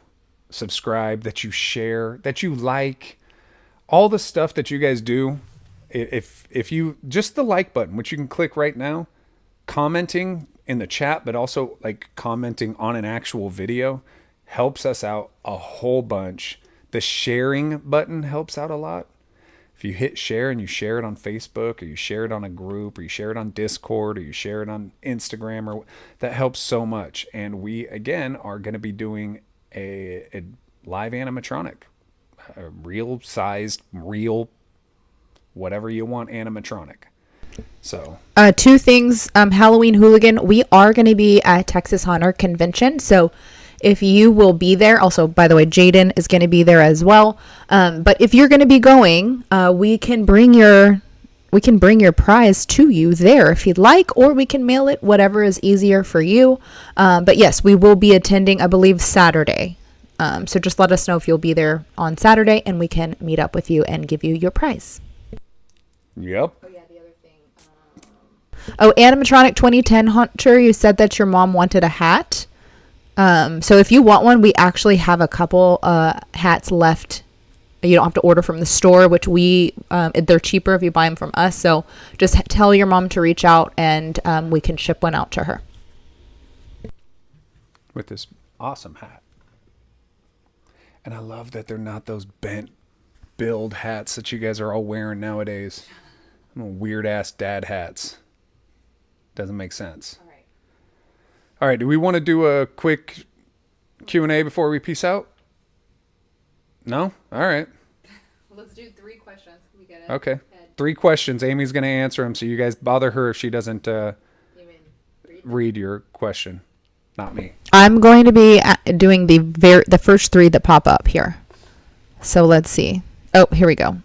subscribe, that you share, that you like all the stuff that you guys do. If you just the like button, which you can click right now, commenting in the chat, but also like commenting on an actual video helps us out a whole bunch. The sharing button helps out a lot. If you hit share and you share it on Facebook, or you share it on a group, or you share it on Discord, or you share it on Instagram, or that helps so much. And we again are going to be doing a live animatronic, a real sized, real whatever you want animatronic. So 2 things. Halloween Hooligan, we are going to be at Texas Haunter Convention, so if you will be there, also by the way, Jaden is going to be there as well. But if you're going to be going, we can bring your prize to you there if you'd like, or we can mail it, whatever is easier for you. But yes, we will be attending, I believe, Saturday. So just let us know if you'll be there on Saturday, and we can meet up with you and give you your prize. Yep. Oh yeah, the other thing. Animatronic 2010 Hunter, you said that your mom wanted a hat. So if you want one, we actually have a couple hats left. You don't have to order from the store, which they're cheaper if you buy them from us. So just tell your mom to reach out, and we can ship one out to her. With this awesome hat. And I love that they're not those bent build hats that you guys are all wearing nowadays. Weird ass dad hats. Doesn't make sense. All right, do we want to do a quick Q&A before we peace out? No? All right. Let's do 3 questions. We get it. Okay. 3 questions. Amy's going to answer them, so you guys bother her if she doesn't read your question. Not me. I'm going to be doing the first 3 that pop up here. So let's see. Oh, here we go.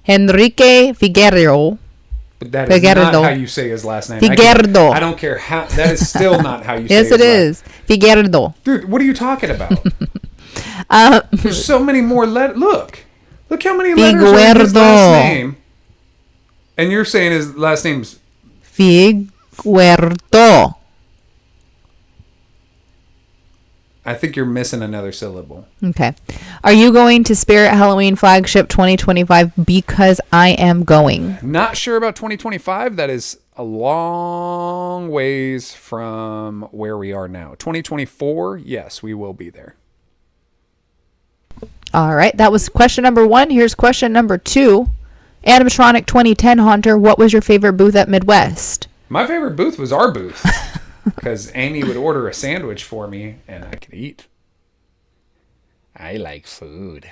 Enrique Figueroa. But that is not how you say his last name. Figueroa. I don't care how. That is still not how you say Yes, his it is. Figueroa. Dude, what are you talking about? There's so many more letters. Look how many letters are in his last name. And you're saying his last name's Figueroa. I think you're missing another syllable. Okay. Are you going to Spirit Halloween Flagship 2025? Because I am going. Not sure about 2025. That is a long ways from where we are now. 2024, yes, we will be there. All right. That was question number 1. Here's question number 2. Animatronic 2010 Haunter, what was your favorite booth at Midwest? My favorite booth was our booth because Amy would order a sandwich for me and I could eat. I like food.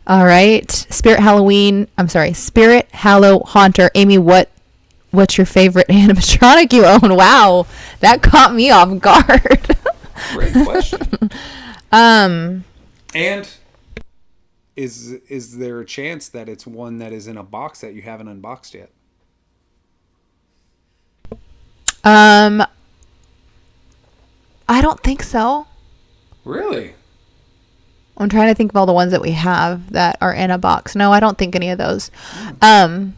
All right. Spirit Hallow Haunter. Amy, what's your favorite animatronic you own? Wow. That caught me off guard. Great question. And is there a chance that it's one that is in a box that you haven't unboxed yet? I don't think so. Really? I'm trying to think of all the ones that we have that are in a box. No, I don't think any of those. A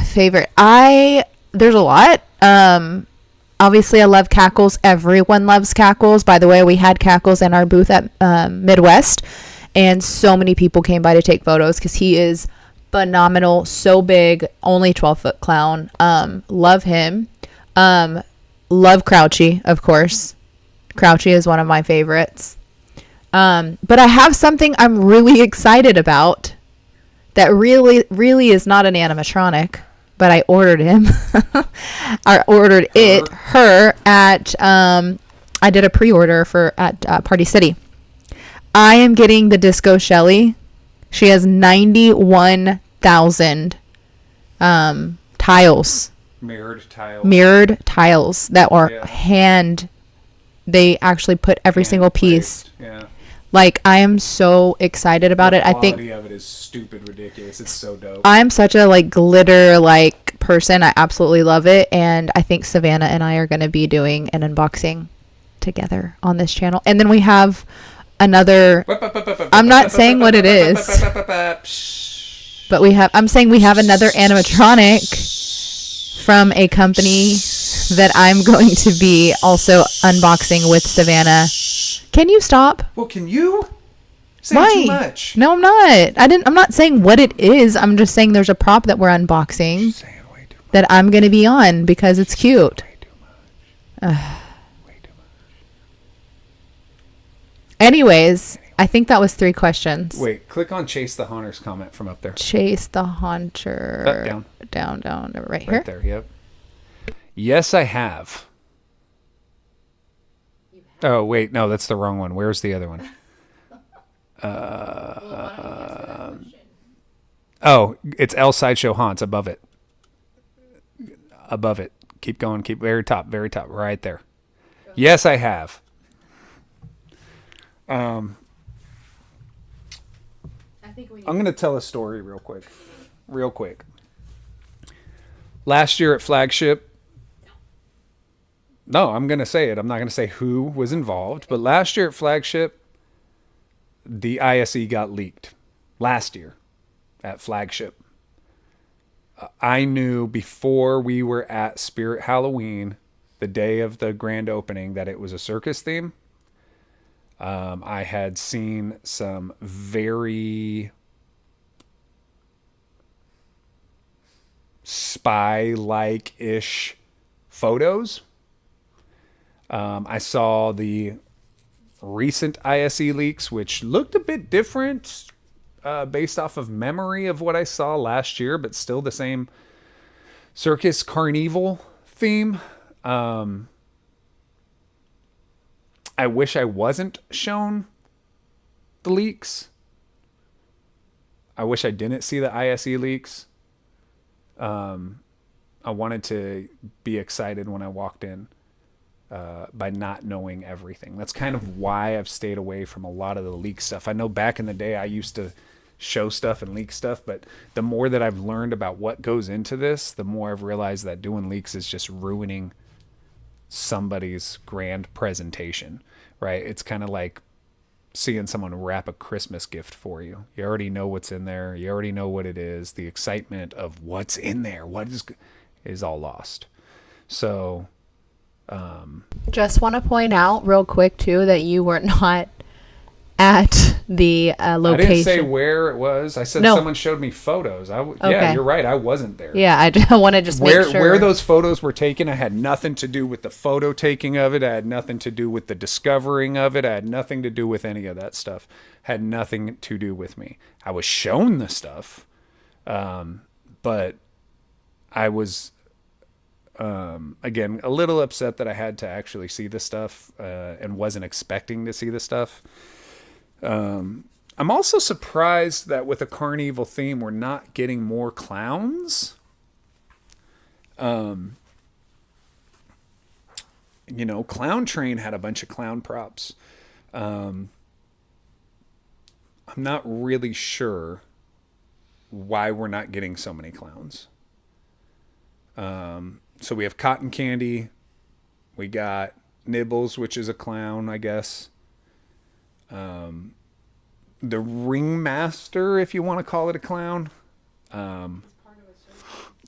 favorite. There's a lot. Obviously I love Cackles. Everyone loves Cackles. By the way, we had Cackles in our booth at Midwest, and so many people came by to take photos because he is phenomenal. So big, only 12-foot clown. Love him. Love Crouchy, of course. Crouchy is one of my favorites. But I have something I'm really excited about that really is not an animatronic, but I ordered him. I ordered her at, I did a pre-order at Party City. I am getting the Disco Shelly. She has 91,000 tiles. Mirrored tiles that are they actually put every single piece. Yeah. Like, I am so excited about it. I think the quality of it is stupid ridiculous. It's so dope. I'm such a glitter person. I absolutely love it, and I think Savannah and I are going to be doing an unboxing together on this channel. And then we have another. I'm not saying what it is, but I'm saying we have another animatronic from a company that I'm going to be also unboxing with Savannah. Can you stop? Well, can you? Why? Too much. No, I'm not. I'm not saying what it is. I'm just saying there's a prop that we're unboxing that I'm going to be on because it's cute. Way too much. Way too much. Anyways, I think that was 3 questions. Wait, click on Chase the Haunter's comment from up there. Chase the Haunter. Down. Down. Right here. Right there, yep. Yes, I have. Oh, wait, no, that's the wrong one. Where's the other one? Oh, it's L Sideshow Haunts above it. Above it. Keep going. Keep very top, right there. Yes, I have. I'm going to tell a story real quick. Last year at Flagship, no, I'm going to say it. I'm not going to say who was involved, but last year at Flagship, the ISE got leaked. Last year at Flagship. I knew before we were at Spirit Halloween, the day of the grand opening, that it was a circus theme. I had seen some very spy-like-ish photos. I saw the recent ISE leaks, which looked a bit different based off of memory of what I saw last year, but still the same circus carnival theme. I wish I wasn't shown the leaks. I wish I didn't see the ISE leaks. I wanted to be excited when I walked in by not knowing everything. That's kind of why I've stayed away from a lot of the leak stuff. I know back in the day I used to show stuff and leak stuff, but the more that I've learned about what goes into this, the more I've realized that doing leaks is just ruining somebody's grand presentation, right? It's kind of like seeing someone wrap a Christmas gift for you. You already know what's in there. You already know what it is. The excitement of what's in there, what is all lost. So, just want to point out real quick too that you were not at the I location. didn't say where it was. I said No. someone showed me photos. Yeah, Okay. you're right. I wasn't there. Yeah, I want to just make sure. Where those photos were taken, I had nothing to do with the photo taking of it. I had nothing to do with the discovering of it. I had nothing to do with any of that stuff. Had nothing to do with me. I was shown the stuff, but I was, again, a little upset that I had to actually see the stuff and wasn't expecting to see the stuff. I'm also surprised that with a carnival theme, we're not getting more clowns. You know, Clown Train had a bunch of clown props. I'm not really sure why we're not getting so many clowns. So we have Cotton Candy. We got Nibbles, which is a clown, I guess. The Ringmaster, if you want to call it a clown.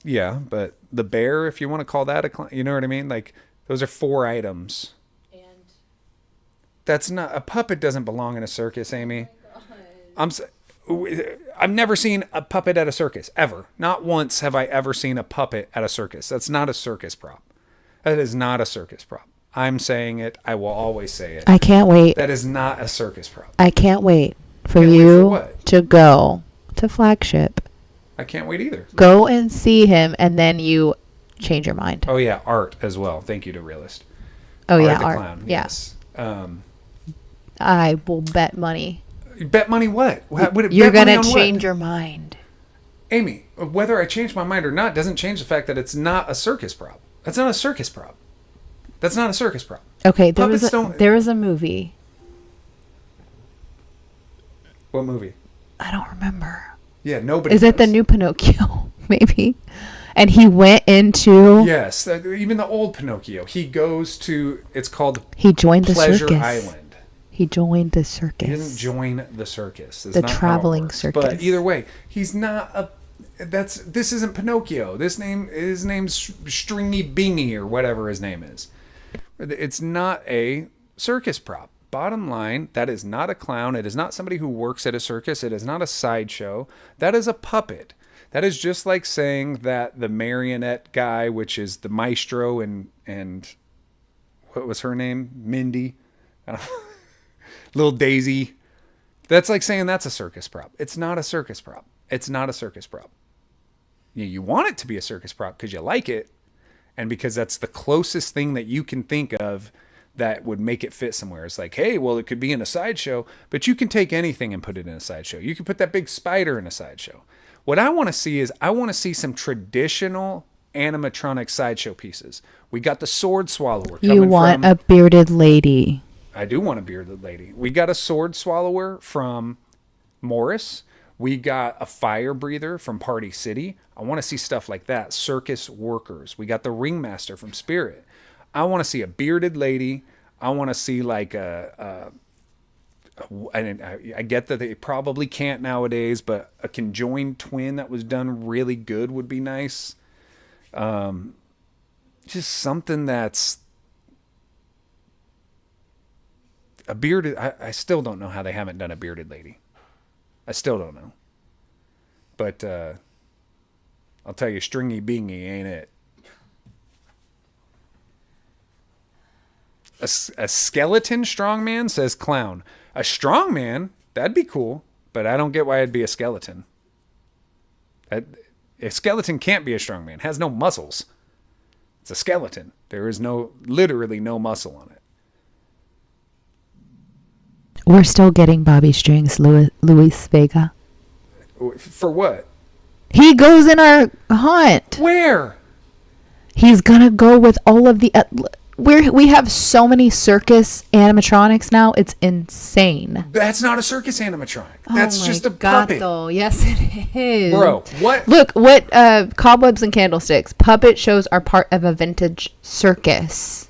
Yeah, but the bear, if you want to call that a clown, you know what I mean? Like, those are 4 items. And That's not, a puppet doesn't belong in a circus, Amy. I've never seen a puppet at a circus, ever. Not once have I ever seen a puppet at a circus. That's not a circus prop. That is not a circus prop. I'm saying it. I will always say it. I can't wait. That is not a circus prop. I can't wait for Can't wait you for what? to go to Flagship. I can't wait either. Go and see him, and then you change your mind. Oh, yeah, art as well. Thank you to Realist. Oh, yeah, the art. Clown, Yeah. yes. I will bet money. Bet money what? You're Bet money going to on change what? your mind. Amy, whether I change my mind or not doesn't change the fact that it's not a circus prop. That's not a circus prop. That's not a circus prop. Okay, Puppets don't- there was a movie. What movie? I don't remember. Yeah, nobody Is it the does. new Pinocchio? Maybe. And he went into. Yes, even the old Pinocchio. He goes to, it's called He joined the Pleasure circus. Island. He joined the circus. He doesn't join the circus. It's The not how it traveling works. circus. But either way, he's not a. This isn't Pinocchio. His name's Stringy Bingy or whatever his name is. It's not a circus prop. Bottom line, that is not a clown. It is not somebody who works at a circus. It is not a sideshow. That is a puppet. That is just like saying that the marionette guy, which is the maestro and what was her name? Mindy. Little Daisy. That's like saying that's a circus prop. It's not a circus prop. It's not a circus prop. You want it to be a circus prop because you like it and because that's the closest thing that you can think of that would make it fit somewhere. It's like, hey, well, it could be in a sideshow, but you can take anything and put it in a sideshow. You can put that big spider in a sideshow. What I want to see is I want to see some traditional animatronic sideshow pieces. We got the sword swallower. You want a bearded lady. I do want a bearded lady. We got a sword swallower from Morris. We got a fire breather from Party City. I want to see stuff like that. Circus workers. We got the ringmaster from Spirit. I want to see a bearded lady. I want to see like I get that they probably can't nowadays, but a conjoined twin that was done really good would be nice. Just something that's a bearded. I still don't know how they haven't done a bearded lady. I still don't know. But I'll tell you, Stringy Bingy ain't it. A skeleton strongman, says Clown. A strongman, that'd be cool, but I don't get why it'd be a skeleton. A skeleton can't be a strongman. It has no muscles. It's a skeleton. There is literally no muscle on it. We're still getting Bobby Strings, Luis Vega. For what? He goes in our haunt. Where? He's gonna go with all of the. We have so many circus animatronics now. It's insane. That's not a circus animatronic. That's Oh my just a God, puppet. though. Yes, it is. Bro, what? Look, what Cobwebs and Candlesticks. Puppet shows are part of a vintage circus.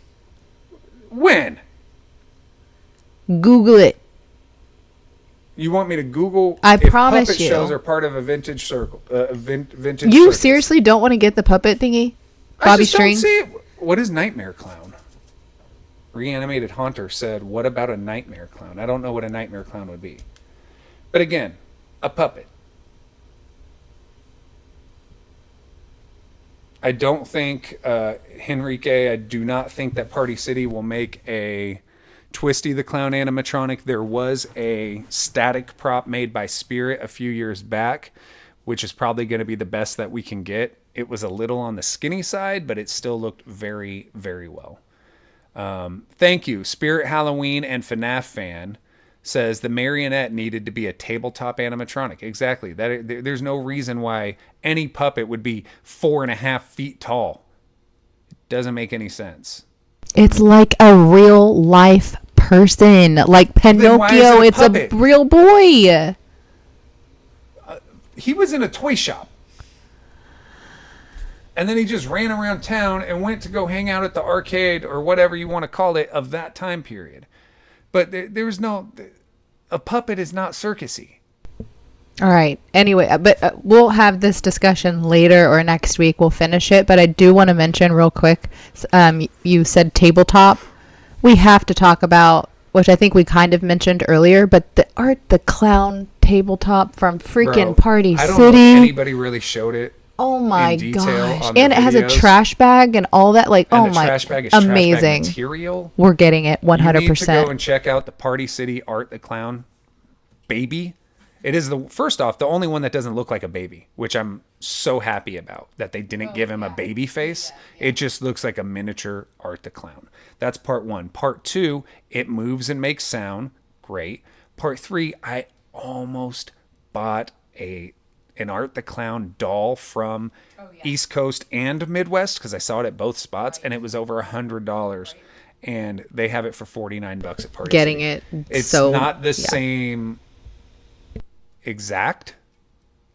When? Google it. You want me to Google? I if promise puppet you. shows are part of a vintage circle. Vintage. You circus. seriously don't want to get the puppet thingy? I Bobby just don't Strings? see it. What is Nightmare Clown? Reanimated Haunter said, "What about a Nightmare Clown?" I don't know what a Nightmare Clown would be. But again, a puppet. I don't think, Henrique, I do not think that Party City will make a Twisty the Clown animatronic. There was a static prop made by Spirit a few years back, which is probably going to be the best that we can get. It was a little on the skinny side, but it still looked very, very well. Thank you. Spirit Halloween and FNAF fan says the marionette needed to be a tabletop animatronic. Exactly. There's no reason why any puppet would be 4.5 feet tall. It doesn't make any sense. It's like a real life person. Like Pinocchio, it's a real boy. He was in a toy shop. And then he just ran around town and went to go hang out at the arcade or whatever you want to call it of that time period. But there was no... A puppet is not circusy. All right. Anyway, but we'll have this discussion later or next week. We'll finish it. But I do want to mention real quick, you said tabletop. We have to talk about, which I think we kind of mentioned earlier, but the clown tabletop from freaking Party City. I don't know if anybody really showed it. Oh my in detail gosh. on And it has a trash bag and all that. Like, and oh my, trash bag is amazing. Trash bag material. We're getting it 100%. You need to go and check out the Party City Art the Clown baby. It is first off, the only one that doesn't look like a baby, which I'm so happy about that they didn't give him a baby face. It just looks like a miniature Art the Clown. That's part one. Part two, it moves and makes sound. Great. Part three, I almost bought an Art the Clown doll from East Coast and Midwest because I saw it at both spots and it was over $100. And they have it for $49 at Party Getting City. it. It's so, not the same exact.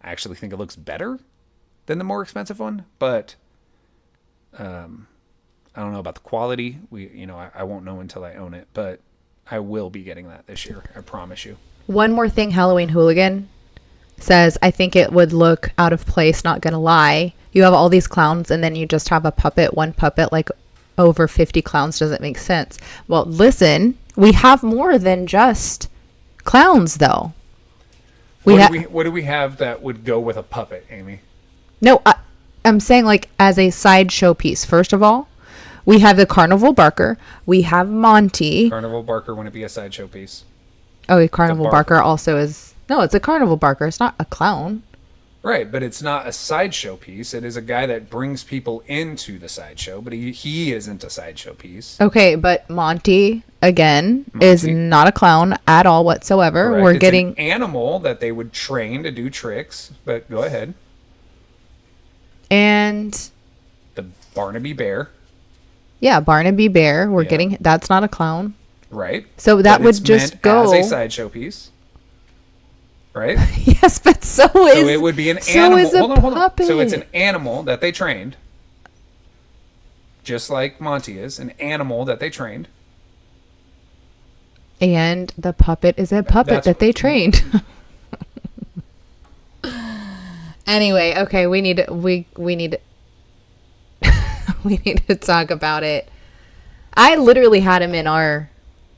I actually think it looks better than the more expensive one, but I don't know about the quality. I won't know until I own it, but I will be getting that this year. I promise you. One more thing, Halloween Hooligan says, I think it would look out of place, not gonna lie. You have all these clowns and then you just have one puppet, like over 50 clowns doesn't make sense. Well, listen, we have more than just clowns though. What do we have that would go with a puppet, Amy? No, I'm saying like as a sideshow piece. First of all, we have the Carnival Barker. We have Monty. Carnival Barker wouldn't be a sideshow piece. Oh, Carnival Barker also is... No, it's a Carnival Barker. It's not a clown. Right, but it's not a sideshow piece. It is a guy that brings people into the sideshow, but he isn't a sideshow piece. Okay, but Monty, again, is not a clown at all whatsoever. Correct. We're It's getting... an animal that they would train to do tricks, but go ahead. And... The Barnaby Bear. Yeah, Barnaby Bear. We're getting... That's not a clown. Right. So that but would it's just meant go... as a sideshow piece. Right? Yes, but so is... So it would be an animal. So is a hold on. puppet. So it's an animal that they trained. Just like Monty is. An animal that they trained. And the puppet is a puppet that they trained. Anyway, okay, we need we need we need to talk about it. I literally had him on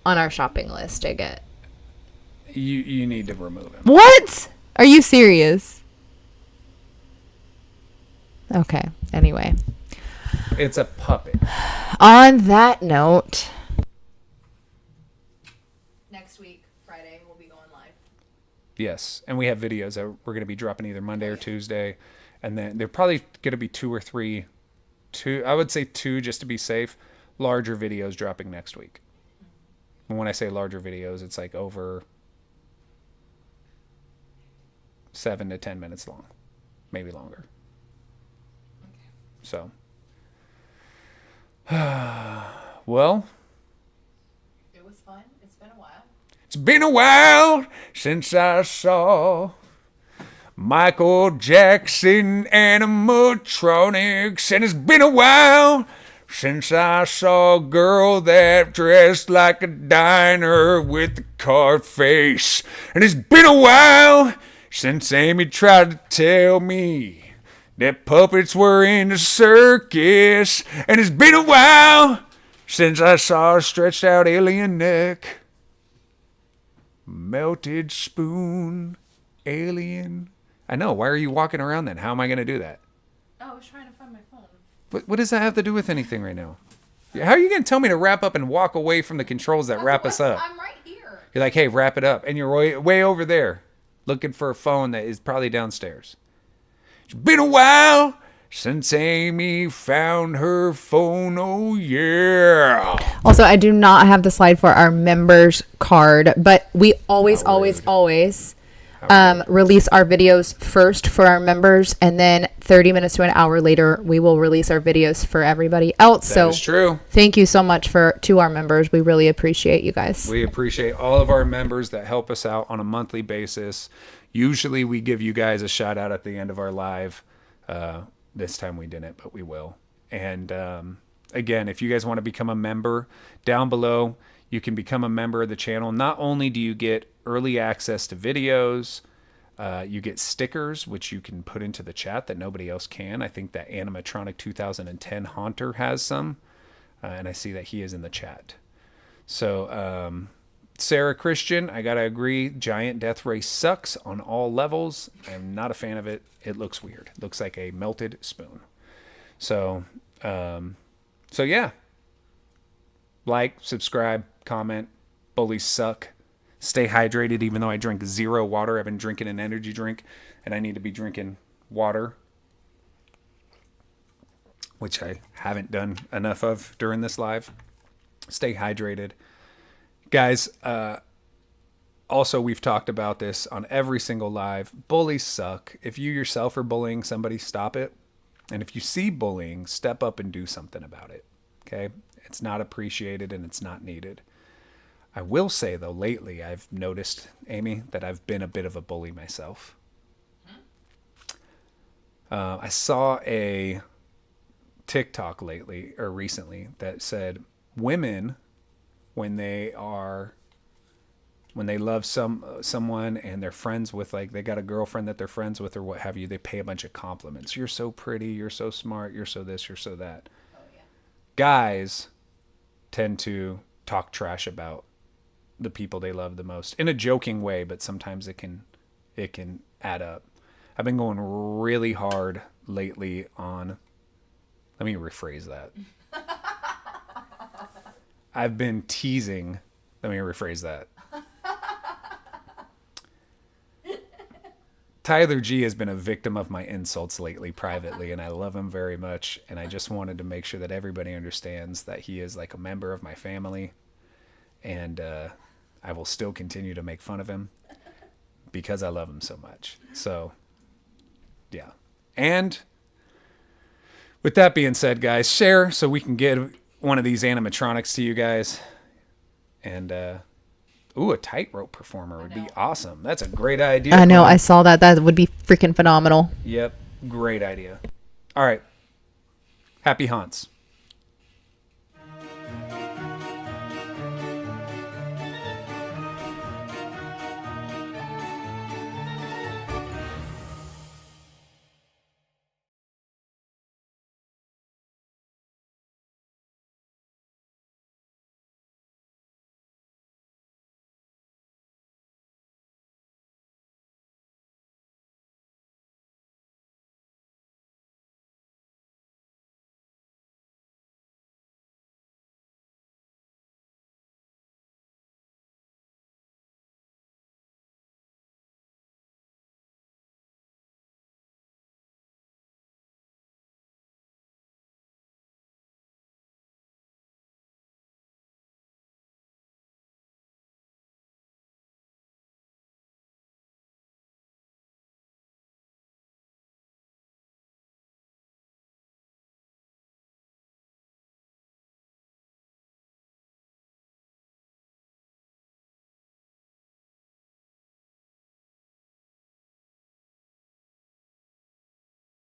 our shopping list to get. You need to remove him. What? Are you serious? Okay. Anyway. It's a puppet. On that note, Next week, Friday, we'll be going live. Yes, and we have videos that we're going to be dropping either Monday or Tuesday, and then they're probably going to be two or three, I would say two just to be safe, larger videos dropping next week. And when I say larger videos, it's like over 7 to 10 minutes long, maybe longer. So, well, It was fun. It's been a while. it's been a while since I saw Michael Jackson animatronics, and it's been a while since I saw a girl that dressed like a diner with a card face, and it's been a while since Amy tried to tell me that puppets were in the circus, and it's been a while since I saw a stretched out alien neck. Melted spoon, alien. I know. Why are you walking around then? How am I going to do that? Oh, I was trying to find my phone. What does that have to do with anything right now? How are you going to tell me to wrap up and walk away from the controls that wrap us up? I'm right here. You're like, hey, wrap it up. And you're way over there looking for a phone that is probably downstairs. It's been a while since Amy found her phone. Oh, yeah. Also, I do not have the slide for our members card, but we always release our videos first for our members, and then 30 minutes to an hour later, we will release our videos for everybody else. That is true. Thank you so much to our members. We really appreciate you guys. We appreciate all of our members that help us out on a monthly basis. Usually we give you guys a shout out at the end of our live. This time we didn't, but we will. And again, if you guys want to become a member, down below, you can become a member of the channel. Not only do you get early access to videos, you get stickers, which you can put into the chat that nobody else can. I think that Animatronic 2010 Haunter has some, and I see that he is in the chat. So, Sarah Christian, I gotta agree, Giant Death Ray sucks on all levels. I'm not a fan of it. It looks weird. It looks like a melted spoon. So yeah. Like, subscribe, comment. Bullies suck. Stay hydrated, even though I drink 0 water. I've been drinking an energy drink, and I need to be drinking water, which I haven't done enough of during this live. Stay hydrated. Guys, also, we've talked about this on every single live. Bullies suck. If you yourself are bullying somebody, stop it. And if you see bullying, step up and do something about it. Okay? It's not appreciated and it's not needed. I will say, though, lately I've noticed, Amy, that I've been a bit of a bully myself. I saw a TikTok recently that said women, when they love someone and they're friends with, like, they got a girlfriend that they're friends with or what have you, they pay a bunch of compliments. You're so pretty, you're so smart, you're so this, you're so that. Oh, yeah. Guys tend to talk trash about the people they love the most in a joking way, but sometimes it can add up. I've been going really hard lately on, let me rephrase that. I've been teasing, let me rephrase that. Tyler G has been a victim of my insults lately privately, and I love him very much, and I just wanted to make sure that everybody understands that he is like a member of my family, and I will still continue to make fun of him because I love him so much. So, yeah. And with that being said, guys, share so we can get one of these animatronics to you guys. And, a tightrope performer would be awesome. That's a great idea. I know. I saw that. That would be freaking phenomenal. Yep. Great idea. All right. Happy haunts.